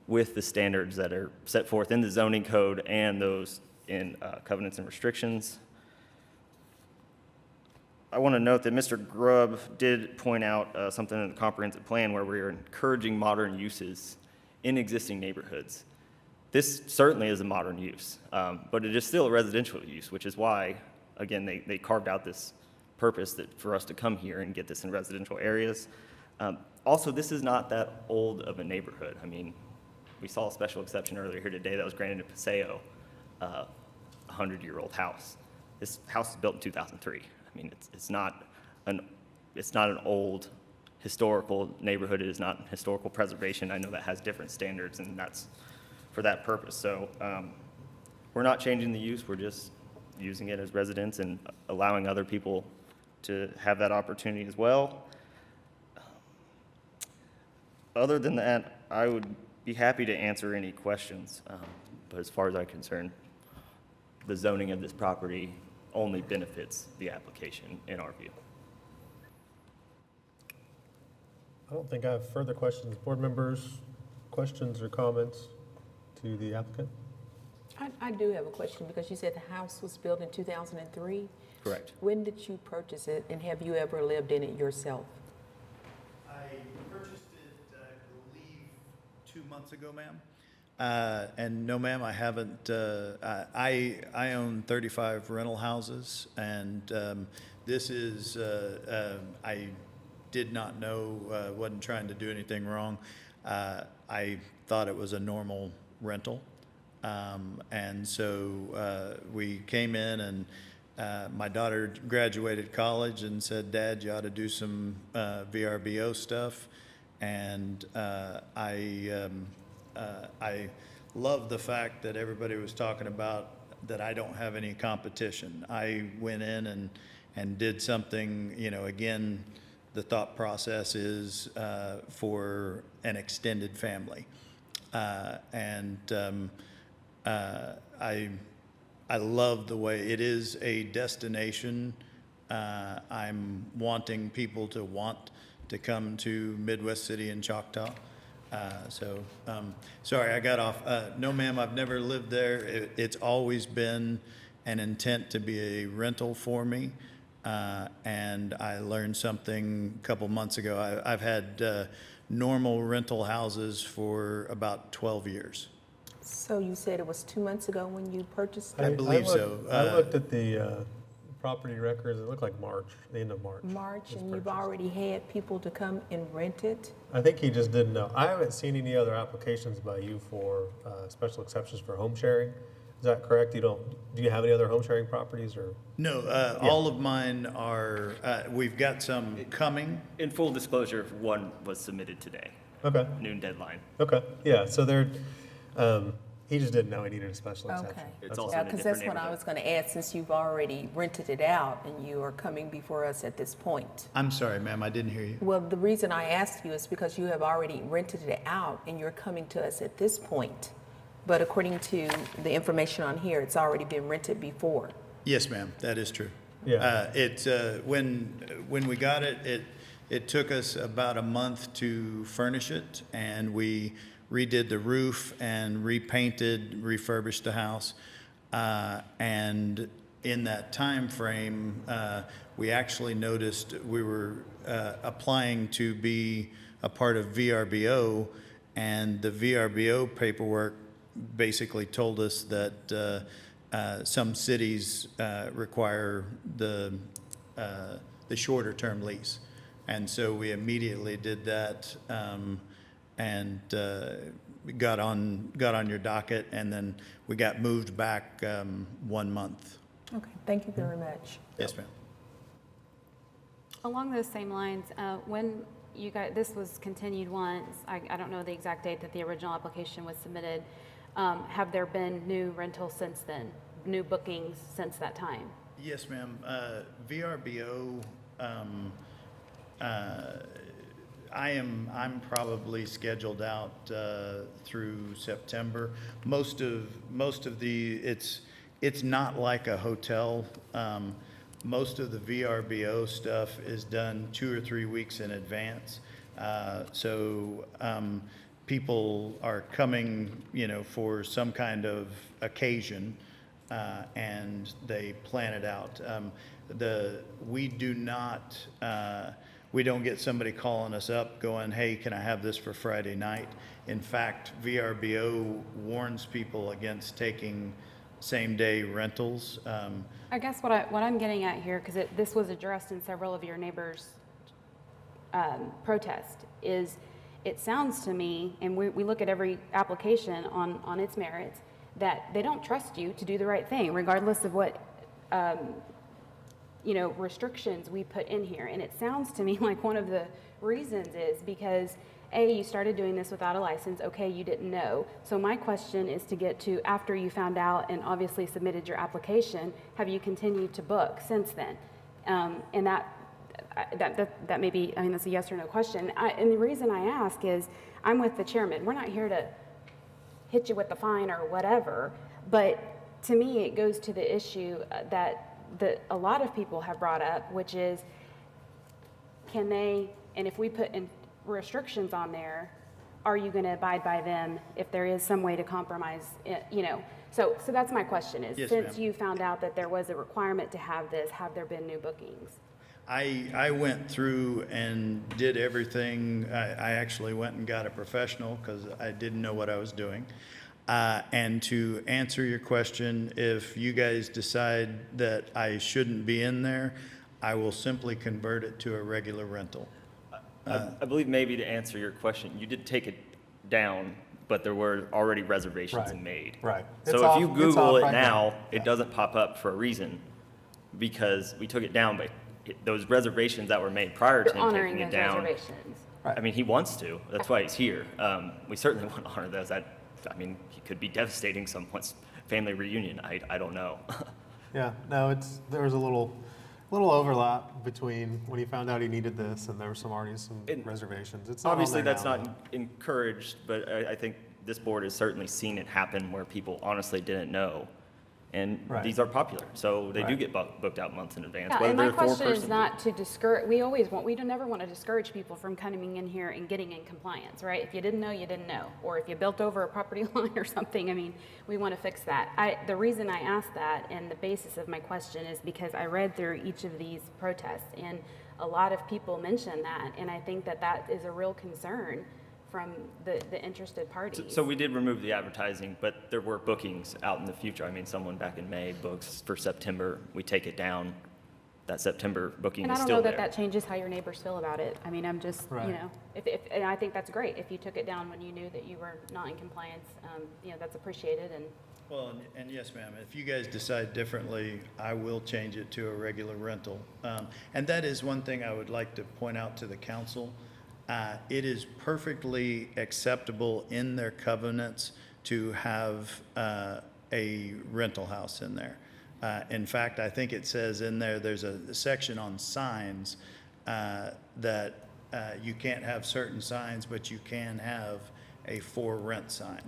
with the standards that are set forth in the zoning code and those in covenants and restrictions. I want to note that Mr. Grubb did point out something in the comprehensive plan where we are encouraging modern uses in existing neighborhoods. This certainly is a modern use, but it is still a residential use, which is why, again, they carved out this purpose that for us to come here and get this in residential areas. Also, this is not that old of a neighborhood. I mean, we saw a special exception earlier here today that was granted to Paseo, a 100-year-old house. This house was built in 2003. I mean, it's not an old historical neighborhood. It is not historical preservation. I know that has different standards, and that's for that purpose. So we're not changing the use. We're just using it as residents and allowing other people to have that opportunity as well. Other than that, I would be happy to answer any questions. But as far as I'm concerned, the zoning of this property only benefits the application in our view. I don't think I have further questions. Board members, questions or comments to the applicant? I do have a question because you said the house was built in 2003. Correct. When did you purchase it, and have you ever lived in it yourself? I purchased it, I believe, 2 months ago, ma'am. And no, ma'am, I haven't. I own 35 rental houses, and this is, I did not know, wasn't trying to do anything wrong. I thought it was a normal rental. And so we came in, and my daughter graduated college and said, "Dad, you ought to do some VRBO stuff." And I love the fact that everybody was talking about that I don't have any competition. I went in and did something, again, the thought process is for an extended family. I love the way it is a destination. I'm wanting people to want to come to Midwest City and Choctaw. Sorry, I got off. No, ma'am, I've never lived there. It's always been an intent to be a rental for me. And I learned something a couple months ago. I've had normal rental houses for about 12 years. So you said it was 2 months ago when you purchased it? I believe so. I looked at the property records. It looked like March, the end of March. March, and you've already had people to come and rent it? I think he just didn't know. I haven't seen any other applications by you for special exceptions for home sharing. Is that correct? Do you have any other home sharing properties or? No, all of mine are, we've got some coming. In full disclosure, one was submitted today. Okay. Noon deadline. Okay, yeah, so they're, he just didn't know he needed a special exception. Okay. It's also in a Because different that's what I neighborhood. was going to add, since you've already rented it out and you are coming before us at this point. I'm sorry, ma'am, I didn't hear you. Well, the reason I asked you is because you have already rented it out and you're coming to us at this point. But according to the information on here, it's already been rented before. Yes, ma'am, that is true. Yeah. When we got it, it took us about a month to furnish it, and we redid the roof and repainted, refurbished the house. And in that time frame, we actually noticed we were applying to be a part of VRBO, and the VRBO paperwork basically told us that some cities require the shorter term lease. And so we immediately did that, and got on your docket, and then we got moved back 1 month. Okay, thank you very much. Yes, ma'am. Along those same lines, when you got, this was continued once, I don't know the exact date that the original application was submitted. Have there been new rentals since then, new bookings since that time? Yes, ma'am. VRBO, I'm probably scheduled out through September. Most of the, it's not like a hotel. Most of the VRBO stuff is done 2 or 3 weeks in advance. So people are coming, for some kind of occasion, and they plan it out. We don't get somebody calling us up going, "Hey, can I have this for Friday night?" In fact, VRBO warns people against taking same-day rentals. I guess what I'm getting at here, because this was addressed in several of your neighbors' protest, is it sounds to me, and we look at every application on its merits, that they don't trust you to do the right thing, regardless of what restrictions we put in here. And it sounds to me like one of the reasons is because, A, you started doing this without a license. Okay, you didn't know. So my question is to get to, after you found out and obviously submitted your application, have you continued to book since then? And that may be, that's a yes or no question. And the reason I ask is, I'm with the chairman. We're not here to hit you with the fine or whatever, but to me, it goes to the issue that a lot of people have brought up, which is, can they, and if we put in restrictions on there, are you going to abide by them if there is some way to compromise it, So that's my question is, Yes, since ma'am. you found out that there was a requirement to have this, have there been new bookings? I went through and did everything. I actually went and got a professional because I didn't know what I was doing. And to answer your question, if you guys decide that I shouldn't be in there, I will simply convert it to a regular rental. I believe maybe to answer your question, you did take it down but there were already reservations Right. made. Right. It's So off- if you it's Google off it right now, now. it doesn't pop up for a reason, because we took it down, but those reservations that were made prior to You're him honoring taking it those down. reservations. I mean, he wants to. That's why he's here. We certainly want to honor those. I mean, he could be devastating someone's family reunion. I don't know. Yeah, no, there was a little overlap between when he found out he needed this, and there were already some reservations. It's not on Obviously, there that's now, not encouraged, but I think this board has certainly seen it happen where people honestly didn't know. And Right. these are popular, so they do Right. get booked out months in advance. Yeah, whether and my they're question is four-person- not to discourage, we don't never want to discourage people from coming in here and getting in compliance, right? If you didn't know, you didn't know. Or if you built over a property line or something, I mean, we want to fix that. The reason I asked that and the basis of my question is because I read through each of these protests, and a lot of people mention that, and I think that that is a real concern from the interested parties. So we did remove the advertising, but there were bookings out in the future. I mean, someone back in May books for September. We take it down. That September booking And I is don't still know there. that changes how your neighbors feel about it. I mean, I'm just, Right. you know, and I think that's great. If you took it down when you knew that you were not in compliance, you know, that's appreciated, and Well, and yes, ma'am, if you guys decide differently, I will change it to a regular rental. And that is one thing I would like to point out to the council. It is perfectly acceptable in their covenants to have a rental house in there. In fact, I think it says in there, there's a section on signs that you can't have certain signs, but you can have a for rent sign.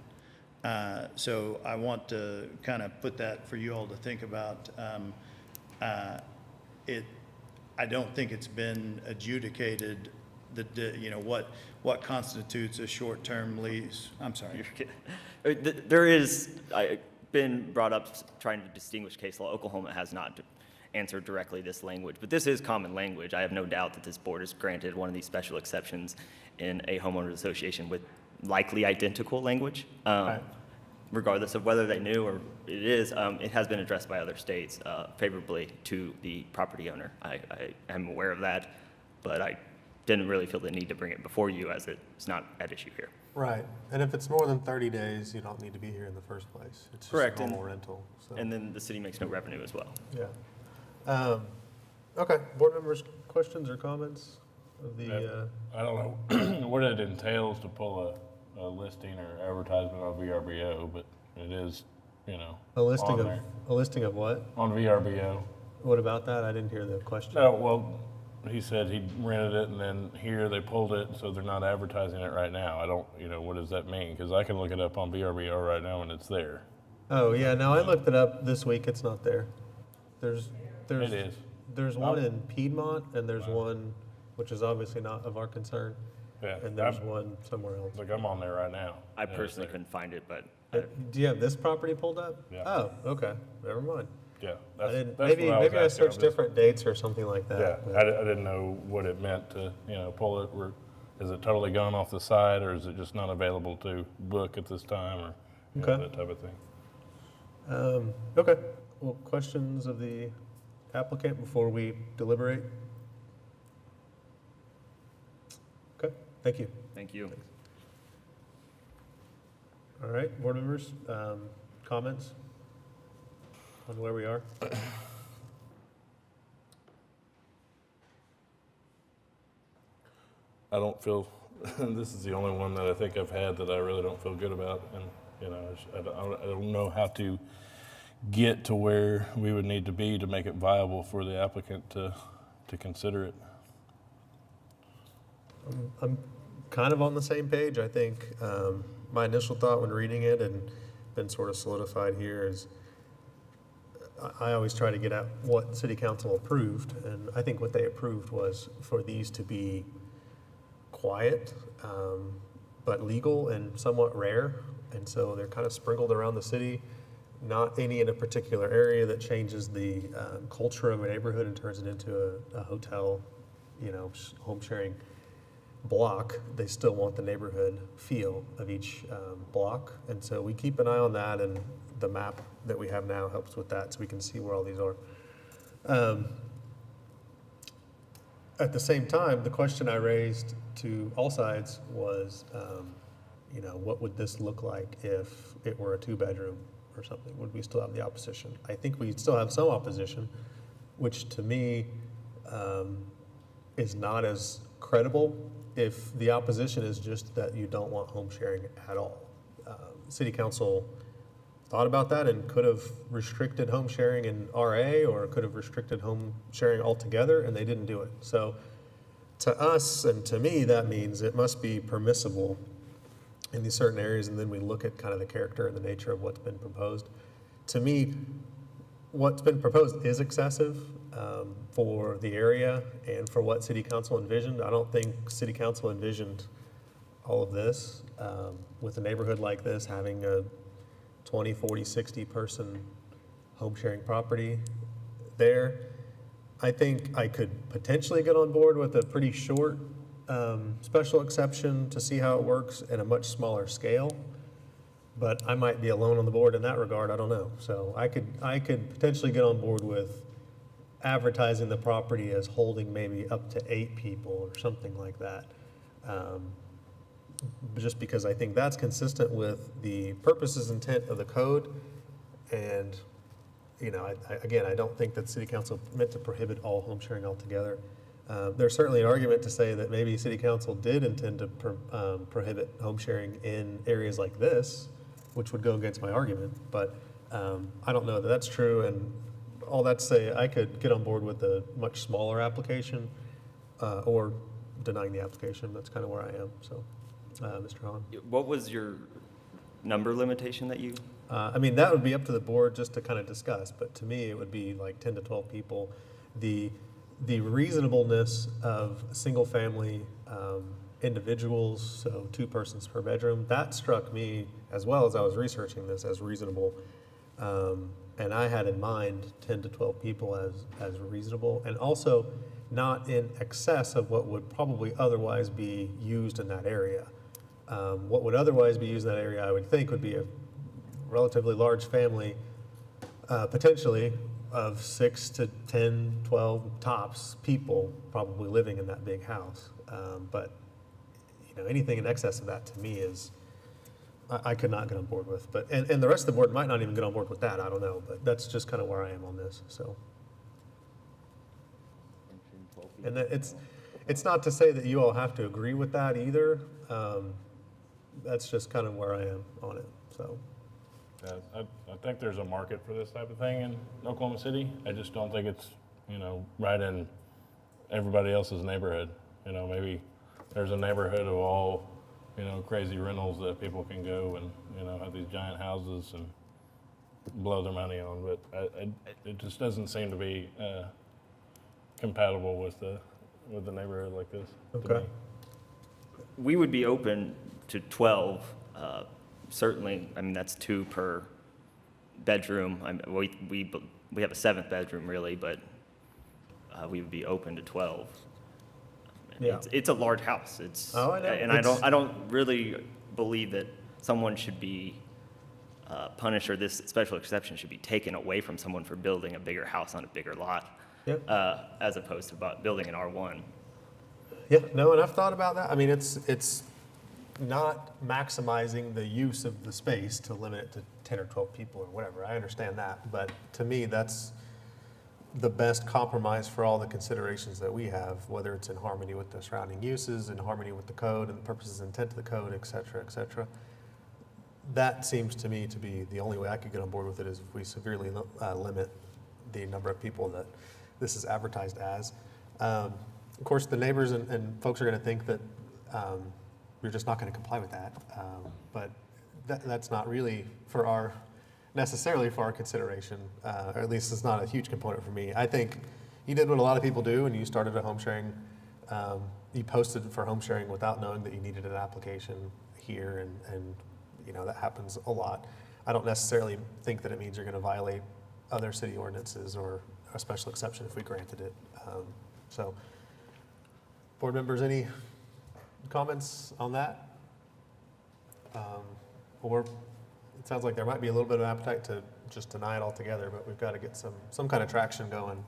So I want to kind of put that for you all to think about. I don't think it's been adjudicated you know, what constitutes a short-term lease. I'm sorry. There is, been brought up trying to distinguish case law. Oklahoma has not answered directly this language, but this is common language. I have no doubt that this board has granted one of these special exceptions in a homeowners association with likely identical language. Regardless of whether they knew or it is, it has been addressed by other states favorably to the property owner. I am aware of that, but I didn't really feel the need to bring it before you as it's not at issue here. Right, and if it's more than 30 days, you don't need to be here in the first place. It's just Correct, a normal and- rental. So. And then the city makes no revenue as well. Yeah. Okay, board members, questions or comments of the, I don't know what it entails to pull a listing or advertisement on VRBO, but it is, you know, a listing on of, there. a listing of what? On VRBO. What about that? I didn't hear the question. No, well, he said he rented it and then here they pulled it, so they're not advertising it right now. I don't, you know, what does that mean? Because I can look it up on VRBO right now and it's there. Oh, yeah, no, I looked it up this week, it's not there. It is. There's one in Piedmont, and there's one, which is obviously not of our concern, Yeah. and there's one somewhere else. Like I'm on there right now. I Yeah, it's personally there. couldn't find it, but Do you have this property pulled up? Yeah. Oh, okay, never mind. Yeah. I didn't, that's maybe what was maybe I asking. searched I'm just- different dates or something like Yeah, that. but- I didn't know what it meant to, you know, pull it. Is it totally gone off the site, or is it just not available to book at this time, or you know, Okay. that type of thing? Okay, well, questions of the applicant before we deliberate? Okay, thank you. thank you. All right, board members, comments on where we are? I don't feel, this is the only one that I think I've had that I really don't feel good about, and, you know, I don't know how to get to where we would need to be to make it viable for the applicant to consider it. I'm kind of on the same page. I think my initial thought when reading it and been sort of solidified here is I always try to get at what city council approved, and I think what they approved was for these to be quiet, but legal and somewhat rare, and so they're kind of sprinkled around the city, not any in a particular area that changes the culture of a neighborhood and turns it into a hotel, you know, home sharing block. They still want the neighborhood feel of each block, and so we keep an eye on that, and the map that we have now helps with that, so we can see where all these are. At the same time, the question I raised to all sides was, what would this look like if it were a 2-bedroom or something? Would we still have the opposition? I think we still have some opposition, which to me is not as credible if the opposition is just that you don't want home sharing at all. City Council thought about that and could have restricted home sharing in RA, or could have restricted home sharing altogether, and they didn't do it. So to us and to me, that means it must be permissible in these certain areas, and then we look at kind of the character and the nature of what's been proposed. To me, what's been proposed is excessive for the area and for what City Council envisioned. I don't think City Council envisioned all of this with a neighborhood like this having a 20, 40, 60 person home sharing property there. I think I could potentially get on board with a pretty short special exception to see how it works at a much smaller scale, but I might be alone on the board in that regard. I don't know. So I could potentially get on board with advertising the property as holding maybe up to 8 people or something like that. Just because I think that's consistent with the purposes intent of the code. And, I don't think that City Council meant to prohibit all home sharing altogether. There's certainly an argument to say that maybe City Council did intend to prohibit home sharing in areas like this, which would go against my argument. But I don't know that that's true. And all that to say, I could get on board with a much smaller application or denying the application. That's kind of where I am. So. Mr. Hahn? What was your number limitation that you? That would be up to the board just to kind of discuss, but to me, it would be like 10 to 12 people. The reasonableness of single-family individuals, so 2 persons per bedroom, that struck me, as well as I was researching this, as reasonable. And I had in mind 10 to 12 people as reasonable, and also not in excess of what would probably otherwise be used in that area. What would otherwise be used in that area, I would think, would be a relatively large family, potentially of 6 to 10, 12 tops people probably living in that big house. But anything in excess of that to me is, I could not get on board with. But and the rest of the board might not even get on board with that. I don't know, but that's just kind of where I am on this. So. And that it's not to say that you all have to agree with that either. That's just kind of where I am on it. So, I think there's a market for this type of thing in Oklahoma City. I just don't think it's right in everybody else's neighborhood. Maybe there's a neighborhood of all crazy rentals that people can go and have these giant houses and blow their money on. But it just doesn't seem to be compatible with the neighborhood like this. Okay. We would be open to 12. Certainly, that's 2 per bedroom. We have a 7th bedroom really, but we would be open to 12. Yeah. It's a large house. I know. And I don't really believe that someone should be punished, or this special exception should be taken away from someone for building a bigger house on a bigger lot. Yep. As opposed to building an R1. Yeah, no, and I've thought about that. It's not maximizing the use of the space to limit it to 10 or 12 people or whatever. I understand that, but to me, that's the best compromise for all the considerations that we have, whether it's in harmony with the surrounding uses, in harmony with the code and the purposes and intent of the code, et cetera, et cetera. That seems to me to be the only way I could get on board with it, is if we severely limit the number of people that this is advertised as. Of course, the neighbors and folks are going to think that we're just not going to comply with that, but that's not really necessarily for our consideration, or at least it's not a huge component for me. I think you did what a lot of people do, and you started a home sharing. You posted for home sharing without knowing that you needed an application here, and that happens a lot. I don't necessarily think that it means you're going to violate other city ordinances or a special exception if we granted it. So, board members, any comments on that? Or it sounds like there might be a little bit of appetite to just deny it altogether, but we've got to get some kind of traction going.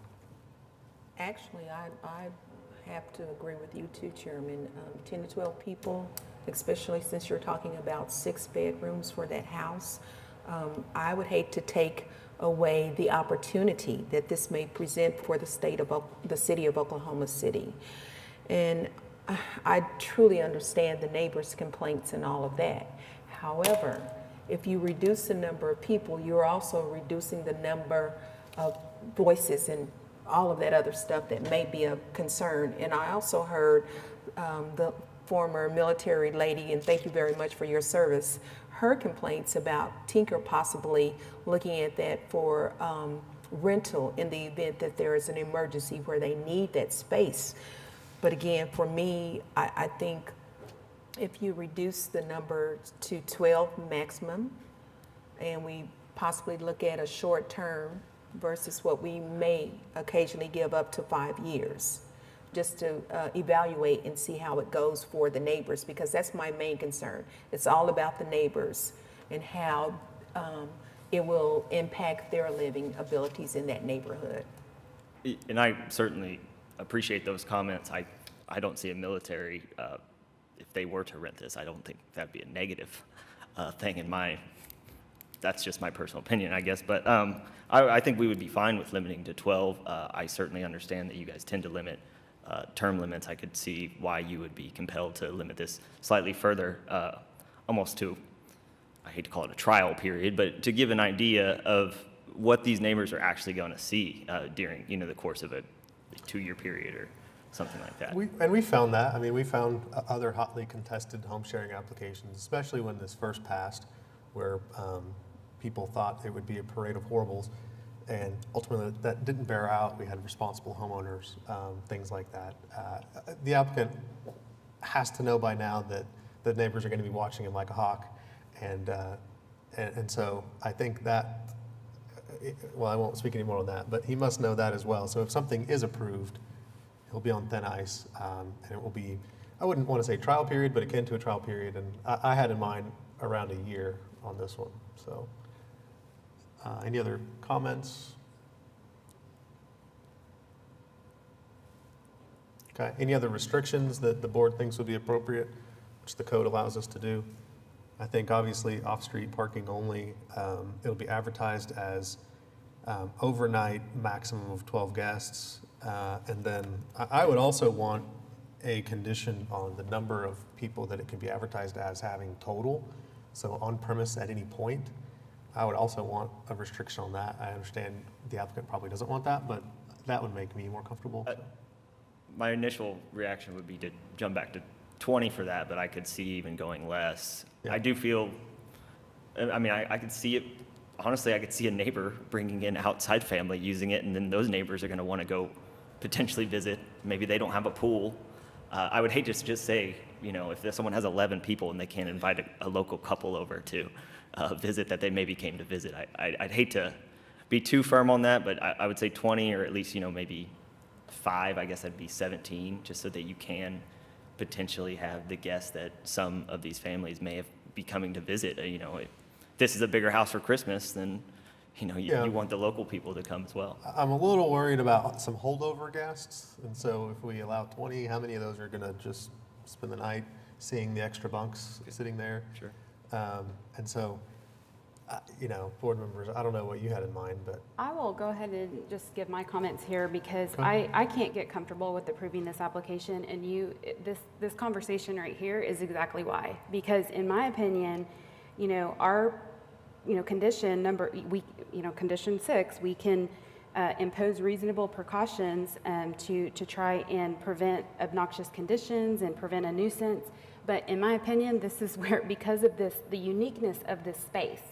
Actually, I have to agree with you too, Chairman. 10 to 12 people, especially since you're talking about 6 bedrooms for that house. I would hate to take away the opportunity that this may present for the city of Oklahoma City. And I truly understand the neighbors' complaints and all of that. However, if you reduce the number of people, you're also reducing the number of voices and all of that other stuff that may be of concern. And I also heard the former military lady, and thank you very much for your service, her complaints about Tinker possibly looking at that for rental in the event that there is an emergency where they need that space. But again, for me, I think if you reduce the number to 12 maximum, and we possibly look at a short term versus what we may occasionally give up to 5 years, just to evaluate and see how it goes for the neighbors, because that's my main concern. It's all about the neighbors and how it will impact their living abilities in that neighborhood. And I certainly appreciate those comments. I don't see a military, if they were to rent this, I don't think that'd be a negative thing in my, that's just my personal opinion, I guess. But I think we would be fine with limiting to 12. I certainly understand that you guys tend to limit term limits. I could see why you would be compelled to limit this slightly further, almost to, I hate to call it a trial period, but to give an idea of what these neighbors are actually going to see during, the course of a 2-year period or something like that. We found that. I mean, we found other hotly contested home sharing applications, especially when this first passed, where people thought it would be a parade of horribles. And ultimately, that didn't bear out. We had responsible homeowners, things like that. The applicant has to know by now that the neighbors are going to be watching him like a hawk. And so I think that, well, I won't speak anymore on that, but he must know that as well. So if something is approved, he'll be on thin ice, and it will be, I wouldn't want to say trial period, but akin to a trial period. And I had in mind around a year on this one. So any other comments? Okay, any other restrictions that the board thinks would be appropriate, which the code allows us to do? I think obviously off-street parking only. It'll be advertised as overnight maximum of 12 guests. And then I would also want a condition on the number of people that it can be advertised as having total. So on premise at any point. I would also want a restriction on that. I understand the applicant probably doesn't want that, but that would make me more comfortable. My initial reaction would be to jump back to 20 for that, but I could see even going less. Yeah. I do feel, I mean, I could see it, honestly, I could see a neighbor bringing in outside family using it, and then those neighbors are going to want to go potentially visit. Maybe they don't have a pool. I would hate to just say, if someone has 11 people and they can't invite a local couple over to visit that they maybe came to visit. I'd hate to be too firm on that, but I would say 20 or at least, maybe 5, I guess that'd be 17, just so that you can potentially have the guests that some of these families may have be coming to visit. If this is a bigger house for Christmas, then, you want the local people to come as well. I'm a little worried about some holdover guests. And so if we allow 20, how many of those are going to just spend the night seeing the extra bunks sitting there? Sure. And so, board members, I don't know what you had in mind, but. I will go ahead and just give my comments here because I can't get comfortable with approving this application, and this conversation right here is exactly why. Because in my opinion, our, condition condition 6, we can impose reasonable precautions to try and prevent obnoxious conditions and prevent a nuisance. But in my opinion, this is where, because of the uniqueness of this space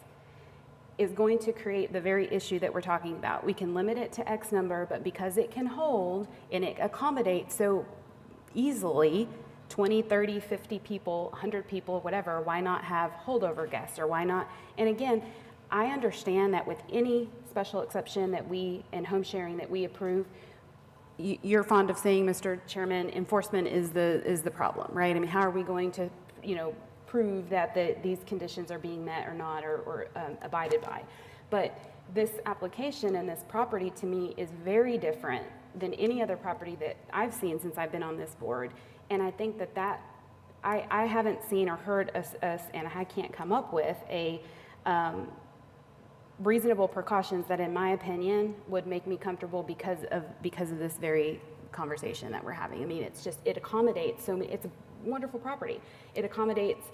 is going to create the very issue that we're talking about. We can limit it to X number, but because it can hold and it accommodates so easily 20, 30, 50 people, 100 people, whatever, why not have holdover guests, or why not? And again, I understand that with any special exception that and home sharing that we approve, you're fond of saying, Mr. Chairman, enforcement is the problem, right? I mean, how are we going to, prove that these conditions are being met or not, or abided by? But this application and this property to me is very different than any other property that I've seen since I've been on this board. And I think I haven't seen or heard us, and I can't come up with a reasonable precautions that, in my opinion, would make me comfortable because of this very conversation that we're having. I mean, it accommodates so many, it's a wonderful property. It accommodates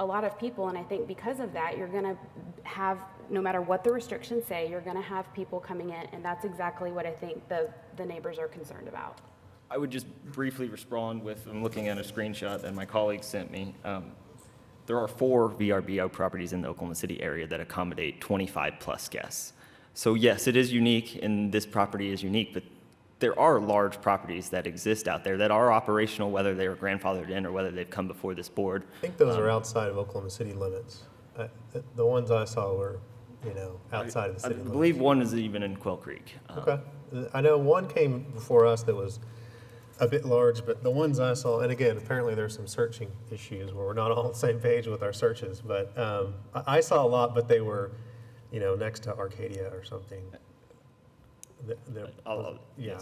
a lot of people, and I think because of that, you're gonna have, no matter what the restrictions say, you're gonna have people coming in, and that's exactly what I think the neighbors are concerned about. I would just briefly respond with, I'm looking at a screenshot that my colleague sent me. There are 4 VRBO properties in the Oklahoma City area that accommodate 25-plus guests. So yes, it is unique, and this property is unique, but there are large properties that exist out there that are operational, whether they were grandfathered in or whether they've come before this board. I think those are outside of Oklahoma City limits. The ones I saw were, outside of the city I limits. believe one is even in Quail Creek. Okay. I know one came before us that was a bit large, but the ones I saw, and again, apparently there's some searching issues where we're not all on the same page with our searches, but I saw a lot, but they were, next to Arcadia or something. I'll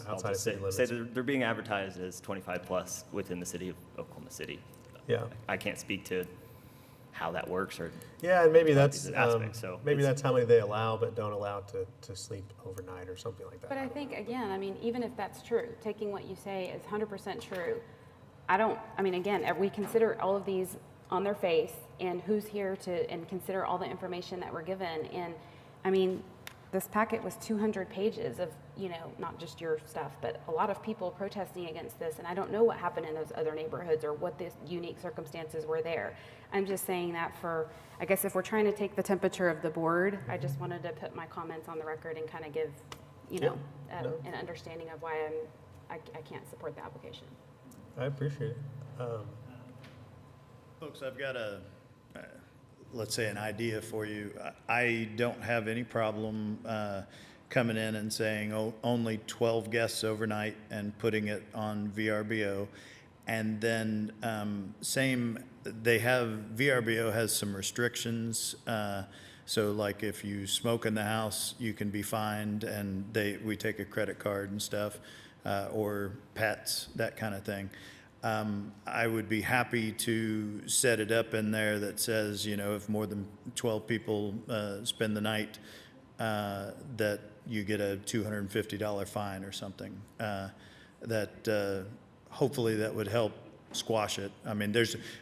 Outside of just city limits. say they're being advertised as 25-plus within the city of Oklahoma City. Yeah. I can't speak to how that works or. Yeah, and maybe that's, these aspects, so maybe it's- that's how many they allow, but don't allow to sleep overnight or something like that. But I think, again, I mean, even if that's true, taking what you say is 100% true, again, we consider all of these on their face, and who's here and consider all the information that we're given. And, I mean, this packet was 200 pages of, not just your stuff, but a lot of people protesting against this, and I don't know what happened in those other neighborhoods or what the unique circumstances were there. I'm just saying that I guess if we're trying to take the temperature of the board, I just wanted to put my comments on the record and kind of give, an understanding of why I can't support the application. I appreciate it. Folks, I've got let's say, an idea for you. I don't have any problem coming in and saying, oh, only 12 guests overnight and putting it on VRBO. And then VRBO has some restrictions. So like if you smoke in the house, you can be fined, and we take a credit card and stuff, or pets, that kind of thing. I would be happy to set it up in there that says, if more than 12 people spend the night, that you get a $250 fine or something. Hopefully that would help squash it. I mean,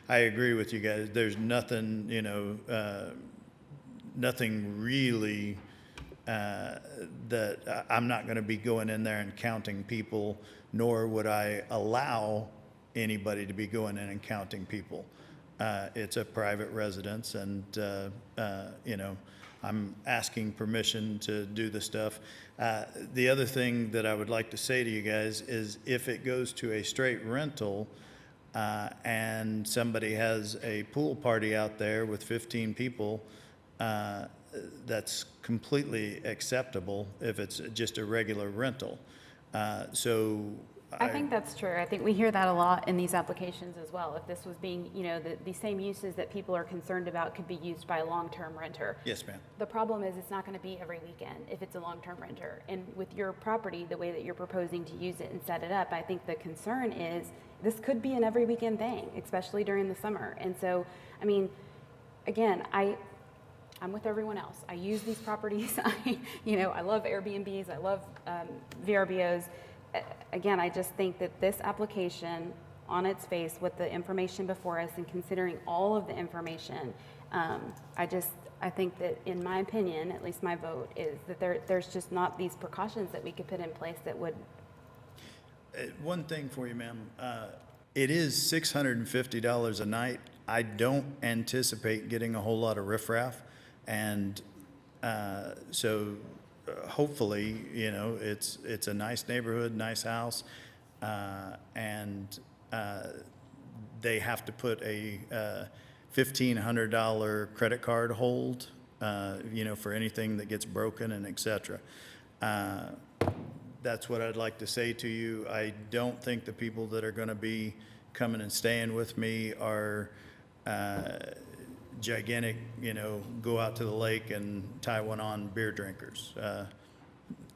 I agree with you guys. There's nothing, nothing really that I'm not going to be going in there and counting people, nor would I allow anybody to be going in and counting people. It's a private residence, and I'm asking permission to do the stuff. The other thing that I would like to say to you guys is if it goes to a straight rental and somebody has a pool party out there with 15 people, that's completely acceptable if it's just a regular rental. I think that's true. I think we hear that a lot in these applications as well. If this was being, the same uses that people are concerned about could be used by a long-term renter. Yes, ma'am. The problem is it's not going to be every weekend if it's a long-term renter. And with your property, the way that you're proposing to use it and set it up, I think the concern is this could be an every weekend thing, especially during the summer. And so, I mean, again, I'm with everyone else. I use these properties. I love Airbnbs. I love VRBOs. Again, I just think that this application on its face with the information before us and considering all of the information, I think that, in my opinion, at least my vote, is that there's just not these precautions that we could put in place that would. One thing for you, ma'am. It is $650 a night. I don't anticipate getting a whole lot of riffraff. And hopefully, it's a nice neighborhood, nice house, and they have to put a $1,500 credit card hold, for anything that gets broken and et cetera. That's what I'd like to say to you. I don't think the people that are going to be coming and staying with me are gigantic, go out to the lake and tie one on beer drinkers.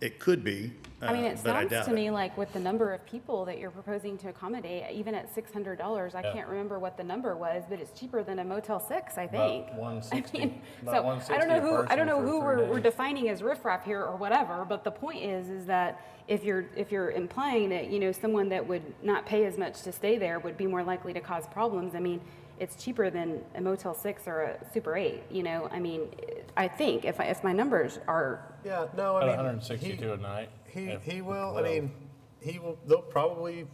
It could be, I mean, it but I sounds doubt to it. me like with the number of people that you're proposing to accommodate, even at $600, I Yeah. can't remember what the number was, but it's cheaper than a Motel 6, I think. About 160. I mean, About so 160 I don't know a who, I don't know person who for 3 we're days. defining as riffraff here or whatever, but the point is that if you're implying that, you know, someone that would not pay as much to stay there would be more likely to cause problems, I mean, it's cheaper than a Motel 6 or a Super 8, you know? I mean, I think if my numbers are, Yeah, no, I About mean. 162 a night. He will, I mean, there'll probably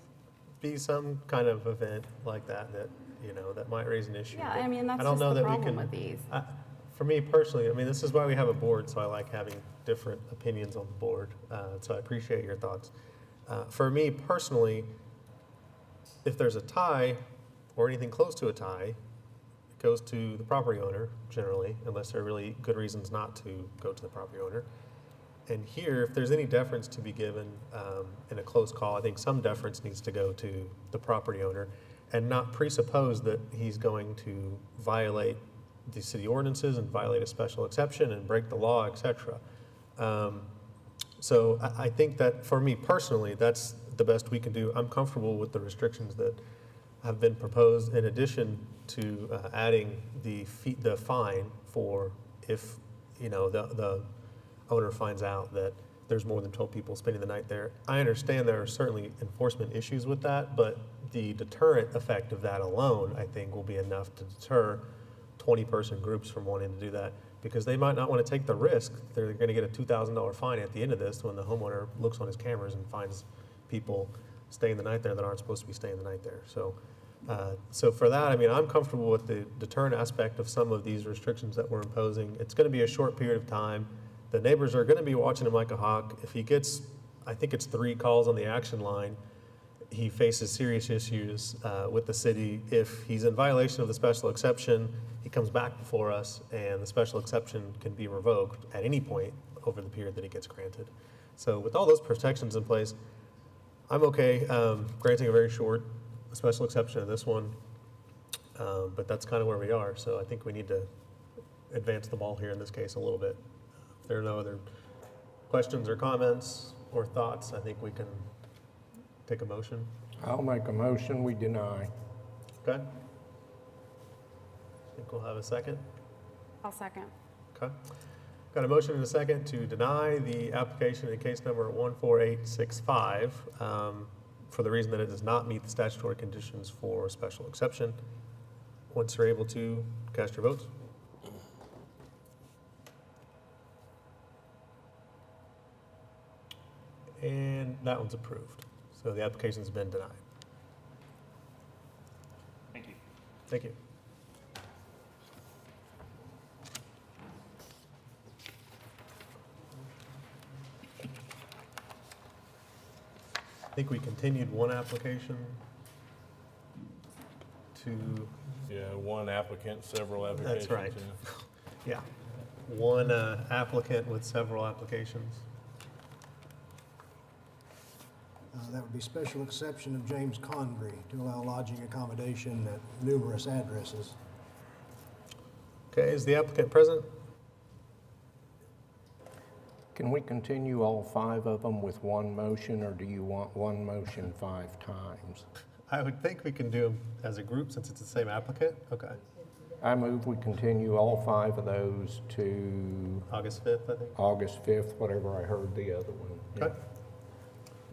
be some kind of event like that, you know, that might raise an issue. yeah, but I mean, that's I don't just know the that we problem can- with these. For me personally, I mean, this is why we have a board, so I like having different opinions on the board. So I appreciate your thoughts. For me personally, if there's a tie or anything close to a tie, it goes to the property owner generally, unless there are really good reasons not to go to the property owner. And here, if there's any deference to be given in a close call, I think some deference needs to go to the property owner and not presuppose that he's going to violate the city ordinances and violate a special exception and break the law, et cetera. So I think that for me personally, that's the best we can do. I'm comfortable with the restrictions that have been proposed in addition to adding the fine for if, you know, the owner finds out that there's more than 12 people spending the night there. I understand there are certainly enforcement issues with that, but the deterrent effect of that alone, I think, will be enough to deter 20-person groups from wanting to do that, because they might not want to take the risk. They're going to get a $2,000 fine at the end of this when the homeowner looks on his cameras and finds people staying the night there that aren't supposed to be staying the night there. So for that, I mean, I'm comfortable with the deterrent aspect of some of these restrictions that we're imposing. It's going to be a short period of time. The neighbors are going to be watching him like a hawk. If he gets, I think it's 3 calls on the action line, he faces serious issues with the city. If he's in violation of the special exception, he comes back before us, and the special exception can be revoked at any point over the period that he gets granted. So with all those protections in place, I'm okay granting a very short special exception to this one, but that's kind of where we are. So I think we need to advance the ball here in this case a little bit. If there are no other questions or comments or thoughts, I think we can take a motion. I'll make a motion, we deny. Okay? I think we'll have a second. I'll second. Okay. Got a motion and a second to deny the application in case number 14865 for the reason that it does not meet the statutory conditions for a special exception. Once you're able to, cast your votes. And that one's approved. So the application's been denied. Thank you. Thank you. I think we continued one application to, Yeah, one applicant, several applications. that's right. yeah. Yeah. One applicant with several applications. That would be special exception of James Convery to allow lodging accommodation at numerous addresses. Okay, is the applicant present? Can we continue all 5 of them with one motion, or do you want one motion 5 times? I would think we can do them as a group since it's the same applicant. Okay. I move we continue all 5 of those to August 5th, I think. August 5th, whatever I heard the other one. Yeah. Okay.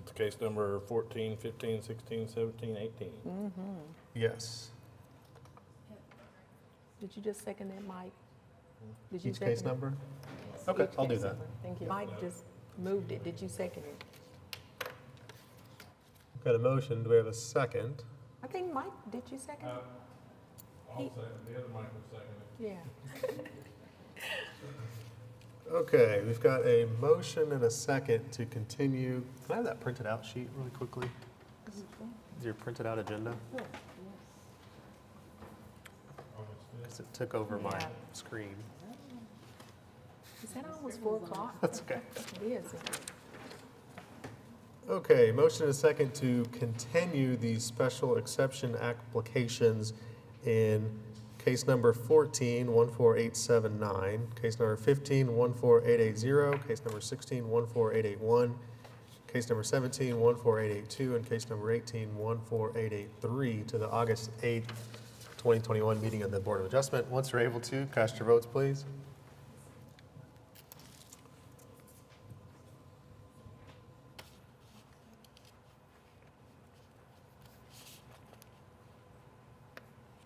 It's case number 14, 15, 16, 17, 18. Yes. Did you just second that, Mike? Did you Each case second it? number? Yes, Okay, each I'll do case that. number. Thank you. Mike just moved it. Did you second it? Got a motion. Do we have a second? I think Mike, did you second it? I'll second, the other Mike will second it. Yeah. Okay, we've got a motion and a second to continue. Can I have that printed out sheet really quickly? Your printed out agenda? Because it took over my Yeah. screen. Is that almost 4 o'clock? That's okay. It is. Okay, motion and a second to continue these special exception applications in case number 14, 14879, case number 15, 14880, case number 16, 14881, case number 17, 14882, and case number 18, 14883 to the August 8th, 2021 meeting of the Board of Adjustment. Once you're able to, cast your votes, please.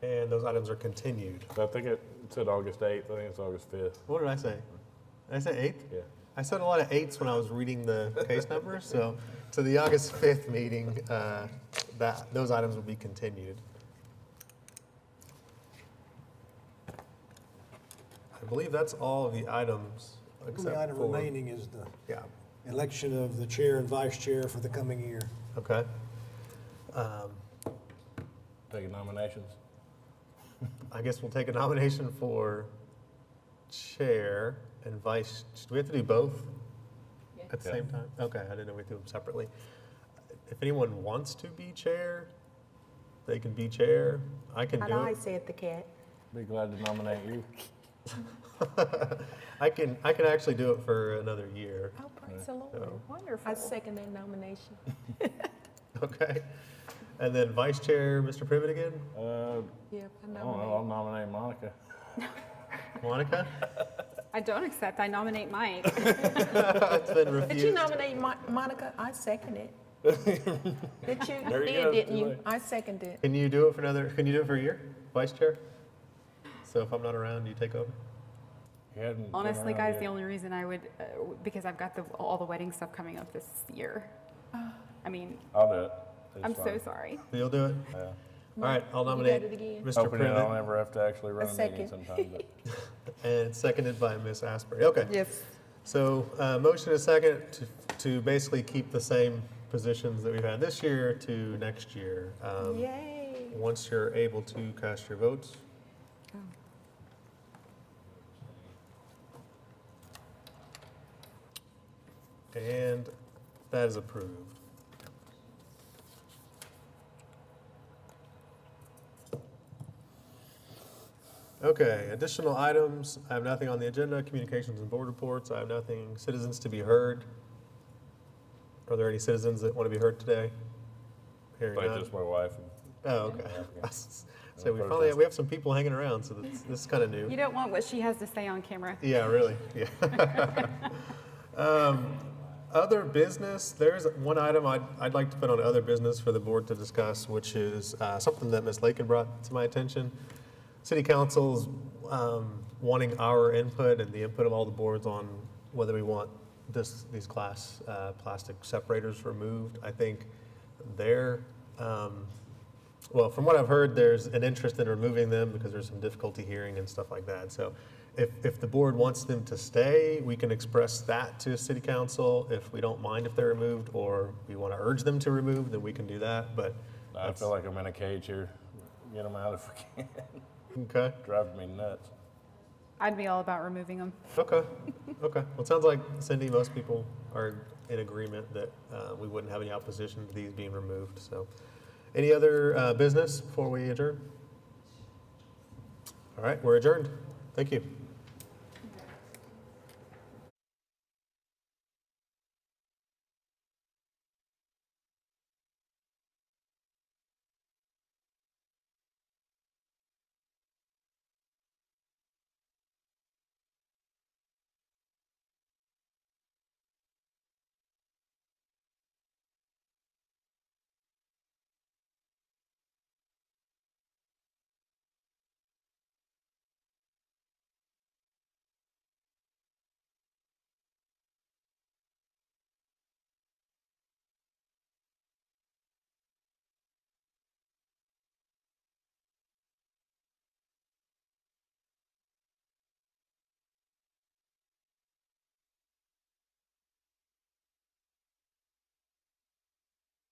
And those items are continued. I think it said August 8th. I think it's August 5th. What did I say? Did I say 8th? Yeah. I said a lot of 8s when I was reading the case numbers, so to the August 5th meeting, those items will be continued. I believe that's all of the items The except only item for... remaining is the Yeah, election of the chair and vice chair for the coming year. okay. Taking nominations. I guess we'll take a nomination for chair and vice. Do we have to do both at the Yeah. same time? Okay, I didn't know we do them separately. If anyone wants to be chair, they can be chair. I can do it. said the cat. Be glad to nominate you. I can actually do it for another year. Oh, praise the Lord. So- Wonderful. I second that nomination. Okay. And then vice chair, Mr. Privet again? Yeah, I I don't know. I'll nominate Monica. Monica? I don't accept, I nominate Mike. It's been refused. Did you nominate Monica? I second it. Did you? There you did, go. didn't you? Too late. I second it. Can you do it for a year, vice chair? So if I'm not around, you take over? You hadn't been Honestly, around guys, yet. the only reason I would, because I've got all the wedding stuff coming up this year. I mean, I'll do it. It's I'm so fine. sorry. You'll do it? Yeah. All right, I'll You nominate got it again. Mr. Hoping that I'll Privet. never have to actually run A a meeting second. sometime. But And seconded by Ms. Asbury. Okay. Yes. So, motion is second to basically keep the same positions that we've had this year to next year. Yay. Once you're able to cast your votes. And that is approved. Okay, additional items. I have nothing on the agenda. Communications and board reports. I have nothing. Citizens to be heard. Are there any citizens that want to be heard today? Hearing like none. just my wife. Oh, okay. So we have some people hanging around, so this is kind of new. You don't want what she has to say on camera. Yeah, really, yeah. Other business, there's one item I'd like to put on other business for the board to discuss, which is something that Ms. Lakin brought to my attention. City Council's wanting our input and the input of all the boards on whether we want these glass plastic separators removed. I think they're, well, from what I've heard, there's an interest in removing them because there's some difficulty hearing and stuff like that. So if the board wants them to stay, we can express that to City Council. If we don't mind if they're removed, or we want to urge them to remove, then we can do that, but. I feel like I'm in a cage here. Get them out if we can. Okay. Driving me nuts. I'd be all about removing them. Okay, okay. Well, it sounds like, Cindy, most people are in agreement that we wouldn't have any opposition to these being removed, so. Any other business before we adjourn? All right, we're adjourned. Thank you.